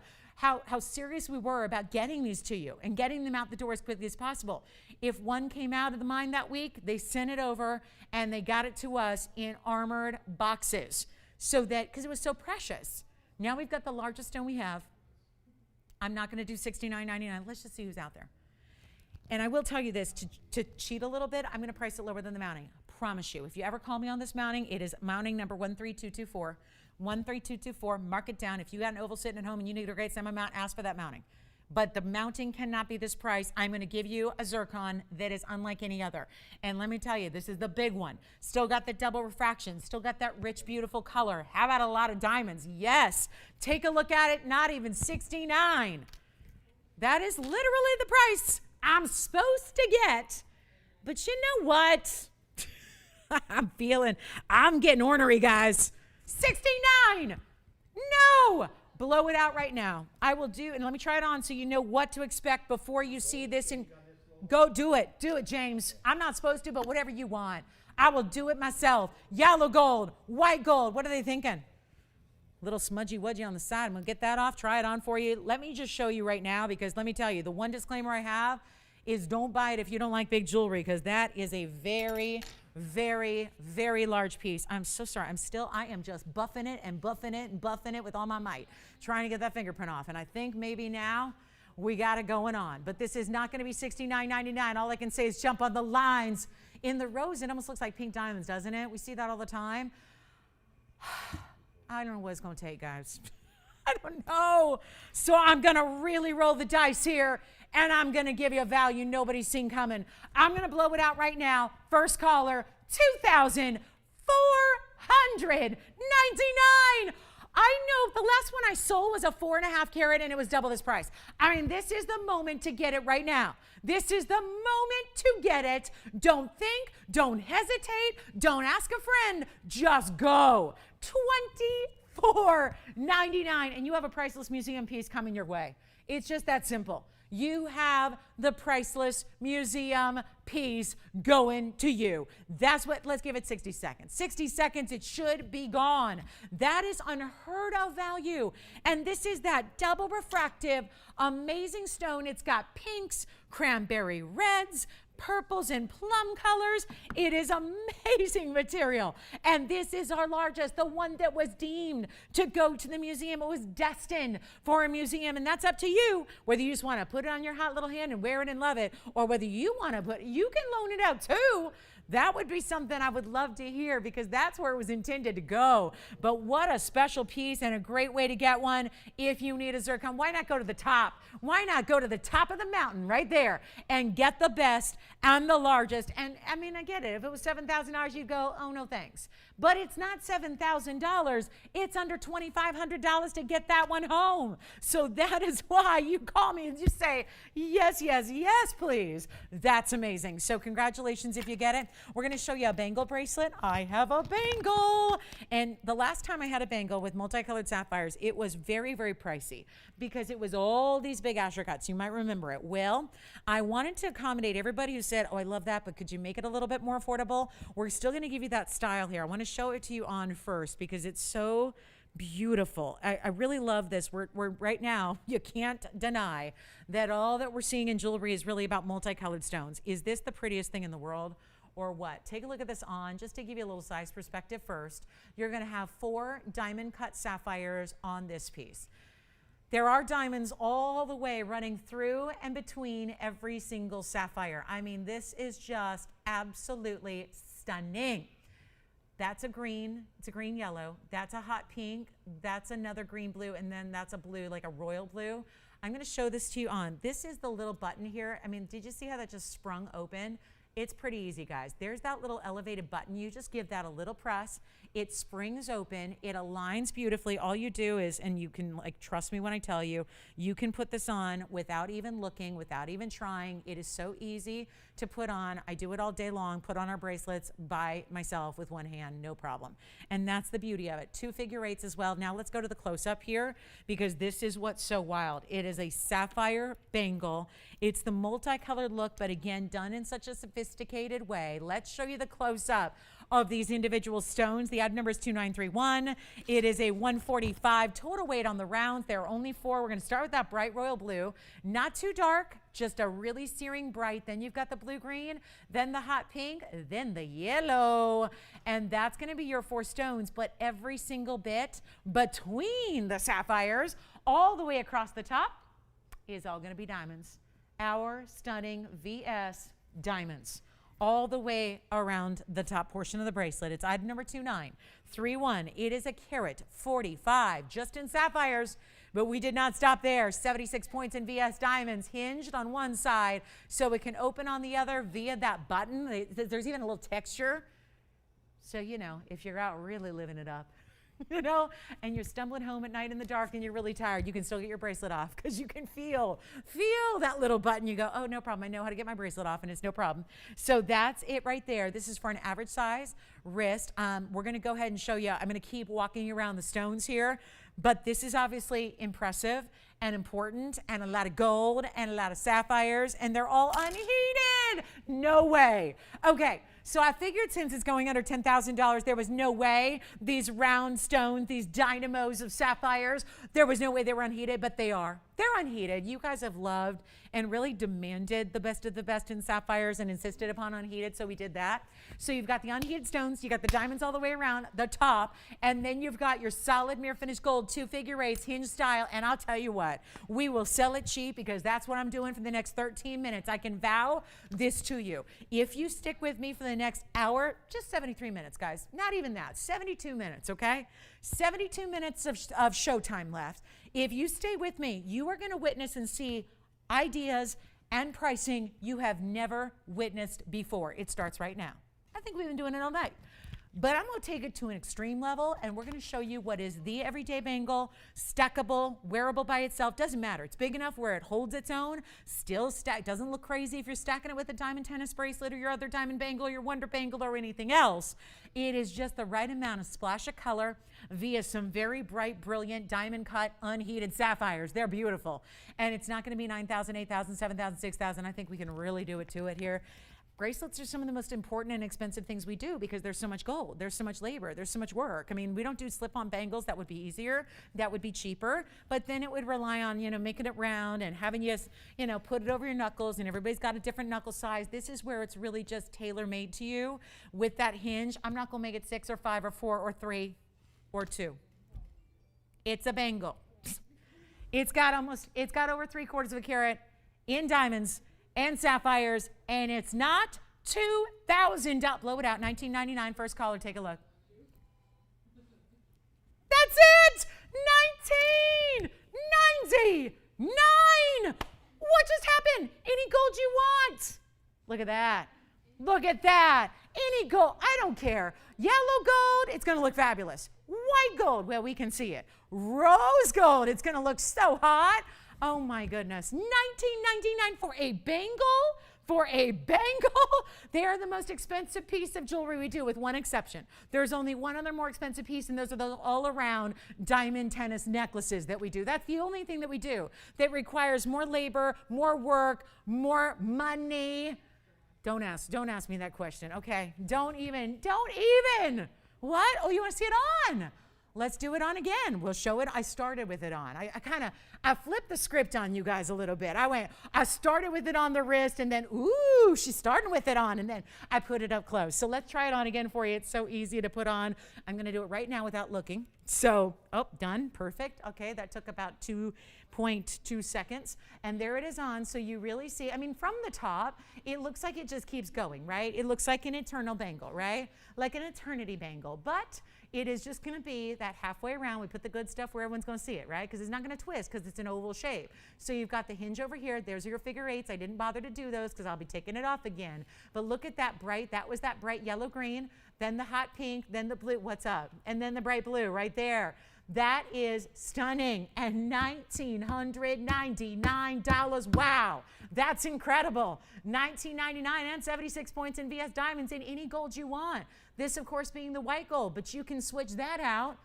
serious we were about getting these to you and getting them out the door as quickly as possible. If one came out of the mine that week, they sent it over and they got it to us in armored boxes because it was so precious. Now we've got the largest stone we have. I'm not going to do $69.99. Let's just see who's out there. And I will tell you this, to cheat a little bit, I'm going to price it lower than the mounting. Promise you. If you ever call me on this mounting, it is mounting number 13224. 13224. Mark it down. If you got an oval sitting at home and you need a great semi mount, ask for that mounting. But the mounting cannot be this price. I'm going to give you a zircon that is unlike any other. And let me tell you, this is the big one. Still got the double refraction. Still got that rich, beautiful color. How about a lot of diamonds? Yes. Take a look at it. Not even $69. That is literally the price I'm supposed to get. But you know what? I'm getting ornery, guys. $69. No. Blow it out right now. I will do, and let me try it on so you know what to expect before you see this. And go do it. Do it, James. I'm not supposed to, but whatever you want. I will do it myself. Yellow gold, white gold. What are they thinking? Little smudgy wudgy on the side. I'm going to get that off, try it on for you. Let me just show you right now because let me tell you, the one disclaimer I have is don't buy it if you don't like big jewelry because that is a very very, very large piece. I'm so sorry. I am just buffing it and buffing it and buffing it with all my might, trying to get that fingerprint off. And I think maybe now we got it going on. But this is not going to be $69.99. All I can say is jump on the lines. In the rose, it almost looks like pink diamonds, doesn't it? We see that all the time. I don't know what it's going to take, guys. I don't know. So I'm going to really roll the dice here, and I'm going to give you a value nobody's seen coming. I'm going to blow it out right now. First caller, $2,499. I know the last one I sold was a 4.5 carat and it was double this price. I mean, this is the moment to get it right now. This is the moment to get it. Don't think, don't hesitate, don't ask a friend, just go. $24.99 and you have a priceless museum piece coming your way. It's just that simple. You have the priceless museum piece going to you. That's what, let's give it 60 seconds. 60 seconds, it should be gone. That is unheard of value. And this is that double refractive, amazing stone. It's got pinks, cranberry reds, purples and plum colors. It is amazing material. And this is our largest, the one that was deemed to go to the museum. It was destined for a museum. And that's up to you, whether you just want to put it on your hot little hand and wear it and love it, or whether you want to you can loan it out too. That would be something I would love to hear because that's where it was intended to go. But what a special piece and a great way to get one if you need a zircon. Why not go to the top? Why not go to the top of the mountain right there and get the best and the largest? And I mean, I get it. If it was $7,000, you'd go, oh, no, thanks. But it's not $7,000. It's under $2,500 to get that one home. So that is why you call me and you say, yes, yes, yes, please. That's amazing. So congratulations if you get it. We're going to show you a bangle bracelet. I have a bangle. And the last time I had a bangle with multicolored sapphires, it was very, very pricey because it was all these big apricots. You might remember it. Well, I wanted to accommodate everybody who said, oh, I love that, but could you make it a little bit more affordable? We're still going to give you that style here. I want to show it to you on first because it's so beautiful. I really love this. We're right now, you can't deny that all that we're seeing in jewelry is really about multicolored stones. Is this the prettiest thing in the world? Or what? Take a look at this on, just to give you a little size perspective first. You're going to have 4 diamond cut sapphires on this piece. There are diamonds all the way running through and between every single sapphire. I mean, this is just absolutely stunning. That's a green, it's a green yellow. That's a hot pink. That's another green blue. And then that's a blue, like a royal blue. I'm going to show this to you on. This is the little button here. I mean, did you see how that just sprung open? It's pretty easy, guys. There's that little elevated button. You just give that a little press. It springs open. It aligns beautifully. All you do is, and you can trust me when I tell you, you can put this on without even looking, without even trying. It is so easy to put on. I do it all day long, put on our bracelets by myself with one hand, no problem. And that's the beauty of it. 2 figure 8s as well. Now let's go to the close up here because this is what's so wild. It is a sapphire bangle. It's the multicolored look, but again, done in such a sophisticated way. Let's show you the close up of these individual stones. The item number is 2931. It is a 145 total weight on the rounds. There are only 4. We're going to start with that bright royal blue, not too dark, just a really searing bright. Then you've got the blue green, then the hot pink, then the yellow. And that's going to be your 4 stones, but every single bit between the sapphires all the way across the top is all going to be diamonds. Our stunning VS diamonds all the way around the top portion of the bracelet. It's item number 2931. It is a carat 45 just in sapphires, but we did not stop there. 76 points in VS diamonds, hinged on one side so it can open on the other via that button. There's even a little texture. So, you know, if you're out really living it up, you know, and you're stumbling home at night in the dark and you're really tired, you can still get your bracelet off because you can feel that little button. You go, oh, no problem. I know how to get my bracelet off and it's no problem. So that's it right there. This is for an average size wrist. We're going to go ahead and show you. I'm going to keep walking around the stones here, but this is obviously impressive and important and a lot of gold and a lot of sapphires, and they're all unheated. No way. Okay. So I figured since it's going under $10,000, there was no way these round stones, these dynamos of sapphires, there was no way they were unheated, but they are. They're unheated. You guys have loved and really demanded the best of the best in sapphires and insisted upon unheated, so we did that. So you've got the unheated stones, you got the diamonds all the way around the top, and then you've got your solid mirror finished gold, 2 figure eights, hinge style, and I'll tell you what, we will sell it cheap because that's what I'm doing for the next 13 minutes. I can vow this to you. If you stick with me for the next hour, just 73 minutes, guys, not even that, 72 minutes, okay? 72 minutes of showtime left. If you stay with me, you are going to witness and see ideas and pricing you have never witnessed before. It starts right now. I think we've been doing it all night. But I'm going to take it to an extreme level, and we're going to show you what is the everyday bangle, stackable, wearable by itself. Doesn't matter. It's big enough where it holds its own, still stack. Doesn't look crazy if you're stacking it with a diamond tennis bracelet or your other diamond bangle, your wonder bangle, or anything else. It is just the right amount of splash of color via some very bright, brilliant, diamond cut, unheated sapphires. They're beautiful. And it's not going to be 9,000, 8,000, 7,000, 6,000. I think we can really do it to it here. Bracelets are some of the most important and expensive things we do because there's so much gold, there's so much labor, there's so much work. I mean, we don't do slip-on bangles. That would be easier. That would be cheaper. But then it would rely on, making it round and having you, put it over your knuckles, and everybody's got a different knuckle size. This is where it's really just tailor-made to you with that hinge. I'm not going to make it 6 or 5 or 4 or 3 or 2. It's a bangle. It's got over 3/4 of a carat in diamonds and sapphires, and it's not $2,000. Blow it out. $19.99. First caller, take a look. That's it. $19.99. What just happened? Any gold you want? Look at that. Look at that. Any gold. I don't care. Yellow gold. It's going to look fabulous. White gold. Well, we can see it. Rose gold. It's going to look so hot. Oh my goodness, $19.99 for a bangle? For a bangle? They are the most expensive piece of jewelry we do with one exception. There's only one other more expensive piece, and those are those all-around diamond tennis necklaces that we do. That's the only thing that we do that requires more labor, more work, more money. Don't ask me that question, okay? Don't even. What? Oh, you want to see it on? Let's do it on again. We'll show it. I started with it on. I flipped the script on you guys a little bit. I started with it on the wrist, and then, ooh, she's starting with it on, and then I put it up close. So let's try it on again for you. It's so easy to put on. I'm going to do it right now without looking. So, done. Perfect. Okay, that took about 2.2 seconds. And there it is on. So you really see, from the top, it looks like it just keeps going, right? It looks like an eternal bangle, right? Like an eternity bangle. But it is just going to be that halfway around. We put the good stuff where everyone's going to see it, right? Because it's not going to twist because it's an oval shape. So you've got the hinge over here. There's your figure eights. I didn't bother to do those because I'll be taking it off again. But look at that that was that bright yellow green, then the hot pink, then the blue. What's up? And then the bright blue right there. That is stunning. And $1,999. Wow. That's incredible. $19.99 and 76 points in VS Diamonds in any gold you want. This, of course, being the white gold, but you can switch that out.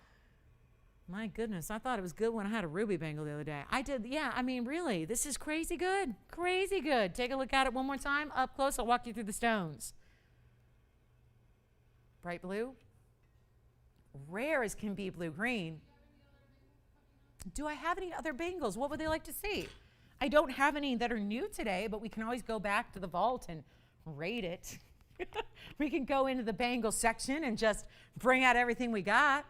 My goodness, I thought it was good when I had a ruby bangle the other day. I did, yeah, really, this is crazy good. Crazy good. Take a look at it one more time. Up close, I'll walk you through the stones. Bright blue. Rare as can be blue-green. Do I have any other bangles? What would they like to see? I don't have any that are new today, but we can always go back to the vault and rate it. We can go into the bangle section and just bring out everything we got.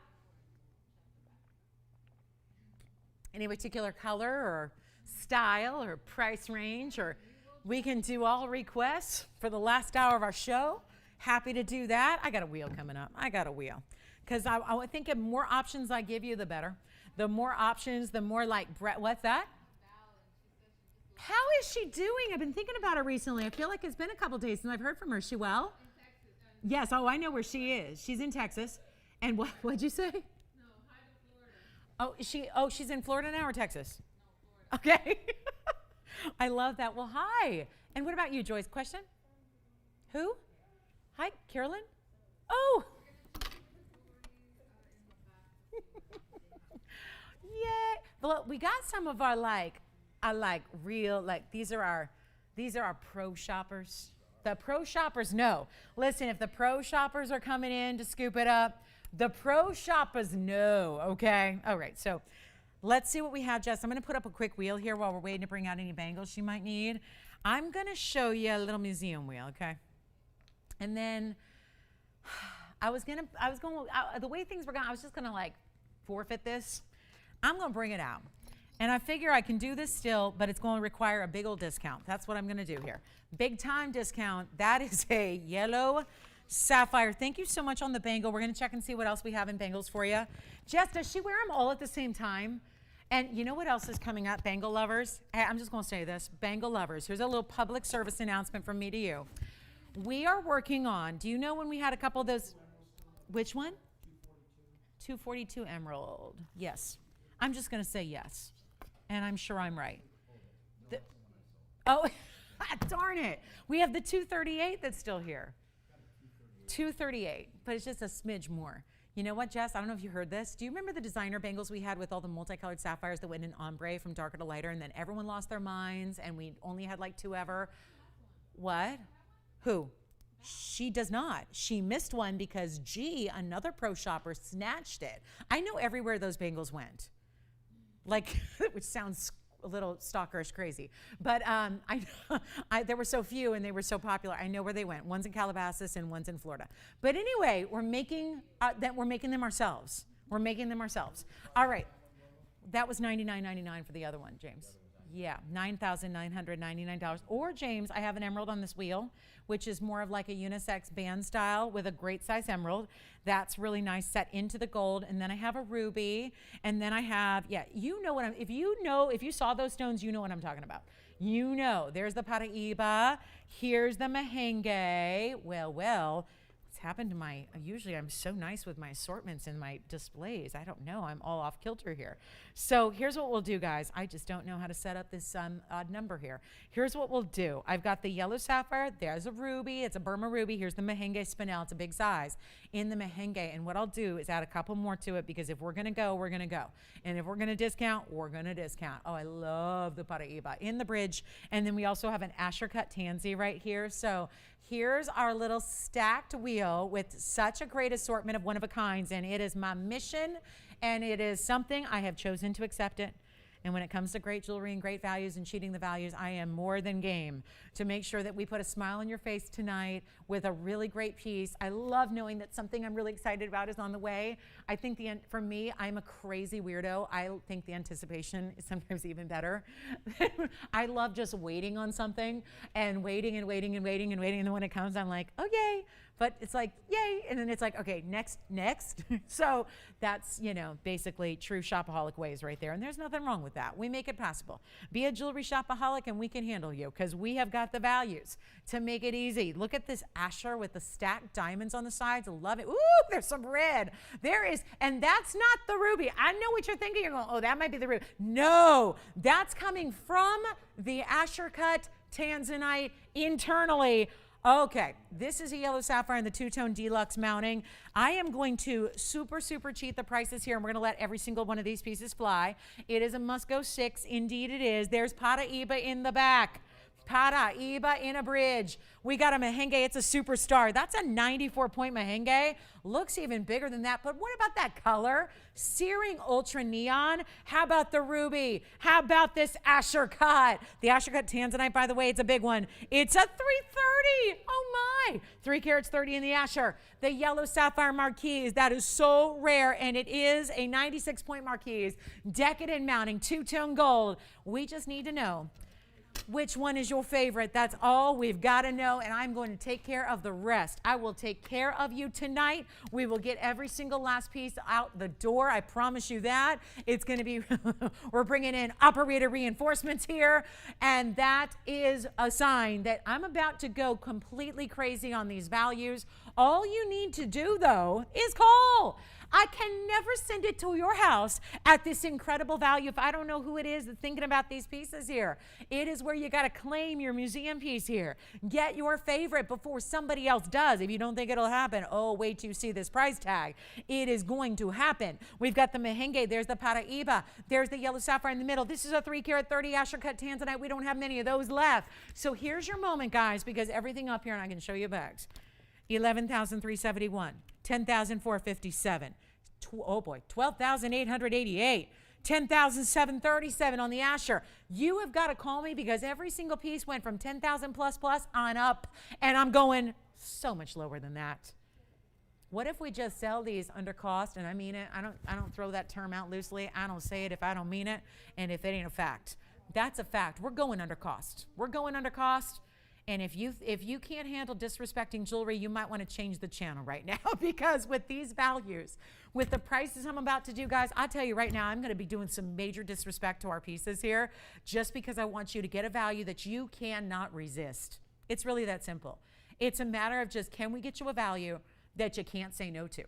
Any particular color or style or price range, or we can do all requests for the last hour of our show. Happy to do that. I got a wheel coming up. Because I think the more options I give you, the better. The more options, the more what's that? How is she doing? I've been thinking about her recently. I feel like it's been a couple days since I've heard from her. Is she well? In Texas. Yes. Oh, I know where she is. She's in Texas. And what'd you say? No, hi to Florida. She's in Florida now or Texas? No, Florida. Okay. I love that. Well, hi. And what about you, Joyce? Question? Who? Hi, Carolyn? Oh. Yay. Well, we got some of our real, these are our pro shoppers. The pro shoppers know. Listen, if the pro shoppers are coming in to scoop it up, the pro shoppers know, okay? All right, so Let's see what we have, Jess. I'm going to put up a quick wheel here while we're waiting to bring out any bangles she might need. I'm going to show you a little museum wheel, okay? And then the way things were going, I was just going to like forfeit this. I'm going to bring it out. And I figure I can do this still, but it's going to require a big old discount. That's what I'm going to do here. Big time discount. That is a yellow sapphire. Thank you so much on the bangle. We're going to check and see what else we have in bangles for you. Jess, does she wear them all at the same time? And you know what else is coming up, bangle lovers? Hey, I'm just going to say this. Bangle lovers, here's a little public service announcement from me to you. We are working on, do you know when we had a couple of those? Which one? 242 emerald. Yes. I'm just going to say yes. And I'm sure I'm right. Oh, darn it. We have the 238 that's still here. 238, but it's just a smidge more. You know what, Jess? I don't know if you heard this. Do you remember the designer bangles we had with all the multicolored sapphires that went in ombre from darker to lighter, and then everyone lost their minds, and we only had like 2 ever? What? Who? She does not. She missed one because G, another pro shopper, snatched it. I know everywhere those bangles went. Like, which sounds a little stalkerish crazy. But there were so few and they were so popular. I know where they went. One's in Calabasas and one's in Florida. But anyway, we're making them ourselves. We're making them ourselves. All right. That was $99.99 for the other one, James. Yeah, $9,999. Or, James, I have an emerald on this wheel, which is more of like a unisex band style with a great size emerald. That's really nice, set into the gold. And then I have a ruby. And then I have, yeah, you know what if you saw those stones, you know what I'm talking about. You know, there's the Paraiba. Here's the Mahenge. Well. Happened to usually I'm so nice with my assortments and my displays. I don't know, I'm all off kilter here. So here's what we'll do, guys. I just don't know how to set up this odd number here. Here's what we'll do. I've got the yellow sapphire, there's a ruby, it's a Burma ruby. Here's the Mahenge spinel, it's a big size in the Mahenge. And what I'll do is add a couple more to it, because if we're gonna go, we're gonna go. And if we're gonna discount, we're gonna discount. Oh, I love the Paraiba in the bridge. And then we also have an Asher cut tansy right here. So here's our little stacked wheel with such a great assortment of one-of-a-kinds, and it is my mission, and it is something I have chosen to accept it. And when it comes to great jewelry and great values and cheating the values, I am more than game to make sure that we put a smile on your face tonight with a really great piece. I love knowing that something I'm really excited about is on the way. I think for me, I'm a crazy weirdo. I think the anticipation is sometimes even better. I love just waiting on something and waiting. And then when it comes, I'm like, oh, yay. But it's like, yay. And then it's like, okay, next. So that's, basically true shopaholic ways right there. And there's nothing wrong with that. We make it possible. Be a jewelry shopaholic and we can handle you, because we have got the values to make it easy. Look at this Asher with the stacked diamonds on the sides. I love it. Ooh, there's some red. There is, and that's not the ruby. I know what you're thinking. You're going, oh, that might be the ruby. No, that's coming from the Asher cut tanzanite internally. Okay, this is a yellow sapphire in the two-tone deluxe mounting. I am going to super cheat the prices here, and we're going to let every single one of these pieces fly. It is a must-go 6. Indeed it is. There's Paraiba in the back. Paraiba in a bridge. We got a Mahenge. It's a superstar. That's a 94-point Mahenge. Looks even bigger than that. But what about that color? Searing ultra neon. How about the ruby? How about this Asher cut? The Asher cut tanzanite, by the way, it's a big one. It's a 330. Oh my. 3 carats 30 in the Asher. The yellow sapphire marquise. That is so rare, and it is a 96-point marquise. Decadent mounting, two-tone gold. We just need to know which one is your favorite. That's all we've got to know, and I'm going to take care of the rest. I will take care of you tonight. We will get every single last piece out the door. I promise you that. It's going to be, we're bringing in operator reinforcements here, and that is a sign that I'm about to go completely crazy on these values. All you need to do, though, is call. I can never send it to your house at this incredible value if I don't know who it is that's thinking about these pieces here. It is where you got to claim your museum piece here. Get your favorite before somebody else does. If you don't think it'll happen, oh, wait till you see this price tag. It is going to happen. We've got the Mahenge. There's the Paraiba. There's the yellow sapphire in the middle. This is a 3 carat 30 Asher cut tanzanite. We don't have many of those left. So here's your moment, guys, because everything up here, and I can show you bags. 11,371, 10,457. Oh boy, 12,888, 10,737 on the Asher. You have got to call me because every single piece went from 10,000 plus on up, and I'm going so much lower than that. What if we just sell these under cost? And I mean it. I don't throw that term out loosely. I don't say it if I don't mean it, and if it ain't a fact. That's a fact. We're going under cost. We're going under cost. And if you can't handle disrespecting jewelry, you might want to change the channel right now because with these values, with the prices I'm about to do, guys, I'll tell you right now, I'm going to be doing some major disrespect to our pieces here just because I want you to get a value that you cannot resist. It's really that simple. It's a matter of just, can we get you a value that you can't say no to?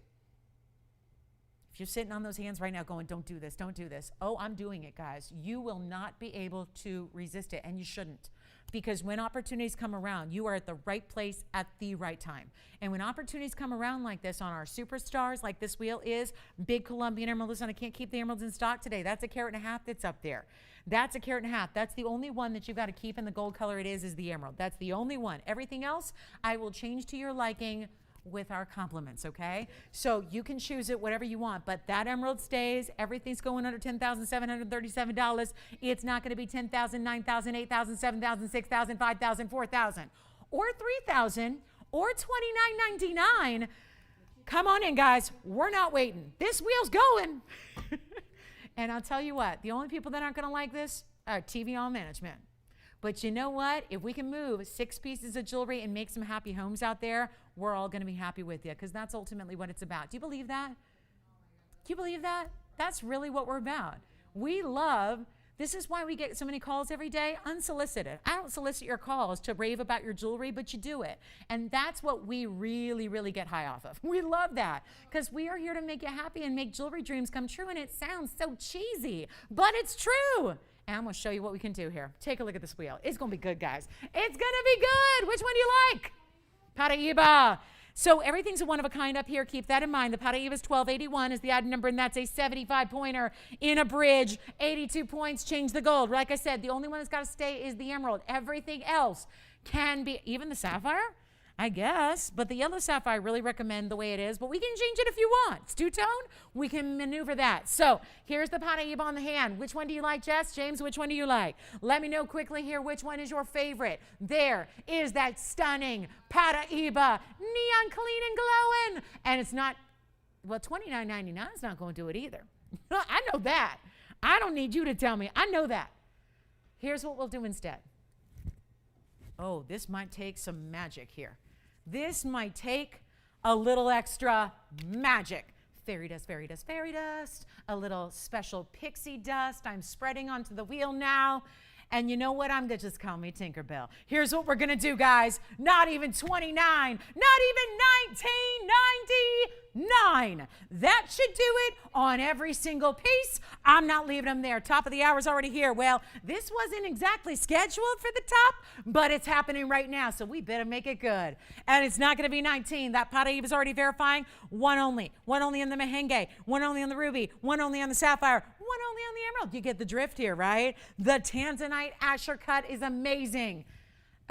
If you're sitting on those hands right now going, don't do this, don't do this. Oh, I'm doing it, guys. You will not be able to resist it, and you shouldn't. Because when opportunities come around, you are at the right place at the right time. And when opportunities come around like this on our superstars, like this wheel is, big Colombian emerald. Listen, I can't keep the emeralds in stock today. That's 1.5 carats that's up there. That's 1.5 carats. That's the only one that you've got to keep in the gold color it is the emerald. That's the only one. Everything else, I will change to your liking with our compliments, okay? So you can choose it whatever you want, but that emerald stays. Everything's going under $10,737. It's not going to be $10,000, $9,000, $8,000, $7,000, $6,000, $5,000, $4,000, or $3,000, or $29.99. Come on in, guys. We're not waiting. This wheel's going. And I'll tell you what, the only people that aren't going to like this are TVON management. But you know what? If we can move 6 pieces of jewelry and make some happy homes out there, we're all going to be happy with you because that's ultimately what it's about. Do you believe that? Do you believe that? That's really what we're about. We love, this is why we get so many calls every day, unsolicited. I don't solicit your calls to rave about your jewelry, but you do it. And that's what we really, really get high off of. We love that because we are here to make you happy and make jewelry dreams come true. And it sounds so cheesy, but it's true. And I'm going to show you what we can do here. Take a look at this wheel. It's going to be good, guys. It's going to be good. Which one do you like? Paraíba. So everything's a one of a kind up here. Keep that in mind. The Paraíba is 1281 is the item number, and that's a 75-pointer in a bridge. 82 points, change the gold. Like I said, the only one that's got to stay is the emerald. Everything else can be, even the sapphire, I guess, but the yellow sapphire I really recommend the way it is, but we can change it if you want. It's two-tone, we can maneuver that. So here's the Paraíba on the hand. Which one do you like, Jess? James, which one do you like? Let me know quickly here which one is your favorite. There is that stunning Paraíba, neon clean and glowing. And it's not, well, $29.99 is not going to do it either. I know that. I don't need you to tell me. I know that. Here's what we'll do instead. Oh, this might take some magic here. This might take a little extra magic. Fairy dust, fairy dust, fairy dust. A little special pixie dust. I'm spreading onto the wheel now. And you know what? I'm going to just call me Tinkerbell. Here's what we're going to do, guys. Not even 29, not even 19.99. That should do it on every single piece. I'm not leaving them there. Top of the hour is already here. Well, this wasn't exactly scheduled for the top, but it's happening right now, so we better make it good. And it's not going to be 19. That Paraíba is already verifying. One only. One only on the merengue. One only on the ruby. One only on the sapphire. One only on the emerald. You get the drift here, right? The Tanzanite Asher cut is amazing.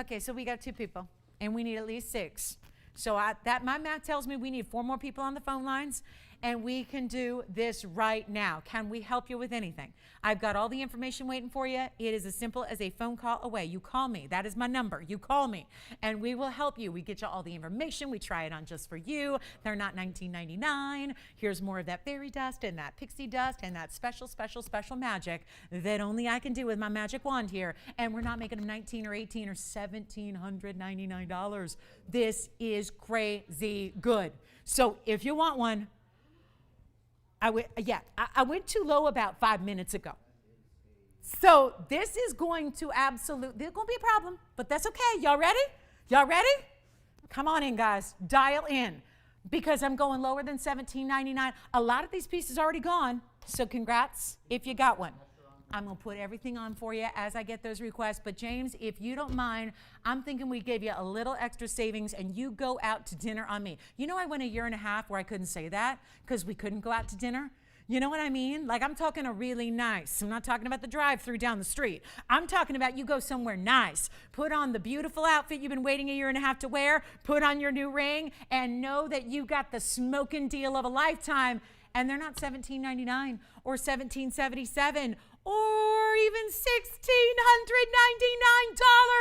Okay, so we got 2 people, and we need at least 6. So my math tells me we need 4 more people on the phone lines, and we can do this right now. Can we help you with anything? I've got all the information waiting for you. It is as simple as a phone call away. You call me. That is my number. You call me, and we will help you. We get you all the information. We try it on just for you. They're not $19.99. Here's more of that fairy dust and that pixie dust and that special, special, special magic that only I can do with my magic wand here. And we're not making them $19 or $18 or $1,799. This is crazy good. So if you want one, I went too low about 5 minutes ago. So this is going to there's going to be a problem, but that's okay. Y'all ready? Y'all ready? Come on in, guys. Dial in because I'm going lower than $17.99. A lot of these pieces are already gone, so congrats if you got one. I'm going to put everything on for you as I get those requests. But, James, if you don't mind, I'm thinking we give you a little extra savings and you go out to dinner on me. You know, I went 1.5 years where I couldn't say that because we couldn't go out to dinner. You know what I mean? Like, I'm talking a really nice. I'm not talking about the drive-through down the street. I'm talking about you go somewhere nice. Put on the beautiful outfit you've been waiting 1.5 years to wear. Put on your new ring and know that you got the smoking deal of a lifetime. And they're not $17.99 or $17.77 or even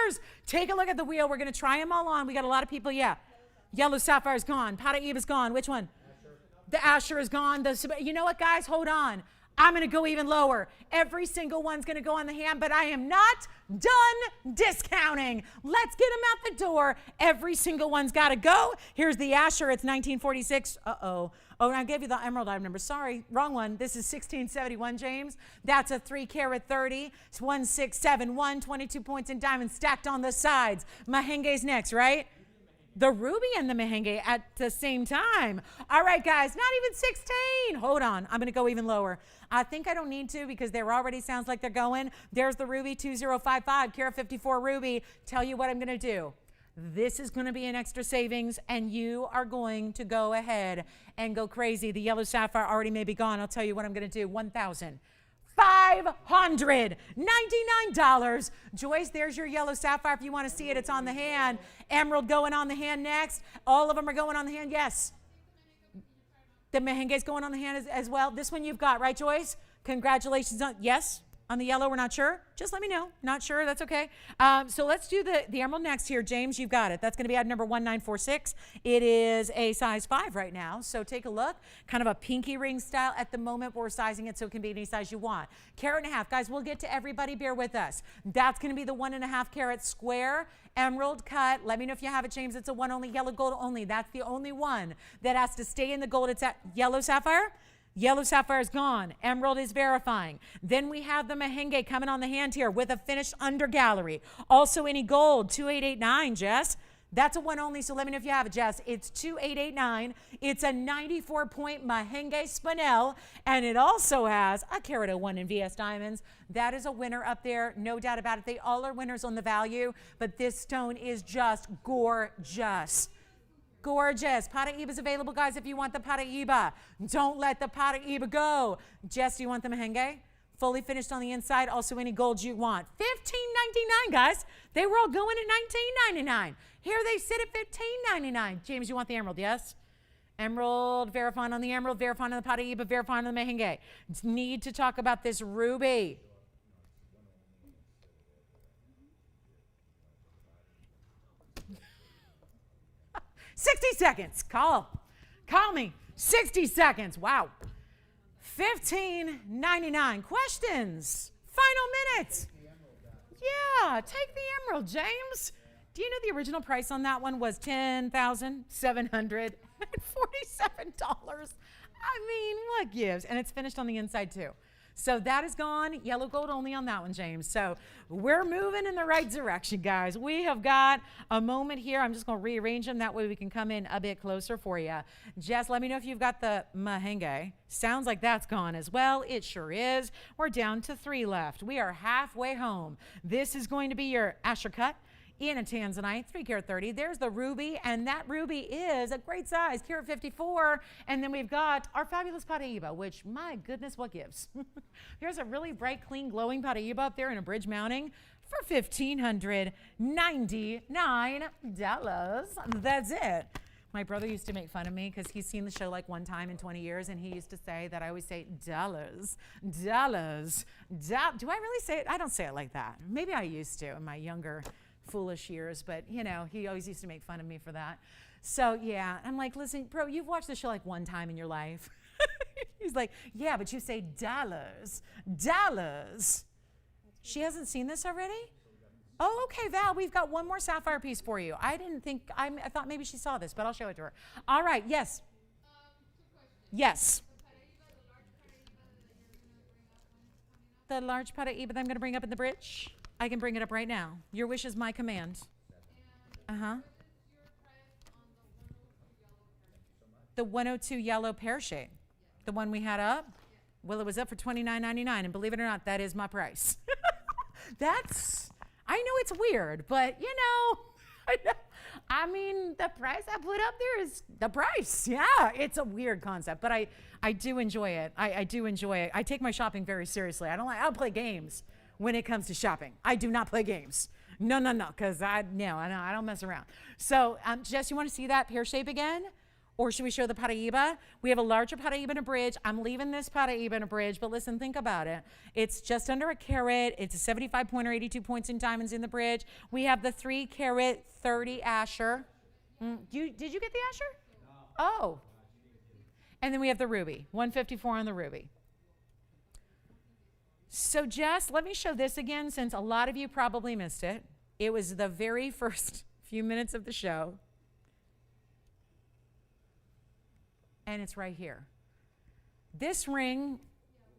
$1,699. Take a look at the wheel. We're going to try them all on. We got a lot of people. Yeah. Yellow Sapphire's gone. Paraíba's gone. Which one? The Asher is gone. You know what, guys? Hold on. I'm going to go even lower. Every single one's going to go on the hand, but I am not done discounting. Let's get them out the door. Every single one's got to go. Here's the Asher. It's 1946. Uh-oh. Oh, and I gave you the emerald item number. Sorry, wrong one. This is 1671, James. That's a 3-carat 30. It's 1671, 22 points in diamonds stacked on the sides. Mahenge's next, right? The ruby and the merengue at the same time. All right, guys, not even 16. Hold on. I'm going to go even lower. I think I don't need to because there already sounds like they're going. There's the ruby 2055, carat 54 ruby. Tell you what I'm going to do. This is going to be an extra savings, and you are going to go ahead and go crazy. The yellow sapphire already may be gone. I'll tell you what I'm going to do. $599. Joyce, there's your yellow sapphire. If you want to see it, it's on the hand. Emerald going on the hand next. All of them are going on the hand. Yes. The merengue's going on the hand as well. This one you've got, right, Joyce? Congratulations on, yes. On the yellow, we're not sure. Just let me know. Not sure. That's okay. So let's do the emerald next here. James, you've got it. That's going to be item number 1946. It is a size 5 right now. So take a look. Kind of a pinky ring style at the moment. We're sizing it so it can be any size you want. Carat and a half. Guys, we'll get to everybody. Bear with us. That's going to be the 1.5 carat square emerald cut. Let me know if you have it, James. It's a one only, yellow gold only. That's the only one that has to stay in the gold. It's at yellow sapphire. Yellow sapphire is gone. Emerald is verifying. Then we have the merengue coming on the hand here with a finished under gallery. Also any gold, 2889, Jess. That's a one only, so let me know if you have it, Jess. It's 2889. It's a 94-point merengue spinel, and it also has a carat 01 in VS diamonds. That is a winner up there, no doubt about it. They all are winners on the value, but this stone is just gorgeous. Gorgeous. Paraíba's available, guys, if you want the Paraíba. Don't let the Paraíba go. Jess, do you want the merengue? Fully finished on the inside. Also, any gold you want. $15.99, guys. They were all going at $19.99. Here they sit at $15.99. James, you want the emerald, yes? Emerald, verifying on the emerald, verifying on the Paraíba, verifying on the merengue. Need to talk about this ruby. 60 seconds. Call me. 60 seconds. Wow. $15.99. Questions? Final minutes. Yeah, take the emerald, James. Do you know the original price on that one was $10,747? I mean, what gives? And it's finished on the inside too. So that is gone. Yellow gold only on that one, James. So we're moving in the right direction, guys. We have got a moment here. I'm just going to rearrange them. That way we can come in a bit closer for you. Jess, let me know if you've got the merengue. Sounds like that's gone as well. It sure is. We're down to 3 left. We are halfway home. This is going to be your Asher cut in a tanzanite, 3 carat 30. There's the ruby, and that ruby is a great size, carat 54. And then we've got our fabulous Paraíba, which, my goodness, what gives? Here's a really bright, clean, glowing Paraíba up there in a bridge mounting for $1,599. That's it. My brother used to make fun of me because he's seen the show like one time in 20 years, and he used to say that I always say dollars. Do I really say it? I don't say it like that. Maybe I used to in my younger foolish years, but you know, he always used to make fun of me for that. So yeah, I'm like, listen, bro, you've watched the show like one time in your life. He's like, yeah, but you say dollars. She hasn't seen this already? Oh, okay, Val, we've got one more sapphire piece for you. I thought maybe she saw this, but I'll show it to her. All right, yes. 2 questions. Yes. The large Paraíba that I'm going to bring up in the bridge. I can bring it up right now. Your wish is my command. Uh-huh. The 102 yellow pear shade. The one we had up? Well, it was up for $29.99, and believe it or not, that is my price. I know it's weird, but you know, I mean, the price I put up there is the price. Yeah, it's a weird concept, but I do enjoy it. I do enjoy it. I take my shopping very seriously. I don't play games when it comes to shopping. I do not play games. No, because I don't mess around. So, Jess, you want to see that pear shape again? Or should we show the Paraíba? We have a larger Paraíba and a bridge. I'm leaving this Paraíba and a bridge, but listen, think about it. It's just under a carat. It's a 75 point or 82 points in diamonds in the bridge. We have the 3 carat 30 Asher. Did you get the Asher? No. Oh. And then we have the ruby, 154 on the ruby. So Jess, let me show this again since a lot of you probably missed it. It was the very first few minutes of the show. And it's right here. This ring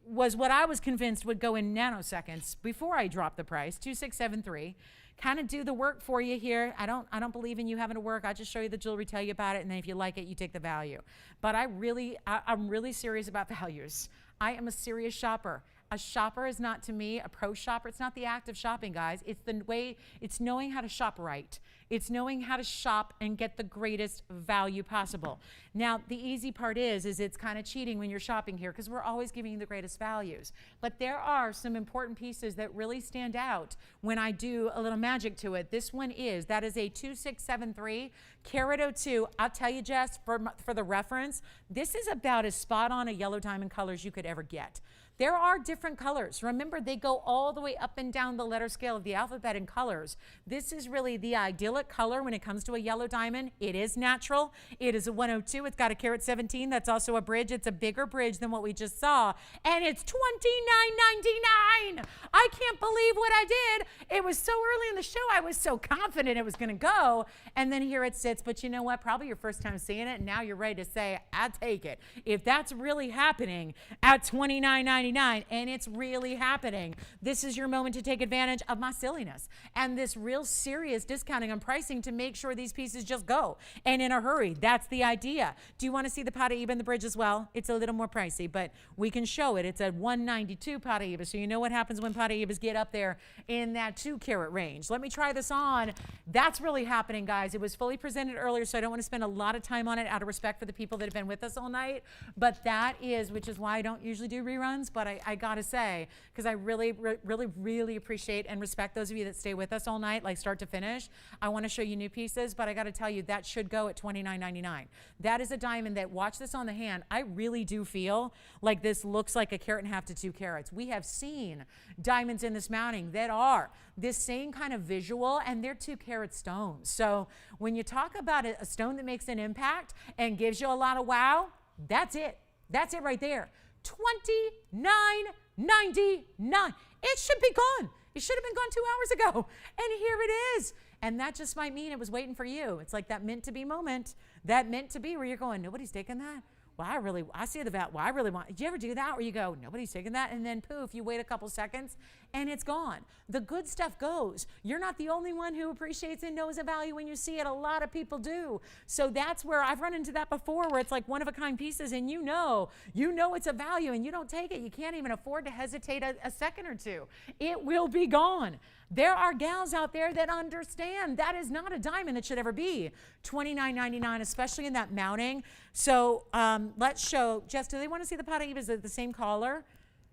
was what I was convinced would go in nanoseconds before I dropped the price, 2673. Kind of do the work for you here. I don't believe in you having to work. I just show you the jewelry, tell you about it, and then if you like it, you take the value. But I'm really serious about values. I am a serious shopper. A shopper is not, to me, a pro shopper. It's not the act of shopping, guys. It's the way, it's knowing how to shop right. It's knowing how to shop and get the greatest value possible. Now, the easy part is it's kind of cheating when you're shopping here because we're always giving you the greatest values. But there are some important pieces that really stand out when I do a little magic to it. This one that is a 2673 carat 02. I'll tell you, Jess, for the reference, this is about as spot on a yellow diamond color as you could ever get. There are different colors. Remember, they go all the way up and down the letter scale of the alphabet in colors. This is really the idyllic color when it comes to a yellow diamond. It is natural. It is a 102. It's got a carat 17. That's also a bridge. It's a bigger bridge than what we just saw. And it's $29.99. I can't believe what I did. It was so early in the show. I was so confident it was going to go. And then here it sits. But you know what? Probably your first time seeing it. And now you're ready to say, I take it. If that's really happening at $29.99, and it's really happening, this is your moment to take advantage of my silliness and this real serious discounting on pricing to make sure these pieces just go and in a hurry. That's the idea. Do you want to see the Paraíba and the bridge as well? It's a little more pricey, but we can show it. It's a 192 Paraíba, so you know what happens when Paraíbas get up there in that 2 carat range. Let me try this on. That's really happening, guys. It was fully presented earlier, so I don't want to spend a lot of time on it out of respect for the people that have been with us all night, but that is, which is why I don't usually do reruns, but I gotta say, because I really appreciate and respect those of you that stay with us all night, like start to finish. I want to show you new pieces, but I gotta tell you, that should go at $29.99. That is a diamond that, watch this on the hand, I really do feel like this looks like a carat and a half to 2 carats. We have seen diamonds in this mounting that are this same kind of visual, and they're 2 carat stones. So when you talk about a stone that makes an impact and gives you a lot of wow, that's it. That's it right there. $29.99. It should be gone. It should have been gone 2 hours ago. And here it is. And that just might mean it was waiting for you. It's like that meant to be moment. That meant to be where you're going, nobody's taking that. Well, I see the value. Well, I really want. Did you ever do that where you go, nobody's taking that? And then poof, you wait a couple seconds and it's gone. The good stuff goes. You're not the only one who appreciates and knows a value when you see it. A lot of people do. So that's where I've run into that before, where it's like one of a kind pieces and you know it's a value and you don't take it. You can't even afford to hesitate a second or two. It will be gone. There are gals out there that understand that is not a diamond that should ever be $29.99, especially in that mounting. So let's show, Jess, do they want to see the Paraíba? Is it the same color?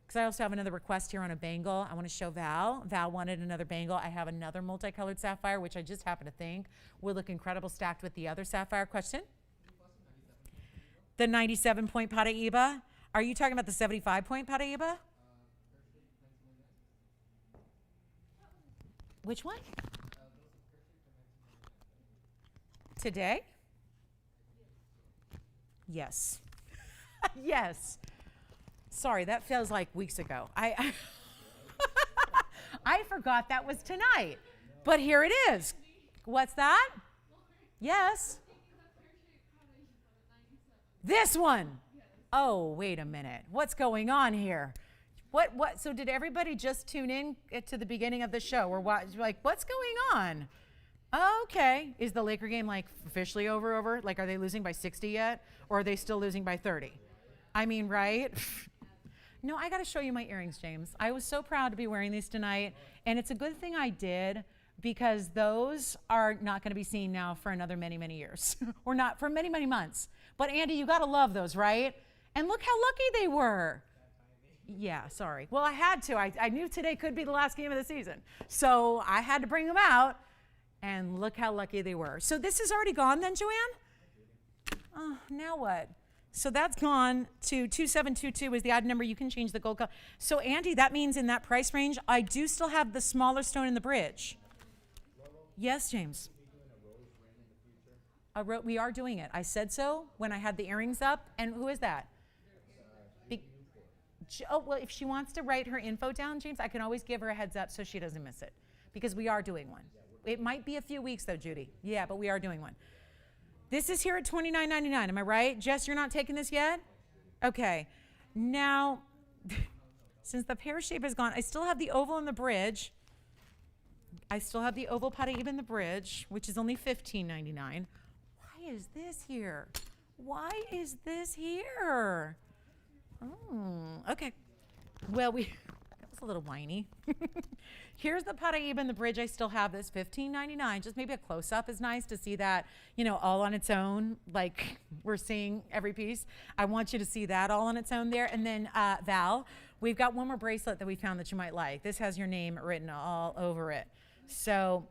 Because I also have another request here on a bangle. I want to show Val. Val wanted another bangle. I have another multicolored sapphire, which I just happen to think would look incredible stacked with the other sapphire. Question? The 97 point Paraíba. Are you talking about the 75 point Paraíba? Which one? Today? Yes. Yes. Sorry, that feels like weeks ago. I forgot that was tonight. But here it is. What's that? Yes. This one. Oh, wait a minute. What's going on here? What? So did everybody just tune in to the beginning of the show? Or like, what's going on? Okay. Is the Laker game like officially over? Like, are they losing by 60 yet? Or are they still losing by 30? I mean, right? No, I got to show you my earrings, James. I was so proud to be wearing these tonight. And it's a good thing I did, because those are not going to be seen now for another many, many years. Or not for many, many months. But Andy, you got to love those, right? And look how lucky they were. Yeah, sorry. Well, I had to. I knew today could be the last game of the season. So I had to bring them out. And look how lucky they were. So this is already gone then, Joanne? Oh, now what? So that's gone to 2722 is the odd number. You can change the gold color. So Andy, that means in that price range, I do still have the smaller stone in the bridge. Yes, James. We are doing it. I said so when I had the earrings up. And who is that? Oh, well, if she wants to write her info down, James, I can always give her a heads up so she doesn't miss it. Because we are doing one. It might be a few weeks, though, Judy. Yeah, but we are doing one. This is here at $29.99. Am I right? Jess, you're not taking this yet? Okay. Now, since the pear shape is gone, I still have the oval in the bridge. I still have the oval Paraíba in the bridge, which is only $15.99. Why is this here? Why is this here? Oh, okay. Well, that was a little whiny. Here's the Paraíba in the bridge. I still have this $15.99. Just maybe a close-up is nice to see that, all on its own, like we're seeing every piece. I want you to see that all on its own there. And then Val, we've got one more bracelet that we found that you might like. This has your name written all over it. So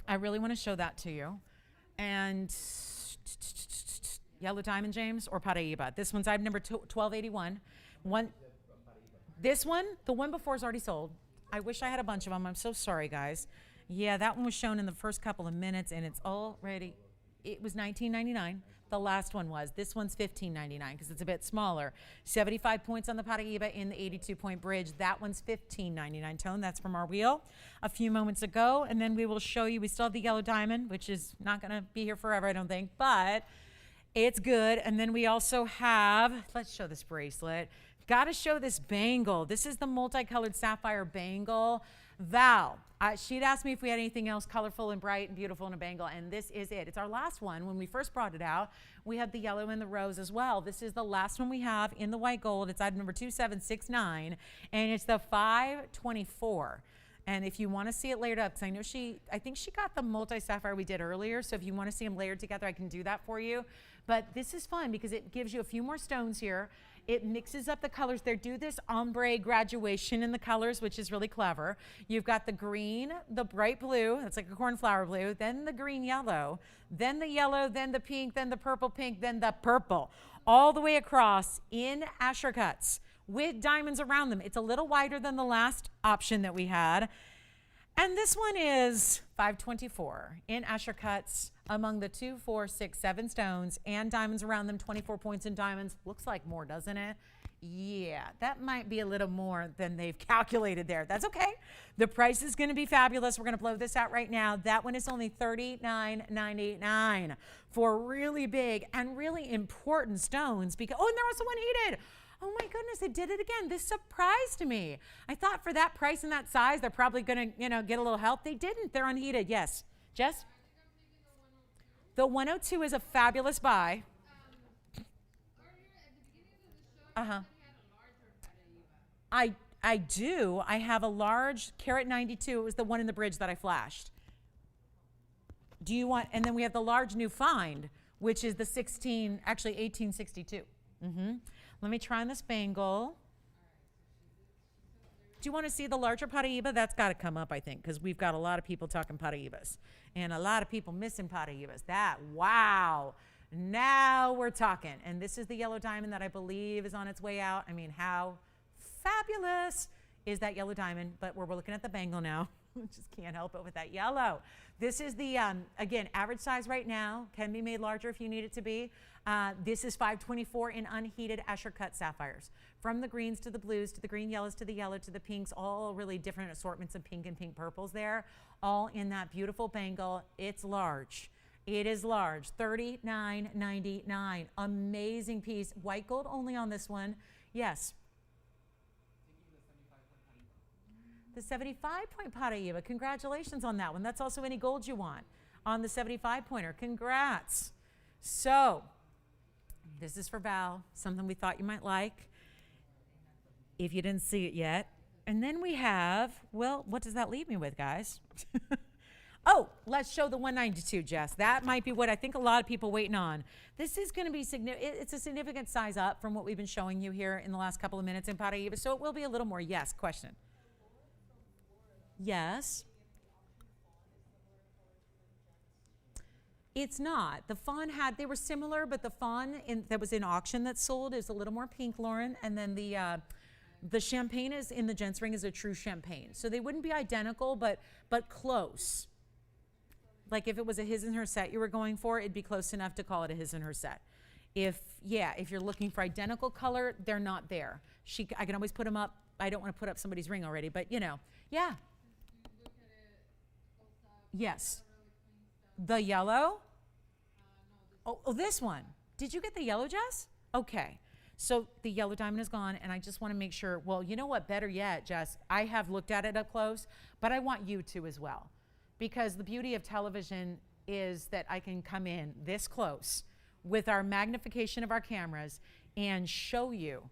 I really want to show that to you. And yellow diamond, James, or Paraíba. This one's item number 1281. This one, the one before is already sold. I wish I had a bunch of them. I'm so sorry, guys. Yeah, that one was shown in the first couple of minutes, and it was $19.99. The last one was. This one's $15.99 because it's a bit smaller. 75 points on the Paraíba in the 82-point bridge. That one's $15.99 tone. That's from our wheel a few moments ago. And then we will show you, we still have the yellow diamond, which is not going to be here forever, I don't think, but it's good. And then we also have, let's show this bracelet. Got to show this bangle. This is the multicolored sapphire bangle. Val, she'd asked me if we had anything else colorful and bright and beautiful in a bangle, and this is it. It's our last one. When we first brought it out, we had the yellow and the rose as well. This is the last one we have in the white gold. It's item number 2769, and it's the 524. And if you want to see it layered up, because I think she got the multi-sapphire we did earlier, so if you want to see them layered together, I can do that for you. But this is fun because it gives you a few more stones here. It mixes up the colors. They do this ombre graduation in the colors, which is really clever. You've got the green, the bright blue, that's like a cornflower blue, then the green yellow, then the yellow, then the pink, then the purple pink, then the purple, all the way across in Asher cuts with diamonds around them. It's a little wider than the last option that we had. And this one is 524 in Asher cuts among the 2, 4, 6, 7 stones and diamonds around them, 24 points in diamonds. Looks like more, doesn't it? Yeah, that might be a little more than they've calculated there. That's okay. The price is going to be fabulous. We're going to blow this out right now. That one is only $39.99 for really big and really important stones. And they're also unheated. Oh my goodness, they did it again. This surprised me. I thought for that price and that size, they're probably going to, get a little help. They didn't. They're unheated. Yes. Jess? The 102 is a fabulous buy. Uh-huh. I do. I have a large carat 92. It was the one in the bridge that I flashed. Do you want, and then we have the large new find, which is the 1862. Let me try on this bangle. Do you want to see the larger Paraíba? That's got to come up, I think, because we've got a lot of people talking Paraíbas and a lot of people missing Paraíbas. Wow. Now we're talking. And this is the yellow diamond that I believe is on its way out. I mean, how fabulous is that yellow diamond? But we're looking at the bangle now. Just can't help it with that yellow. This is the, again, average size right now. Can be made larger if you need it to be. This is 524 in unheated Asher cut sapphires. From the greens to the blues to the green yellows to the yellow to the pinks, all really different assortments of pink and pink purples there, all in that beautiful bangle. It's large. It is large, $39.99. Amazing piece. White gold only on this one. Yes. The 75-point Paraíba. Congratulations on that one. That's also any gold you want on the 75-pointer. Congrats. So this is for Val, something we thought you might like if you didn't see it yet. And then we have, well, what does that leave me with, guys? Oh, let's show the 192, Jess. That might be what I think a lot of people waiting on. This is going to be significant. It's a significant size up from what we've been showing you here in the last couple of minutes in Paraíba. So it will be a little more. Yes, question. Yes. It's not. The fawn they were similar, but the fawn that was in auction that sold is a little more pink, Lauren. And then the champagne is in the gents ring is a true champagne. So they wouldn't be identical, but close. Like if it was a his and her set you were going for, it'd be close enough to call it a his and her set. If you're looking for identical color, they're not there. I can always put them up. I don't want to put up somebody's ring already, but yeah. Look at it close up. Yes. Really clean stuff. The yellow? No, Oh, this one. Did you get the yellow, Jess? Okay. So the yellow diamond is gone, and I just want to make sure, well, you know what, better yet, Jess, I have looked at it up close, but I want you to as well. Because the beauty of television is that I can come in this close with our magnification of our cameras and show you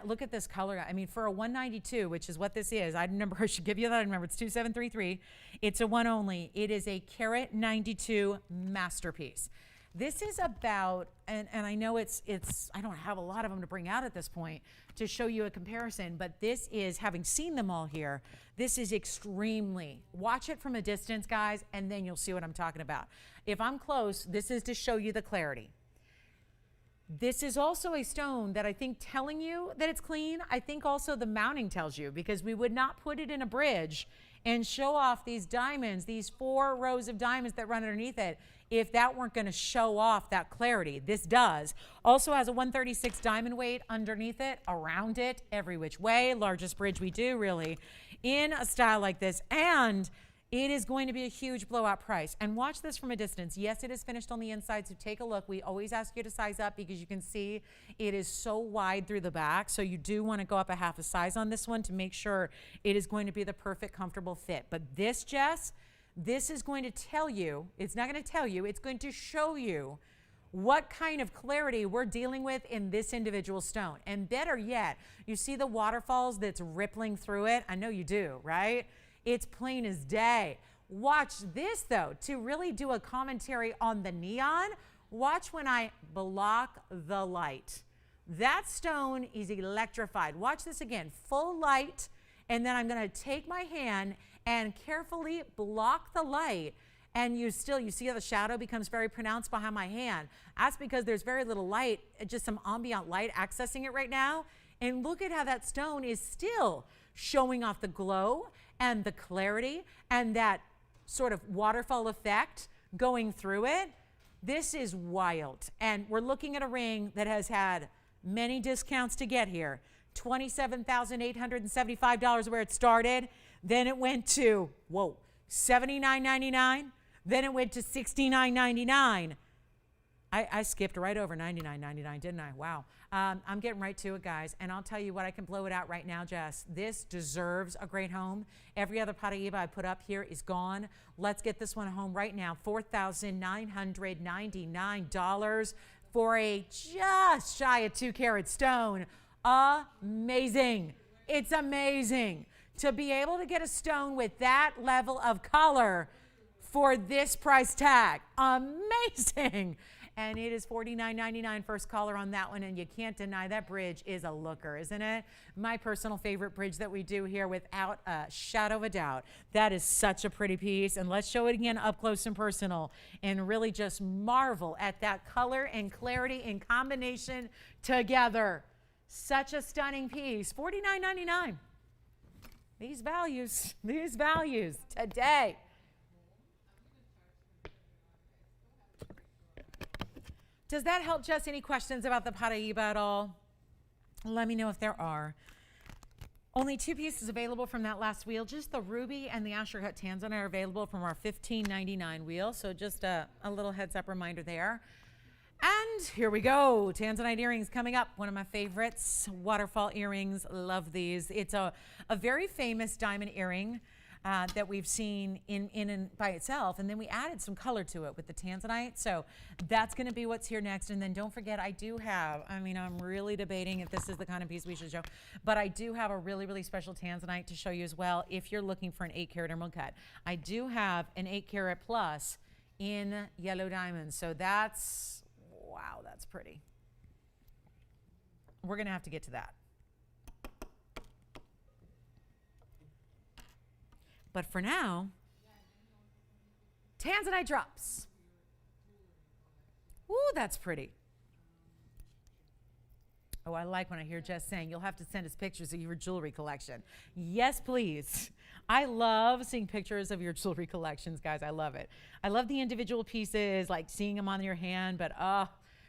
look at this color. I mean, for a 192, which is what this is, I should give you that number. It's 2733. It's a one only. It is a carat 92 masterpiece. This is about, and I know it's I don't have a lot of them to bring out at this point to show you a comparison, but this is, having seen them all here, this is extremely, watch it from a distance, guys, and then you'll see what I'm talking about. If I'm close, this is to show you the clarity. This is also a stone that I think telling you that it's clean, I think also the mounting tells you, because we would not put it in a bridge and show off these diamonds, these 4 rows of diamonds that run underneath it, if that weren't going to show off that clarity. This does. Also has a 136 diamond weight underneath it, around it, every which way. Largest bridge we do, really, in a style like this. And it is going to be a huge blowout price. And watch this from a distance. Yes, it is finished on the inside, so take a look. We always ask you to size up because you can see it is so wide through the back. So you do want to go up a half a size on this one to make sure it is going to be the perfect, comfortable fit. But this, Jess, this is going to tell you, it's not going to tell you, it's going to show you what kind of clarity we're dealing with in this individual stone. And better yet, you see the waterfalls that's rippling through it? I know you do, right? It's plain as day. Watch this, though, to really do a commentary on the neon. Watch when I block the light. That stone is electrified. Watch this again, full light, and then I'm going to take my hand and carefully block the light. And you see how the shadow becomes very pronounced behind my hand. That's because there's very little light, just some ambient light accessing it right now. And look at how that stone is still showing off the glow and the clarity and that sort of waterfall effect going through it. This is wild. And we're looking at a ring that has had many discounts to get here. $27,875 where it started. Then it went to, $79.99. Then it went to $69.99. I skipped right over $99.99, didn't I? Wow. I'm getting right to it, guys. And I'll tell you what, I can blow it out right now, Jess. This deserves a great home. Every other Paraíba I put up here is gone. Let's get this one home right now. $4,999 for a just shy of 2-carat stone. Amazing. It's amazing to be able to get a stone with that level of color for this price tag. Amazing. And it is $49.99 first caller on that one, and you can't deny that bridge is a looker, isn't it? My personal favorite bridge that we do here without a shadow of a doubt. That is such a pretty piece, and let's show it again up close and personal and really just marvel at that color and clarity in combination together. Such a stunning piece. $49.99. These values today. Does that help, Jess? Any questions about the Paraíba at all? Let me know if there are. Only 2 pieces available from that last wheel. Just the ruby and the Asher Cut Tanzanite are available from our $15.99 wheel. So just a little heads up reminder there. And here we go. Tanzanite earrings coming up. One of my favorites. Waterfall earrings. Love these. It's a very famous diamond earring that we've seen in by itself, and then we added some color to it with the Tanzanite. So that's going to be what's here next. And then don't forget, I do have, I'm really debating if this is the kind of piece we should show, but I do have a really, really special Tanzanite to show you as well if you're looking for an 8-carat emerald cut. I do have an 8-carat plus in yellow diamonds. So that's, wow, that's pretty. We're going to have to get to that. But for now, Tanzanite drops. Ooh, that's pretty. Oh, I like when I hear Jess saying, you'll have to send us pictures of your jewelry collection. Yes, please. I love seeing pictures of your jewelry collections, guys. I love it. I love the individual pieces, like seeing them on your hand, but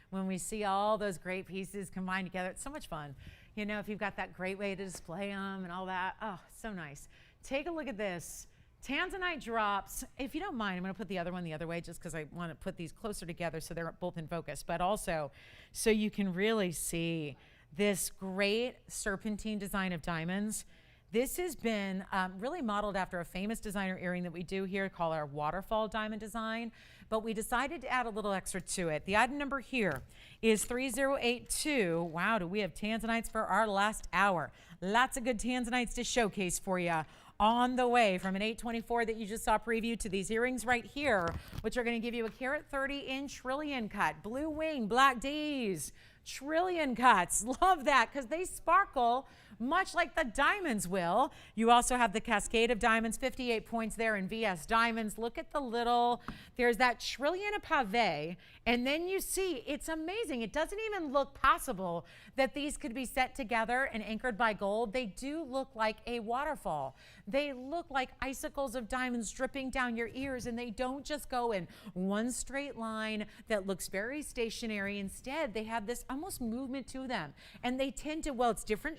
when we see all those great pieces combined together, it's so much fun. You know, if you've got that great way to display them and all that, oh, so nice. Take a look at this. Tanzanite drops. If you don't mind, I'm going to put the other one the other way just because I want to put these closer together so they're both in focus, but also so you can really see this great serpentine design of diamonds. This has been really modeled after a famous designer earring that we do here called our waterfall diamond design, but we decided to add a little extra to it. The item number here is 3082. Wow, do we have tanzanites for our last hour. Lots of good tanzanites to showcase for you on the way from an 824 that you just saw preview to these earrings right here, which are going to give you a carat 30 in trillion cut, blue wing, black D's, trillion cuts. Love that because they sparkle much like the diamonds will. You also have the cascade of diamonds, 58 points there in VS diamonds. Look at the little, there's that trillion of pave, and then you see, it's amazing. It doesn't even look possible that these could be set together and anchored by gold. They do look like a waterfall. They look like icicles of diamonds dripping down your ears, and they don't just go in one straight line that looks very stationary. Instead, they have this almost movement to them, and they tend to, well, it's different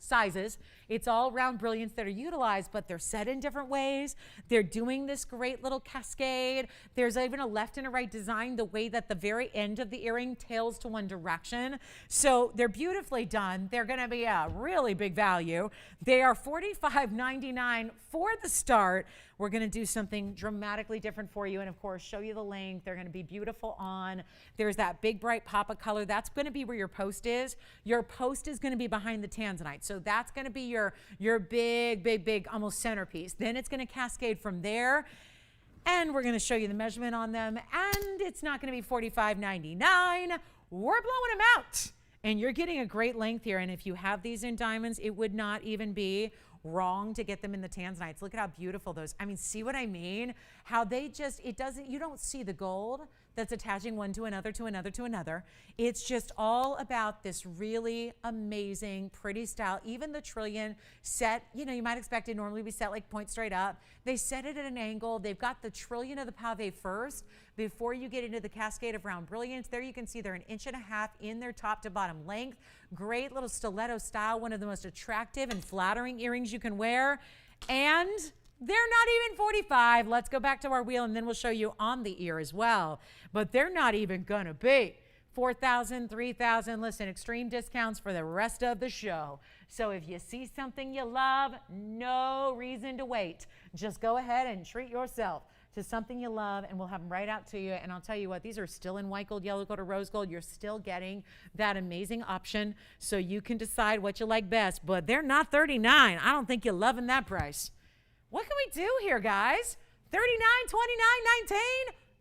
sizes. It's all round brilliants that are utilized, but they're set in different ways. They're doing this great little cascade. There's even a left and a right design, the way that the very end of the earring tails to one direction. So they're beautifully done. They're going to be a really big value. They are $45.99 for the start. We're going to do something dramatically different for you and, of course, show you the length. They're going to be beautiful on. There's that big, bright pop of color. That's going to be where your post is. Your post is going to be behind the tanzanite. So that's going to be your big, almost centerpiece. Then it's going to cascade from there. And we're going to show you the measurement on them. And it's not going to be $45.99. We're blowing them out. And you're getting a great length here. And if you have these in diamonds, it would not even be wrong to get them in the tanzanites. Look at how beautiful those, I mean, see what I mean? How they just, it doesn't, you don't see the gold that's attaching one to another, to another, to another. It's just all about this really amazing, pretty style. Even the trillion set, you know, you might expect it normally be set like point straight up. They set it at an angle. They've got the trillion of the pave first before you get into the cascade of round brilliance. There you can see they're 1.5 inches in their top to bottom length. Great little stiletto style, one of the most attractive and flattering earrings you can wear. And they're not even 45. Let's go back to our wheel and then we'll show you on the ear as well. But they're not even gonna be 4,000, 3,000. Listen, extreme discounts for the rest of the show. So if you see something you love, no reason to wait. Just go ahead and treat yourself to something you love, and we'll have them right out to you. And I'll tell you what, these are still in white gold, yellow gold, or rose gold. You're still getting that amazing option, so you can decide what you like best. But they're not $39. I don't think you're loving that price. What can we do here, guys? $39, $29, $19?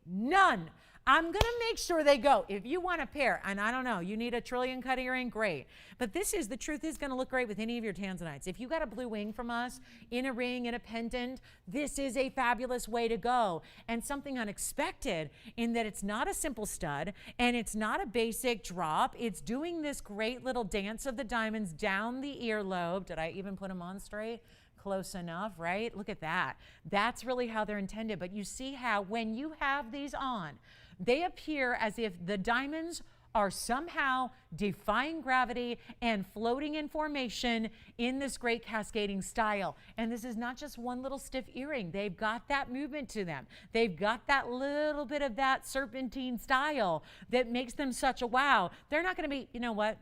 None. I'm going to make sure they go. If you want a pair, and I don't know, you need a trillion cut earring, great. But the truth is going to look great with any of your tanzanites. If you got a blue wing from us in a ring, in a pendant, this is a fabulous way to go. And something unexpected in that it's not a simple stud and it's not a basic drop. It's doing this great little dance of the diamonds down the earlobe. Did I even put them on straight? Close enough, right? Look at that. That's really how they're intended. But you see how when you have these on, they appear as if the diamonds are somehow defying gravity and floating in formation in this great cascading style. And this is not just one little stiff earring. They've got that movement to them. They've got that little bit of that serpentine style that makes them such a wow. They're not going to be, you know what?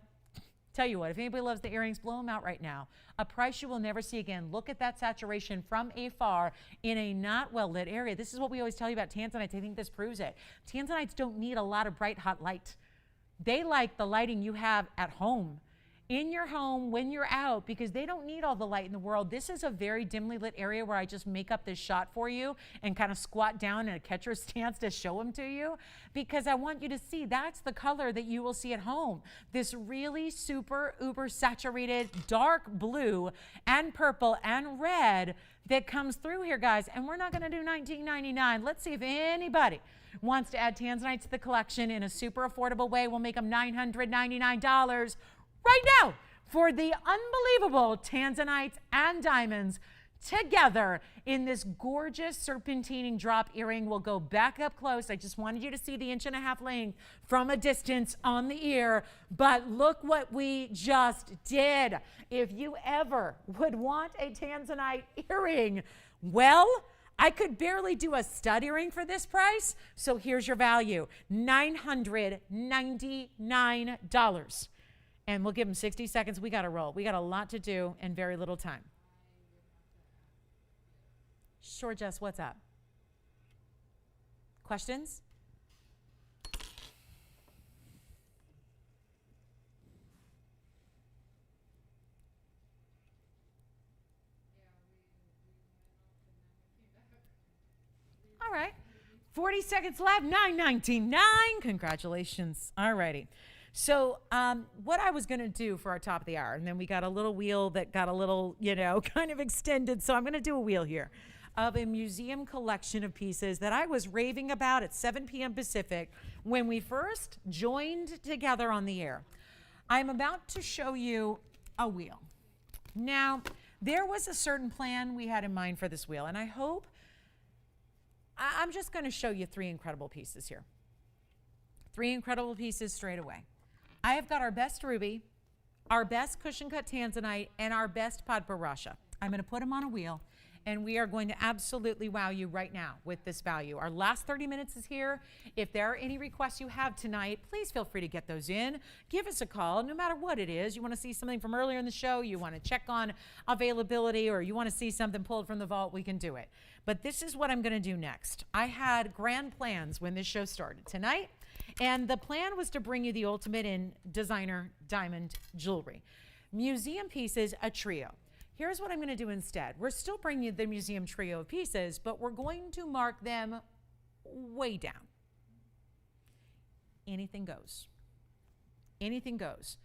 Tell you what, if anybody loves the earrings, blow them out right now. A price you will never see again. Look at that saturation from afar in a not well-lit area. This is what we always tell you about tanzanites. I think this proves it. Tanzanites don't need a lot of bright, hot light. They like the lighting you have at home, in your home, when you're out, because they don't need all the light in the world. This is a very dimly lit area where I just make up this shot for you and kind of squat down in a catcher stance to show them to you, because I want you to see that's the color that you will see at home. This really super uber saturated dark blue and purple and red that comes through here, guys. And we're not going to do $19.99. Let's see if anybody wants to add tanzanite to the collection in a super affordable way, we'll make them $999 right now for the unbelievable tanzanites and diamonds together in this gorgeous serpentining drop earring. We'll go back up close. I just wanted you to see the 1.5 inch length from a distance on the ear, but look what we just did. If you ever would want a tanzanite earring, well, I could barely do a stud earring for this price, so here's your value, $999. And we'll give them 60 seconds. We got to roll. We got a lot to do in very little time. Sure, Jess, what's up? Questions? All right. 40 seconds left, $999. Congratulations. All righty. So what I was going to do for our top of the hour, and then we got a little wheel that got a little, kind of extended. So I'm going to do a wheel here of a museum collection of pieces that I was raving about at 7 p.m. Pacific when we first joined together on the air. I'm about to show you a wheel. Now, there was a certain plan we had in mind for this wheel, and I hope I'm just going to show you 3 incredible pieces here. 3 incredible pieces straight away. I have got our best ruby, our best cushion cut tanzanite, and our best padbarasha. I'm going to put them on a wheel, and we are going to absolutely wow you right now with this value. Our last 30 minutes is here. If there are any requests you have tonight, please feel free to get those in. Give us a call, no matter what it is. You want to see something from earlier in the show, you want to check on availability, or you want to see something pulled from the vault, we can do it. But this is what I'm going to do next. I had grand plans when this show started tonight, and the plan was to bring you the ultimate in designer diamond jewelry. Museum pieces, a trio. Here's what I'm going to do instead. We're still bringing you the museum trio of pieces, but we're going to mark them way down. Anything goes. Anything goes.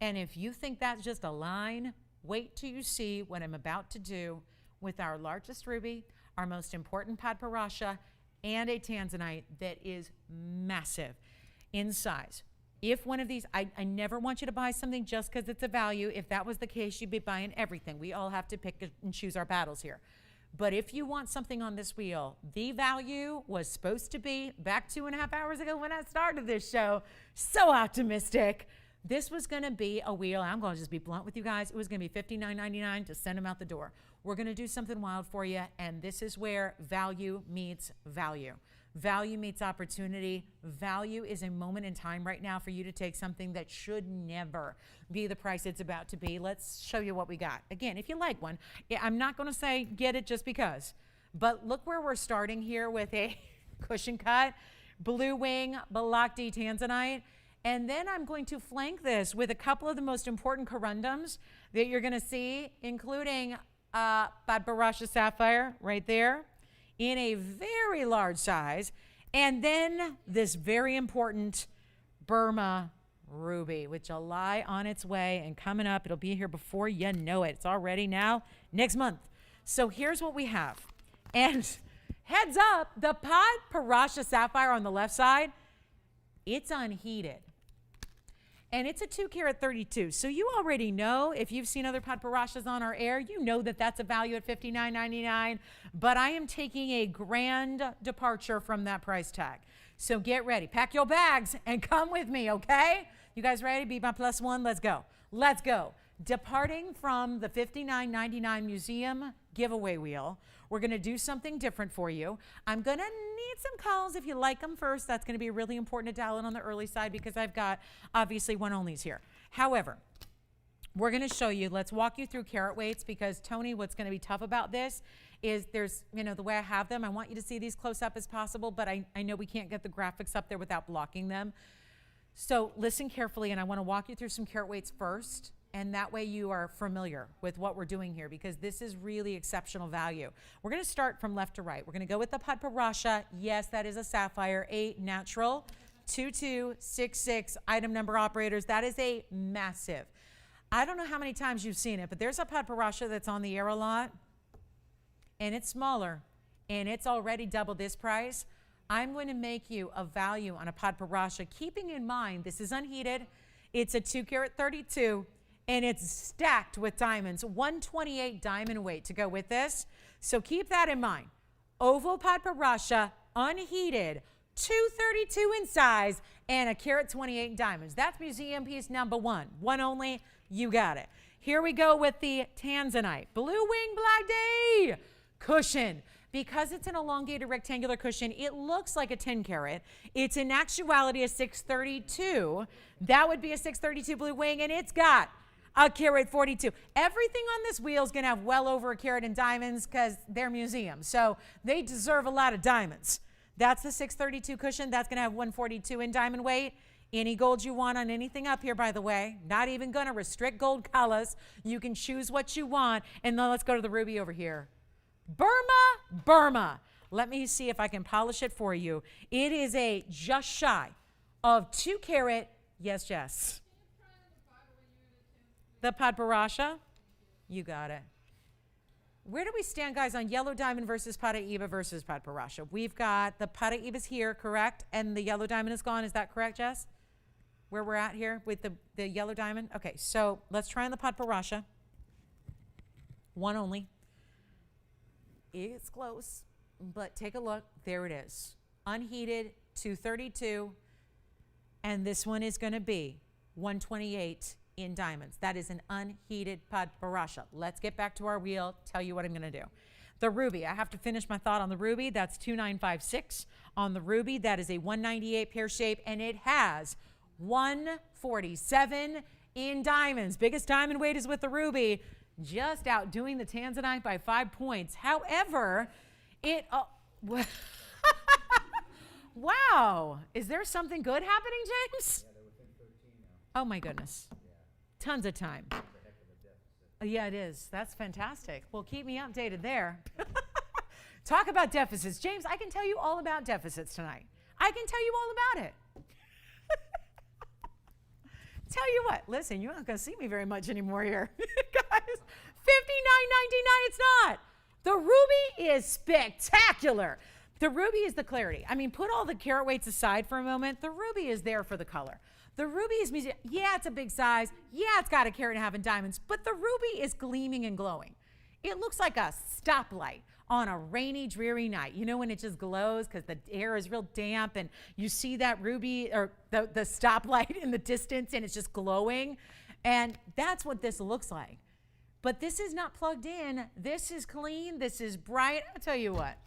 And if you think that's just a line, wait till you see what I'm about to do with our largest ruby, our most important padbarasha, and a tanzanite that is massive in size. If one of these, I never want you to buy something just because it's a value. If that was the case, you'd be buying everything. We all have to pick and choose our battles here. But if you want something on this wheel, the value was supposed to be, back 2.5 hours ago when I started this show, so optimistic. This was going to be a wheel. I'm going to just be blunt with you guys. It was going to be $59.99 to send them out the door. We're going to do something wild for you, and this is where value meets value. Value meets opportunity. Value is a moment in time right now for you to take something that should never be the price it's about to be. Let's show you what we got. Again, if you like one, I'm not going to say get it just because, but look where we're starting here with a cushion cut, blue wing, Balakdi tanzanite. And then I'm going to flank this with a couple of the most important corundums that you're going to see, including padbarasha sapphire right there in a very large size, and then this very important Burma ruby, which will lie on its way and coming up. It'll be here before you know it. It's already now next month. So here's what we have. And heads up, the padbarasha sapphire on the left side, it's unheated. And it's a 2-carat 32. So you already know, if you've seen other padbarashas on our air, you know that that's a value at $59.99. But I am taking a grand departure from that price tag. So get ready. Pack your bags and come with me, okay? You guys ready? Be my plus one. Let's go. Let's go. Departing from the $59.99 museum giveaway wheel, we're going to do something different for you. I'm going to need some calls if you like them first. That's going to be really important to dial in on the early side because I've got obviously one onlys here. However, we're going to show you, let's walk you through carat weights because Tony, what's going to be tough about this is there's, the way I have them, I want you to see these close up as possible, but I know we can't get the graphics up there without blocking them. So listen carefully, and I want to walk you through some carat weights first. And that way you are familiar with what we're doing here because this is really exceptional value. We're going to start from left to right. We're going to go with the padbarasha. Yes, that is a sapphire, a natural 2266 item number operators. That is a massive. I don't know how many times you've seen it, but there's a padbarasha that's on the air a lot, and it's smaller, and it's already double this price. I'm going to make you a value on a Padparacha, keeping in mind this is unheated. It's a 2 carat 32, and it's stacked with diamonds. 128 diamond weight to go with this. So keep that in mind. Oval Padparacha, unheated, 232 in size, and a carat 28 in diamonds. That's museum piece number one. One only, you got it. Here we go with the Tanzanite. Blue Wing Black Day cushion. Because it's an elongated rectangular cushion, it looks like a 10 carat. It's in actuality a 632. That would be a 632 blue wing, and it's got a carat 42. Everything on this wheel is going to have well over a carat in diamonds because they're museums. So they deserve a lot of diamonds. That's the 632 cushion. That's going to have 142 in diamond weight. Any gold you want on anything up here, by the way. Not even going to restrict gold colors. You can choose what you want. And then let's go to the ruby over here. Burma. Let me see if I can polish it for you. It is a just shy of 2 carat. Yes, Jess. The Padparacha. You got it. Where do we stand, guys, on yellow diamond versus Paraiba versus Padparacha? We've got the Paraiba's here, correct? And the yellow diamond is gone. Is that correct, Jess? Where we're at here with the yellow diamond? Okay, so let's try on the Padparacha. One only. It's close, but take a look. There it is. Unheated, 232. And this one is going to be 128 in diamonds. That is an unheated Padparacha. Let's get back to our wheel, tell you what I'm going to do. The ruby, I have to finish my thought on the ruby. That's 2956 on the ruby. That is a 198 pear shape, and it has 147 in diamonds. Biggest diamond weight is with the ruby, just outdoing the Tanzanite by 5 points. However, wow, is there something good happening, James? Yeah, they're within 13 now. Oh my goodness. Yeah. Tons of time. It's a heck of a deficit. Yeah, it is. That's fantastic. Well, keep me updated there. Talk about deficits. James, I can tell you all about deficits tonight. I can tell you all about it. Tell you what, listen, you're not going to see me very much anymore here. Guys, $59.99, it's not. The ruby is spectacular. The ruby is the clarity. I mean, put all the carat weights aside for a moment. The ruby is there for the color. The ruby is, yeah, it's a big size. Yeah, it's got a carat and a half in diamonds, but the ruby is gleaming and glowing. It looks like a stoplight on a rainy, dreary night. You know when it just glows because the air is real damp and you see that ruby or the stoplight in the distance and it's just glowing. And that's what this looks like. But this is not plugged in. This is clean. This is bright. I'll tell you what.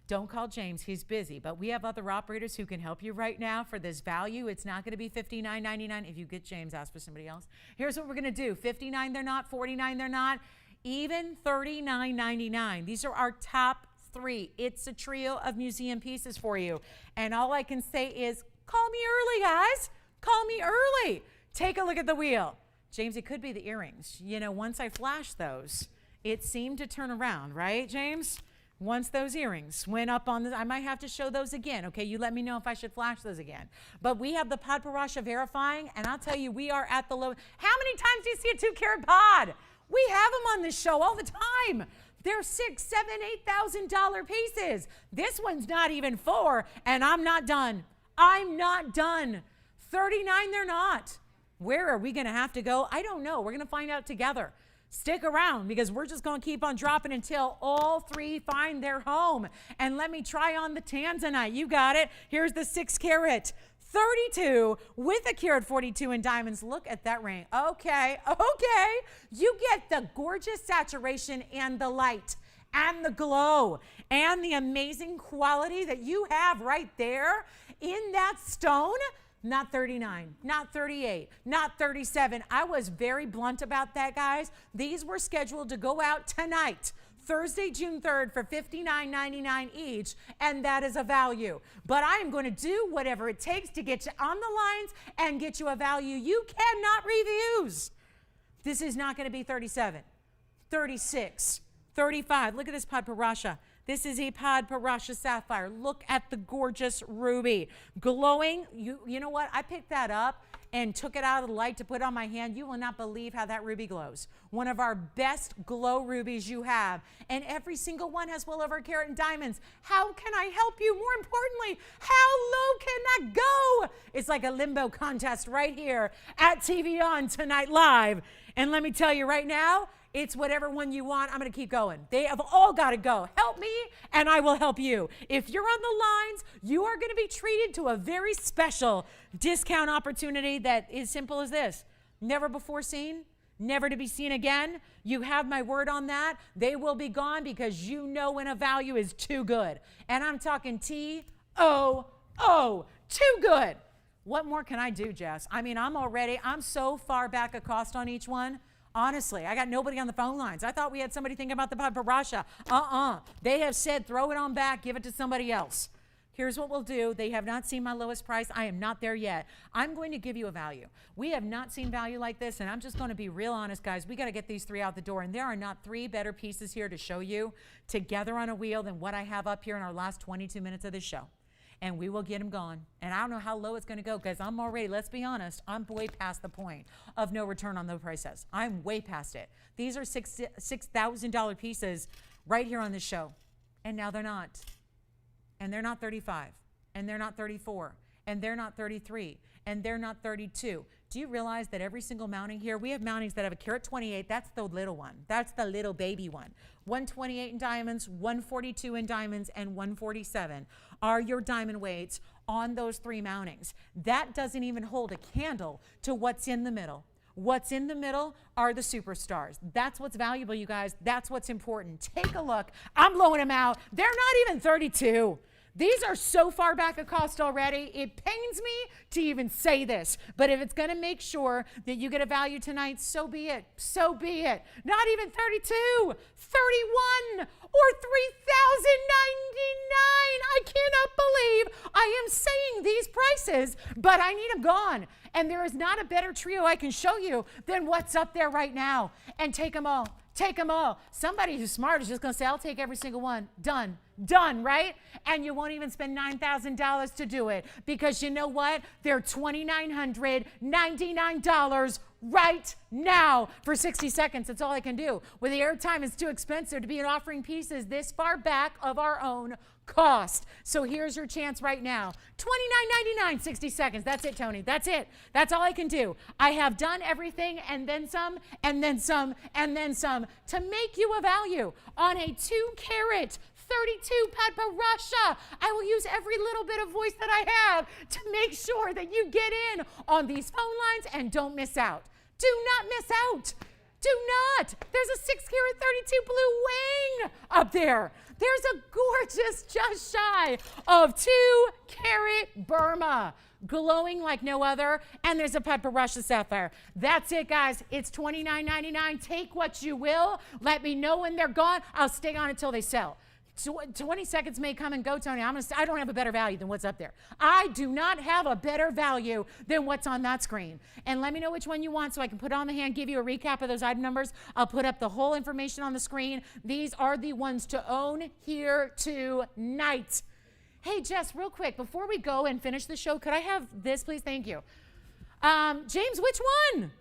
Don't call James. He's busy. But we have other operators who can help you right now for this value. It's not going to be $59.99. If you get James, ask for somebody else. Here's what we're going to do. $59 they're not. $49 they're not. Even $39.99. These are our top 3. It's a trio of museum pieces for you. And all I can say is call me early, guys. Call me early. Take a look at the wheel. James, it could be the earrings. You know, once I flashed those, it seemed to turn around, right, James? Once those earrings went up on the, I might have to show those again. Okay, you let me know if I should flash those again. But we have the Padparacha verifying, and I'll tell you, we are at the low. How many times do you see a 2 carat pod? We have them on this show all the time. They're $6,000, $7,000, $8,000 pieces. This one's not even 4, and I'm not done. I'm not done. 39 they're not. Where are we going to have to go? I don't know. We're going to find out together. Stick around because we're just going to keep on dropping until all 3 find their home. And let me try on the Tanzanite. You got it. Here's the 6 carat 32 with a carat 42 in diamonds. Look at that ring. Okay. You get the gorgeous saturation and the light and the glow and the amazing quality that you have right there in that stone. Not 39, not 38, not 37. I was very blunt about that, guys. These were scheduled to go out tonight, Thursday, June 3rd, for $59.99 each, and that is a value. But I am going to do whatever it takes to get you on the lines and get you a value you cannot refuse. This is not going to be 37, 36, 35. Look at this Padparacha. This is a Parasha sapphire. Look at the gorgeous ruby. Glowing. You know what? I picked that up and took it out of the light to put on my hand. You will not believe how that ruby glows. One of our best glow rubies you have. And every single one has well over a carat in diamonds. How can I help you? More importantly, how low can that go? It's like a limbo contest right here at TVON Tonight Live. And let me tell you right now, it's whatever one you want. I'm going to keep going. They have all got to go. Help me, and I will help you. If you're on the lines, you are going to be treated to a very special discount opportunity that is simple as this. Never before seen, never to be seen again. You have my word on that. They will be gone because you know when a value is too good. And I'm talking T-O-O, too good. What more can I do, Jess? I mean, I'm so far back a cost on each one. Honestly, I got nobody on the phone lines. I thought we had somebody thinking about the Parasha. They have said, throw it on back, give it to somebody else. Here's what we'll do. They have not seen my lowest price. I am not there yet. I'm going to give you a value. We have not seen value like this, and I'm just going to be real honest, guys. We got to get these three out the door, and there are not three better pieces here to show you together on a wheel than what I have up here in our last 22 minutes of this show. And we will get them gone. And I don't know how low it's going to go because I'm already, let's be honest, I'm way past the point of no return on those prices. I'm way past it. These are $6,000 pieces right here on this show. And now they're not. And they're not 35. And they're not 34. And they're not 33. And they're not 32. Do you realize that every single mounting here, we have mountings that have a carat 28. That's the little one. That's the little baby one. 128 in diamonds, 142 in diamonds, and 147 are your diamond weights on those three mountings. That doesn't even hold a candle to what's in the middle. What's in the middle are the superstars. That's what's valuable, you guys. That's what's important. Take a look. I'm blowing them out. They're not even 32. These are so far back a cost already. It pains me to even say this, but if it's going to make sure that you get a value tonight, so be it. So be it. Not even 32, 31, or $3,099. I cannot believe I am saying these prices, but I need them gone. And there is not a better trio I can show you than what's up there right now. And take them all. Take them all. Somebody who's smart is just going to say, I'll take every single one. Done. Done, right? And you won't even spend $9,000 to do it because you know what? They're $2,999 right now for 60 seconds. That's all I can do. With the airtime, it's too expensive to be offering pieces this far back of our own cost. So here's your chance right now. $29.99, 60 seconds. That's it, Tony. That's it. That's all I can do. I have done everything and then some, and then some, and then some to make you a value on a 2-carat 32 Parasha. I will use every little bit of voice that I have to make sure that you get in on these phone lines and don't miss out. Do not miss out. Do not. There's a 6-carat 32 blue wing up there. There's a gorgeous, just shy of 2-carat Burma, glowing like no other, and there's a Parasha sapphire. That's it, guys. It's $29.99. Take what you will. Let me know when they're gone. I'll stay on until they sell. 20 seconds may come and go, Tony. I don't have a better value than what's up there. I do not have a better value than what's on that screen. And let me know which one you want so I can put it on the hand, give you a recap of those item numbers. I'll put up the whole information on the screen. These are the ones to own here tonight. Hey, Jess, real quick, before we go and finish the show, could I have this, please? Thank you. James, which one?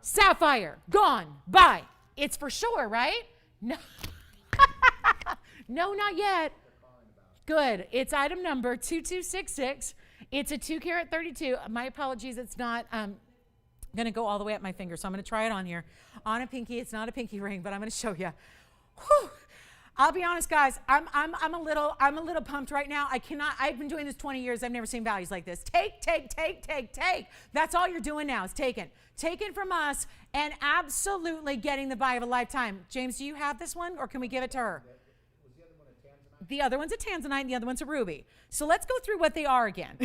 Sapphire. Gone. Bye. It's for sure, right? No. No, not yet. Good. It's item number 2266. It's a 2-carat 32. My apologies. It's not going to go all the way up my finger, so I'm going to try it on here. On a pinky. It's not a pinky ring, but I'm going to show you. Whew. I'll be honest, guys. I'm a little pumped right now. I've been doing this 20 years. I've never seen values like this. Take. That's all you're doing now is taking. Taken from us and absolutely getting the buy of a lifetime. James, do you have this one, or can we give it to her? The other one's a tanzanite, and the other one's a ruby. So let's go through what they are again,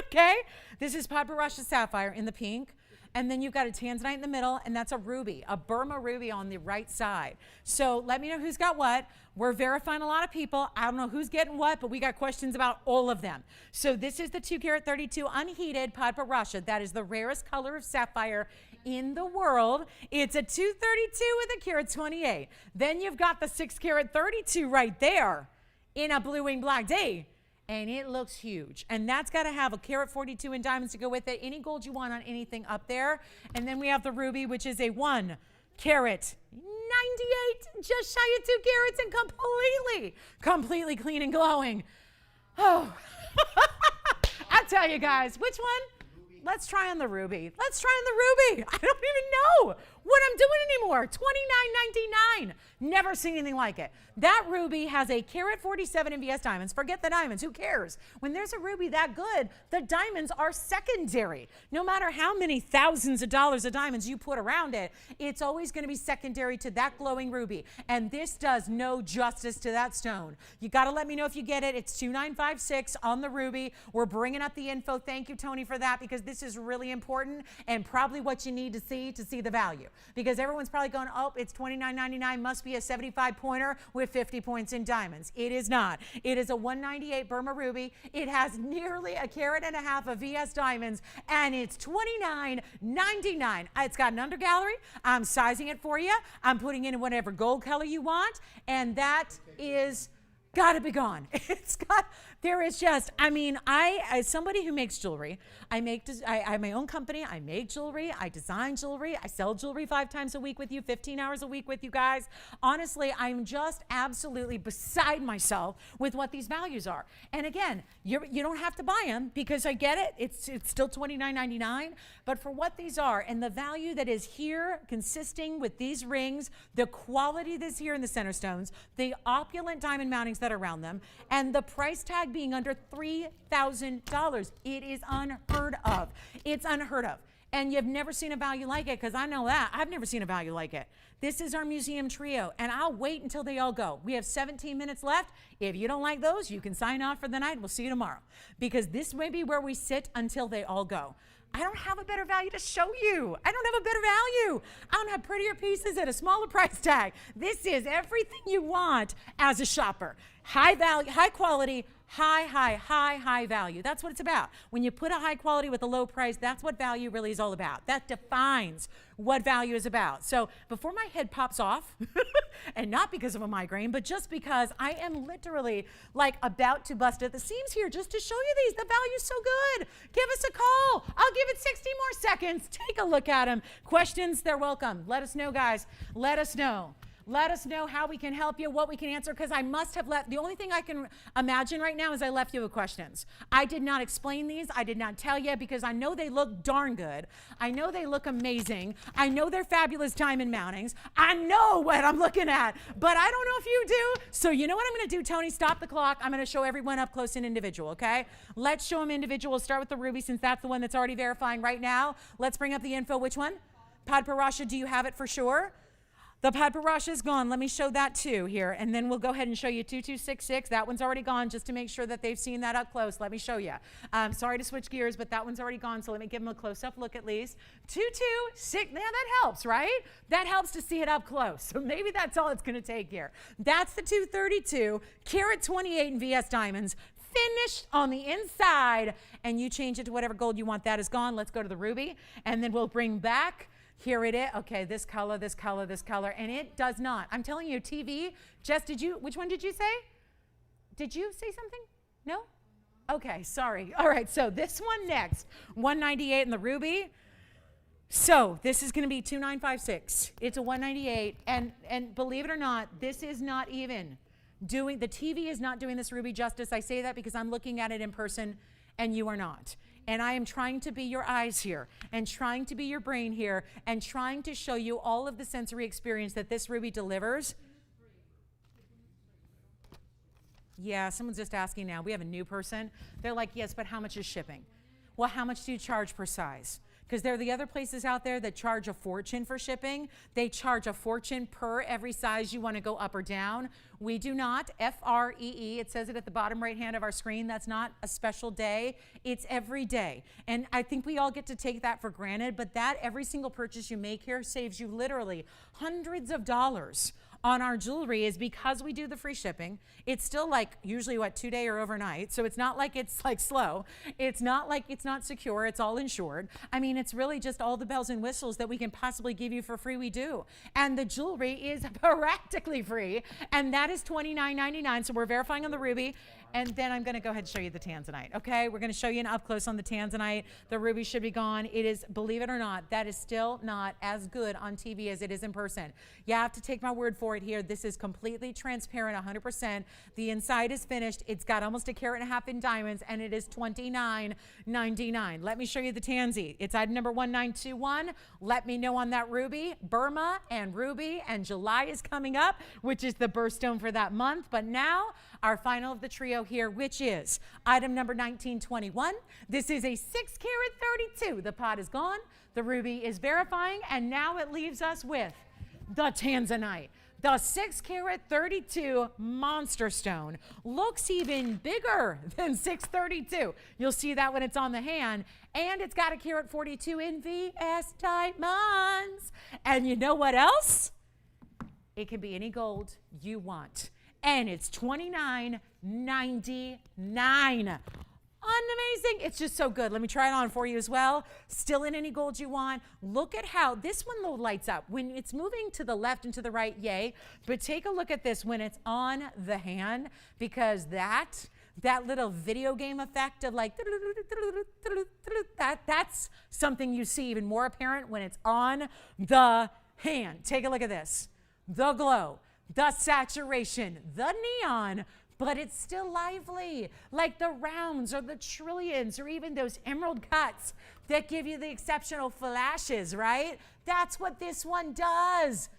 okay? This is Parasha sapphire in the pink, and then you've got a tanzanite in the middle, and that's a ruby, a Burma ruby on the right side. So let me know who's got what. We're verifying a lot of people. I don't know who's getting what, but we got questions about all of them. So this is the 2-carat 32 unheated Parasha. That is the rarest color of sapphire in the world. It's a 232 with a carat 28. Then you've got the 6-carat 32 right there. in a blue wing black D. And it looks huge. And that's got to have a carat 42 in diamonds to go with it. Any gold you want on anything up there. And then we have the ruby, which is a 1 carat 98, just shy of 2 carats, and completely clean and glowing. Oh, I tell you guys, which one? Let's try on the ruby. Let's try on the ruby. I don't even know what I'm doing anymore. $29.99. Never seen anything like it. That ruby has a carat 47 in VS diamonds. Forget the diamonds. Who cares? When there's a ruby that good, the diamonds are secondary. No matter how many thousands of dollars of diamonds you put around it, it's always going to be secondary to that glowing ruby. And this does no justice to that stone. You got to let me know if you get it. It's 2956 on the ruby. We're bringing up the info. Thank you, Tony, for that, because this is really important and probably what you need to see the value. Because everyone's probably going, oh, it's $29.99, must be a 75 pointer with 50 points in diamonds. It is not. It is a 198 Burma ruby. It has nearly a carat and a half of VS diamonds, and it's $29.99. It's got an under gallery. I'm sizing it for you. I'm putting in whatever gold color you want, and that is gotta be gone. There is just, I mean, as somebody who makes jewelry, I have my own company. I make jewelry. I design jewelry. I sell jewelry 5 times a week with you, 15 hours a week with you guys. Honestly, I'm just absolutely beside myself with what these values are. And again, you don't have to buy them, because I get it. It's still $29.99. But for what these are and the value that is here consisting with these rings, the quality that's here in the center stones, the opulent diamond mountings that are around them, and the price tag being under $3,000. It is unheard of. It's unheard of. And you've never seen a value like it, because I know that. I've never seen a value like it. This is our museum trio, and I'll wait until they all go. We have 17 minutes left. If you don't like those, you can sign off for the night. We'll see you tomorrow, because this may be where we sit until they all go. I don't have a better value to show you. I don't have a better value. I don't have prettier pieces at a smaller price tag. This is everything you want as a shopper. High value, high quality, high value. That's what it's about. When you put a high quality with a low price, that's what value really is all about. That defines what value is about. So before my head pops off, and not because of a migraine, but just because I am literally like about to bust at the seams here just to show you these. The value's so good. Give us a call. I'll give it 60 more seconds. Take a look at them. Questions, they're welcome. Let us know, guys. Let us know. Let us know how we can help you, what we can answer, because I must have left. The only thing I can imagine right now is I left you with questions. I did not explain these. I did not tell you, because I know they look darn good. I know they look amazing. I know they're fabulous diamond mountings. I know what I'm looking at, but I don't know if you do. So you know what I'm going to do, Tony? Stop the clock. I'm going to show everyone up close and individual, okay? Let's show them individual. We'll start with the ruby, since that's the one that's already verifying right now. Let's bring up the info. Which one? Padparasha, do you have it for sure? The Padparasha is gone. Let me show that too here, and then we'll go ahead and show you 2266. That one's already gone, just to make sure that they've seen that up close. Let me show you. Sorry to switch gears, but that one's already gone, so let me give them a close-up look at least. 2266, yeah, that helps, right? That helps to see it up close, so maybe that's all it's going to take here. That's the 232, carat 28 in VS diamonds, finished on the inside, and you change it to whatever gold you want. That is gone. Let's go to the ruby, and then we'll bring back. Here it is. Okay, this color, this color, this color, and it does not. I'm telling you, TV. Jess, which one did you say? Did you say something? No? Okay, sorry. All right, so this one next, 198 in the ruby. So this is going to be 2956. It's a 198, and believe it or not, this is not even doing, the TV is not doing this ruby justice. I say that because I'm looking at it in person, and you are not. And I am trying to be your eyes here, and trying to be your brain here, and trying to show you all of the sensory experience that this ruby delivers. Yeah, someone's just asking now. We have a new person. They're like, yes, but how much is shipping? Well, how much do you charge per size? Because there are the other places out there that charge a fortune for shipping. They charge a fortune per every size you want to go up or down. We do not. FREE. It says it at the bottom right hand of our screen. That's not a special day. It's every day. And I think we all get to take that for granted, but that every single purchase you make here saves you literally hundreds of dollars on our jewelry is because we do the free shipping. It's still like usually 2-day or overnight. So it's not like it's like slow. It's not like it's not secure. It's all insured. I mean, it's really just all the bells and whistles that we can possibly give you for free. We do. And the jewelry is practically free. And that is $29.99. So we're verifying on the ruby. And then I'm going to go ahead and show you the tanzanite. Okay, we're going to show you an up close on the tanzanite. The ruby should be gone. It is, believe it or not, that is still not as good on TV as it is in person. You have to take my word for it here. This is completely transparent, 100%. The inside is finished. It's got almost 1.5 carats in diamonds, and it is $29.99. Let me show you the tansy. It's item number 1921. Let me know on that ruby. Burma and ruby, and July is coming up, which is the birthstone for that month. But now, our final of the trio here, which is item number 1921. This is a 6-carat 32. The pot is gone. The ruby is verifying, and now it leaves us with the tanzanite. The 6-carat 32 monster stone looks even bigger than 632. You'll see that when it's on the hand, and it's got 1.42 in VS diamonds. And you know what else? It can be any gold you want. And it's $29.99. Amazing. It's just so good. Let me try it on for you as well. Still in any gold you want. Look at how this one lights up. When it's moving to the left and to the right, yay. But take a look at this when it's on the hand, because that little video game effect of like, that's something you see even more apparent when it's on the hand. Take a look at this. The glow, the saturation, the neon, but it's still lively, like the rounds or the trillions or even those emerald cuts that give you the exceptional flashes, right? That's what this one does.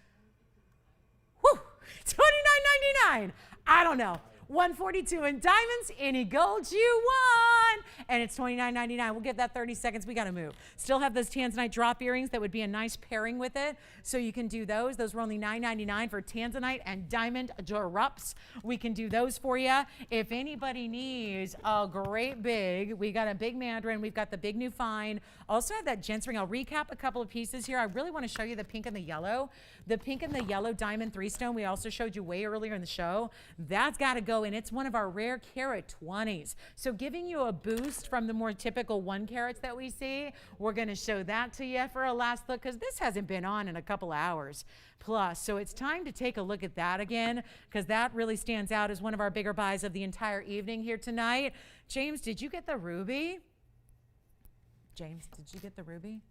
Whew, $29.99. I don't know. $142 in diamonds, any gold you want. And it's $29.99. We'll give that 30 seconds. We got to move. Still have those tanzanite drop earrings that would be a nice pairing with it. So you can do those. Those were only $9.99 for tanzanite and diamond drops. We can do those for you. If anybody needs a great big, we got a big mandarin. We've got the big new fine. Also have that gents ring. I'll recap a couple of pieces here. I really want to show you the pink and the yellow. The pink and the yellow diamond 3-stone we also showed you way earlier in the show. That's got to go, and it's one of our rare carat 20s. So giving you a boost from the more typical 1 carats that we see. We're going to show that to you for a last look because this hasn't been on in a couple hours plus. So it's time to take a look at that again because that really stands out as one of our bigger buys of the entire evening here tonight. James, did you get the ruby? James, did you get the ruby?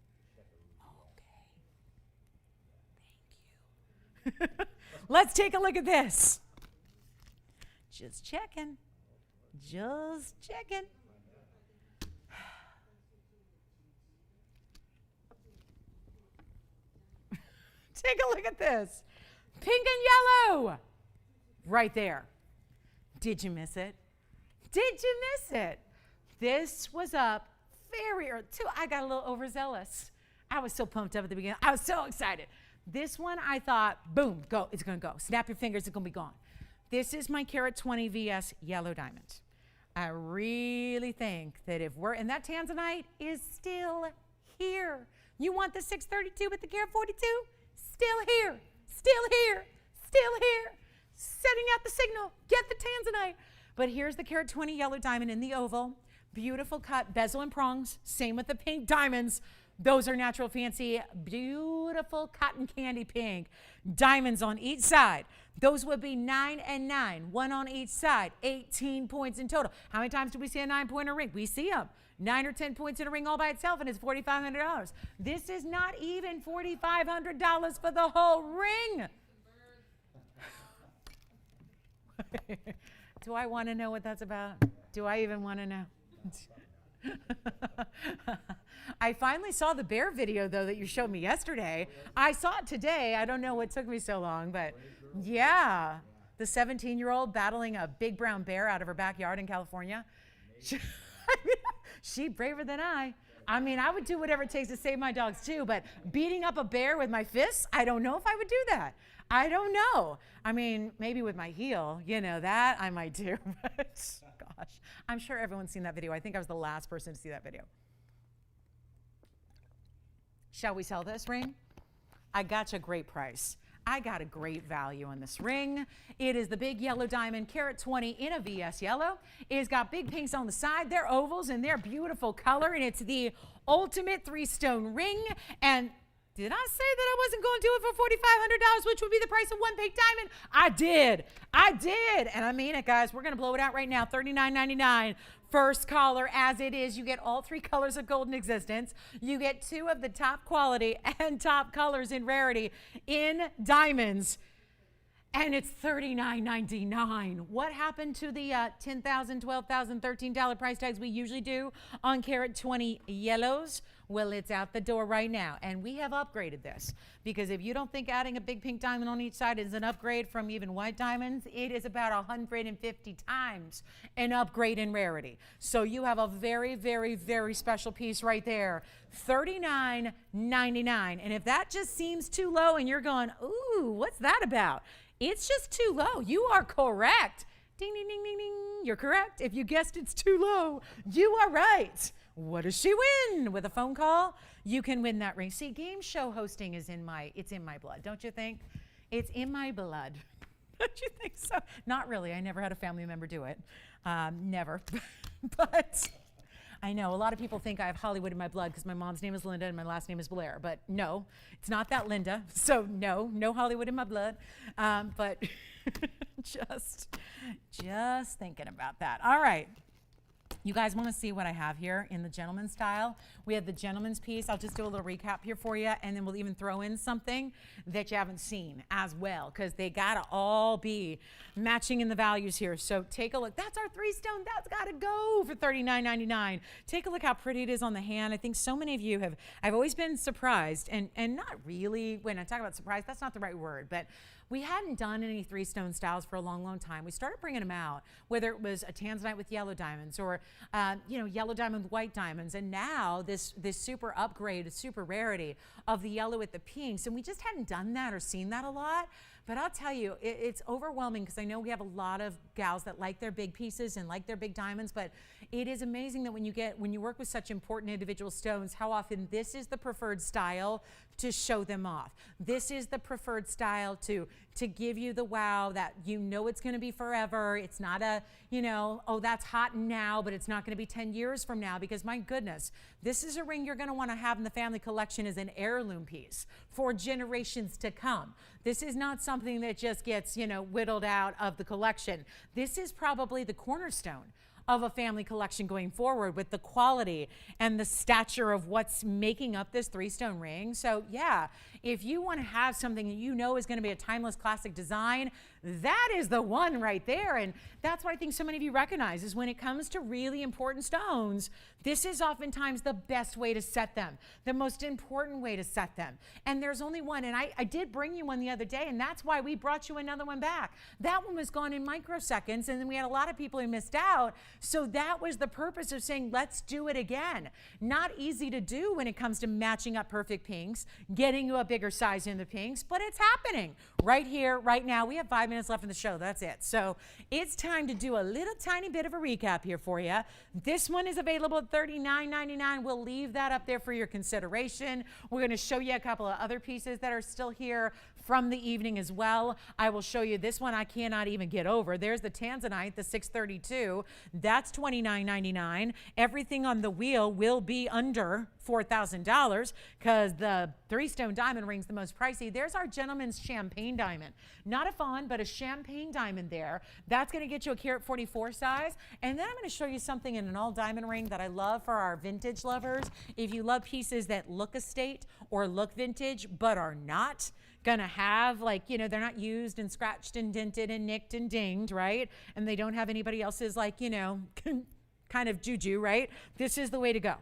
Thank you. Let's take a look at this. Just checking. Just checking. Take a look at this. Pink and yellow. Right there. Did you miss it? Did you miss it? This was up very early. Too, I got a little overzealous. I was so pumped up at the beginning. I was so excited. This one, I thought, boom, go. It's going to go. Snap your fingers. It's going to be gone. This is my carat 20 VS yellow diamond. I really think that if we're, and that tanzanite is still here. You want the 632 with the carat 42? Still here, still here, still here. Sending out the signal, get the tanzanite. But here's the carat 20 yellow diamond in the oval. Beautiful cut, bezel and prongs. Same with the pink diamonds. Those are natural fancy, beautiful cotton candy pink. Diamonds on each side. Those would be 9 and 9, 1 on each side, 18 points in total. How many times do we see a 9-pointer ring? We see them. 9 or 10 points in a ring all by itself, and it's $4,500. This is not even $4,500 for the whole ring. Do I want to know what that's about? Do I even want to know? I finally saw the bear video, though, that you showed me yesterday. I saw it today. I don't know what took me so long, but yeah. The 17-year-old battling a big brown bear out of her backyard in California. She braver than I. I mean, I would do whatever it takes to save my dogs, too, but beating up a bear with my fists, I don't know if I would do that. I don't know. I mean, maybe with my heel, you know, that I might do, but gosh. I'm sure everyone's seen that video. I think I was the last person to see that video. Shall we sell this ring? I got you a great price. I got a great value on this ring. It is the big yellow diamond, carat 20 in a VS yellow. It's got big pinks on the side. They're ovals and they're beautiful color, and it's the ultimate 3-stone ring. And did I say that I wasn't going to do it for $4,500, which would be the price of one pink diamond? I did, and I mean it, guys. We're going to blow it out right now, $39.99. First caller, as it is, you get all 3 colors of gold in existence. You get 2 of the top quality and top colors in rarity in diamonds. And it's $39.99. What happened to the $10,000, $12,000, $13 price tags we usually do on carat 20 yellows? Well, it's out the door right now. And we have upgraded this, because if you don't think adding a big pink diamond on each side is an upgrade from even white diamonds, it is about 150 times an upgrade in rarity. So you have a very, very, very special piece right there. $39.99. And if that just seems too low and you're going, ooh, what's that about? It's just too low. You are correct. Ding, ding, ding, ding, ding. You're correct. If you guessed it's too low, you are right. What does she win? With a phone call, you can win that ring. See, game show hosting is in my blood, don't you think? It's in my blood. Don't you think so? Not really. I never had a family member do it. Never. But I know a lot of people think I have Hollywood in my blood because my mom's name is Linda and my last name is Blair. But no, it's not that Linda. So no Hollywood in my blood. But just thinking about that. All right. You guys want to see what I have here in the gentleman's style? We have the gentleman's piece. I'll just do a little recap here for you, and then we'll even throw in something that you haven't seen as well, because they got to all be matching in the values here. So take a look. That's our 3-stone. That's got to go for $39.99. Take a look how pretty it is on the hand. I think so many of you have, I've always been surprised, and not really, when I talk about surprised, that's not the right word, but we hadn't done any 3-stone styles for a long, long time. We started bringing them out, whether it was a tanzanite with yellow diamonds or, yellow diamond with white diamonds. And now this super upgrade, super rarity of the yellow with the pinks. And we just hadn't done that or seen that a lot. But I'll tell you, it's overwhelming, because I know we have a lot of gals that like their big pieces and like their big diamonds, but it is amazing that when you work with such important individual stones, how often this is the preferred style to show them off. This is the preferred style to give you the wow that it's going to be forever. It's not a, oh, that's hot now, but it's not going to be 10 years from now, because my goodness, this is a ring you're going to want to have in the family collection as an heirloom piece for generations to come. This is not something that just gets, whittled out of the collection. This is probably the cornerstone of a family collection going forward, with the quality and the stature of what's making up this 3-stone ring. So yeah, if you want to have something that is going to be a timeless classic design, that is the one right there. And that's what I think so many of you recognize, is when it comes to really important stones, this is oftentimes the best way to set them, the most important way to set them. And there's only one. And I did bring you one the other day, and that's why we brought you another one back. That one was gone in microseconds, and then we had a lot of people who missed out. So that was the purpose of saying, let's do it again. Not easy to do when it comes to matching up perfect pinks, getting you a bigger size in the pinks, but it's happening right here, right now. We have 5 minutes left in the show. That's it. So it's time to do a little tiny bit of a recap here for you. This one is available at $39.99. We'll leave that up there for your consideration. We're going to show you a couple of other pieces that are still here from the evening as well. I will show you this one I cannot even get over. There's the Tanzanite, the 632. That's $29.99. Everything on the wheel will be under $4,000 because the 3-stone diamond ring's the most pricey. There's our gentleman's champagne diamond. Not a fawn, but a champagne diamond there. That's going to get you a carat 44 size. And then I'm going to show you something in an all diamond ring that I love for our vintage lovers. If you love pieces that look estate or look vintage but are not gonna have, they're not used and scratched and dented and nicked and dinged, right? And they don't have anybody else's kind of juju, right? This is the way to go.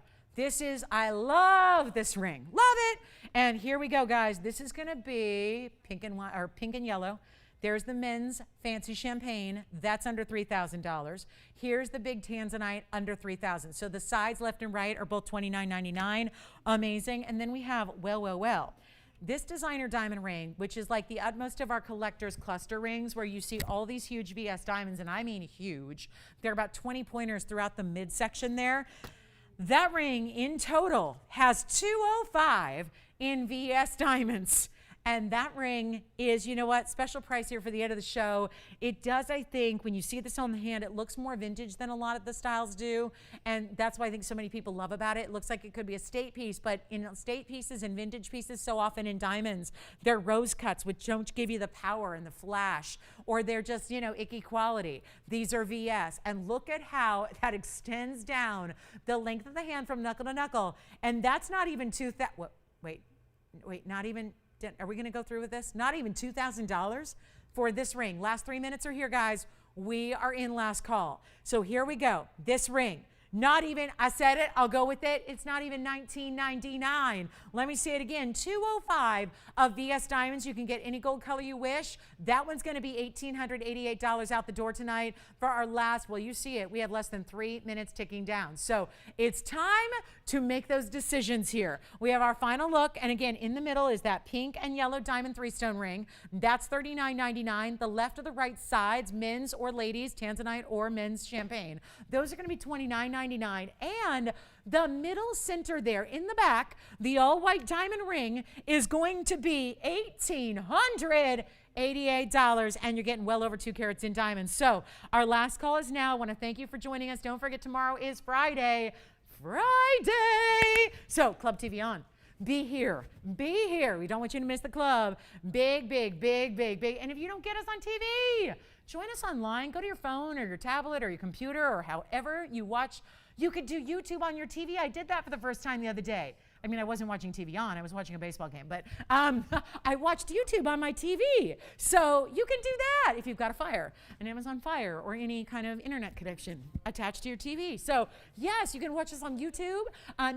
I love this ring. Love it. And here we go, guys. This is gonna be pink and yellow. There's the men's fancy champagne. That's under $3,000. Here's the big Tanzanite, under $3,000. So the sides left and right are both $29.99. Amazing. And then we have, well, this designer diamond ring, which is like the utmost of our collectors cluster rings, where you see all these huge VS diamonds, and I mean huge. They're about 20 pointers throughout the midsection there. That ring in total has 205 in VS diamonds. And that ring is, you know what, special price here for the end of the show. It does, I think, when you see this on the hand, it looks more vintage than a lot of the styles do. And that's why I think so many people love about it. It looks like it could be a state piece, but in state pieces and vintage pieces, so often in diamonds, they're rose cuts, which don't give you the power and the flash, or they're just, you know, icky quality. These are VS. And look at how that extends down the length of the hand from knuckle to knuckle. And that's not even wait, not even, are we going to go through with this? Not even $2,000 for this ring. Last 3 minutes are here, guys. We are in last call. So here we go. This ring. Not even, I said it, I'll go with it. It's not even $19.99. Let me say it again. $205 of VS Diamonds. You can get any gold color you wish. That one's going to be $1,888 out the door tonight for our last, well, you see it. We have less than 3 minutes ticking down. So it's time to make those decisions here. We have our final look. And again, in the middle is that pink and yellow diamond 3-stone ring. That's $39.99. The left or the right sides, men's or ladies, tanzanite or men's champagne. Those are going to be $29.99. And the middle center there in the back, the all-white diamond ring is going to be $1,888, and you're getting well over 2 carats in diamonds. So our last call is now. I want to thank you for joining us. Don't forget, tomorrow is Friday. So Club TVON. Be here. Be here. We don't want you to miss the club. Big, big, big, big, big. And if you don't get us on TV, join us online. Go to your phone or your tablet or your computer or however you watch. You could do YouTube on your TV. I did that for the first time the other day. I mean, I wasn't watching TV on. I was watching a baseball game. But I watched YouTube on my TV. So you can do that if you've got a Fire, an Amazon Fire, or any kind of internet connection attached to your TV. So, yes, you can watch us on YouTube.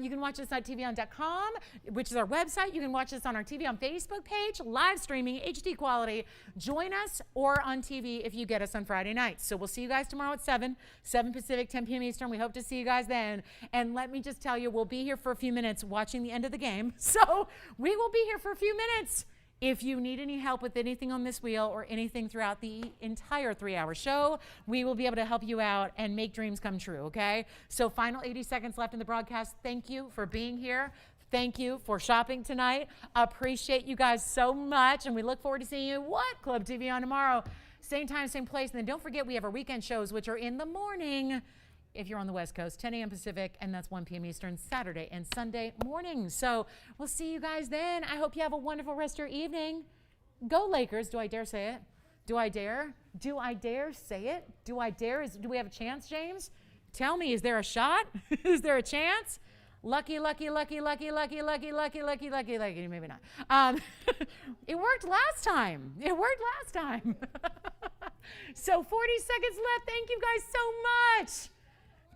You can watch us at TVON.com, which is our website. You can watch us on our TVON Facebook page, live streaming, HD quality. Join us or on TV if you get us on Friday nights. So we'll see you guys tomorrow at 7 Pacific, 10 p.m. Eastern. We hope to see you guys then. And let me just tell you, we'll be here for a few minutes watching the end of the game. So we will be here for a few minutes. If you need any help with anything on this wheel or anything throughout the entire 3-hour show, we will be able to help you out and make dreams come true, okay? So final 80 seconds left in the broadcast. Thank you for being here. Thank you for shopping tonight. Appreciate you guys so much, and we look forward to seeing you at Club TV on tomorrow. Same time, same place. And then don't forget, we have our weekend shows, which are in the morning if you're on the West Coast, 10 a.m. Pacific, and that's 1 p.m. Eastern, Saturday and Sunday mornings. So we'll see you guys then. I hope you have a wonderful rest of your evening. Go Lakers. Do I dare say it? Do I dare? Do I dare say it? Do I dare? Do we have a chance, James? Tell me, is there a shot? Is there a chance? Lucky, lucky, lucky, lucky, lucky, lucky, lucky, lucky, lucky, lucky. Maybe not. It worked last time. It worked last time. So 40 seconds left. Thank you guys so much.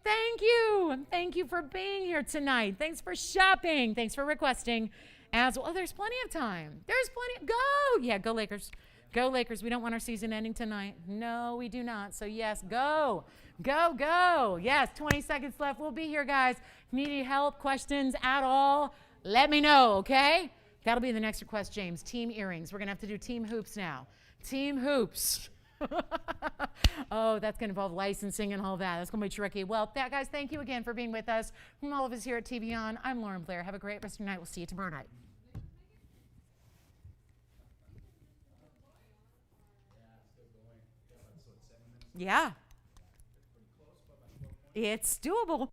Thank you. And thank you for being here tonight. Thanks for shopping. Thanks for requesting as well. Oh, there's plenty of time. There's plenty. Go. Yeah, go Lakers. Go Lakers. We don't want our season ending tonight. No, we do not. So yes, go. Go, go. Yes, 20 seconds left. We'll be here, guys. If you need any help, questions at all, let me know, okay? That'll be the next request, James. Team earrings. We're going to have to do team hoops now. Team hoops. Oh, that's going to involve licensing and all that. That's going to be tricky. Well, guys, thank you again for being with us. From all of us here at TVON, I'm Lauren Blair. Have a great rest of your night. We'll see you tomorrow night. Yeah. It's doable.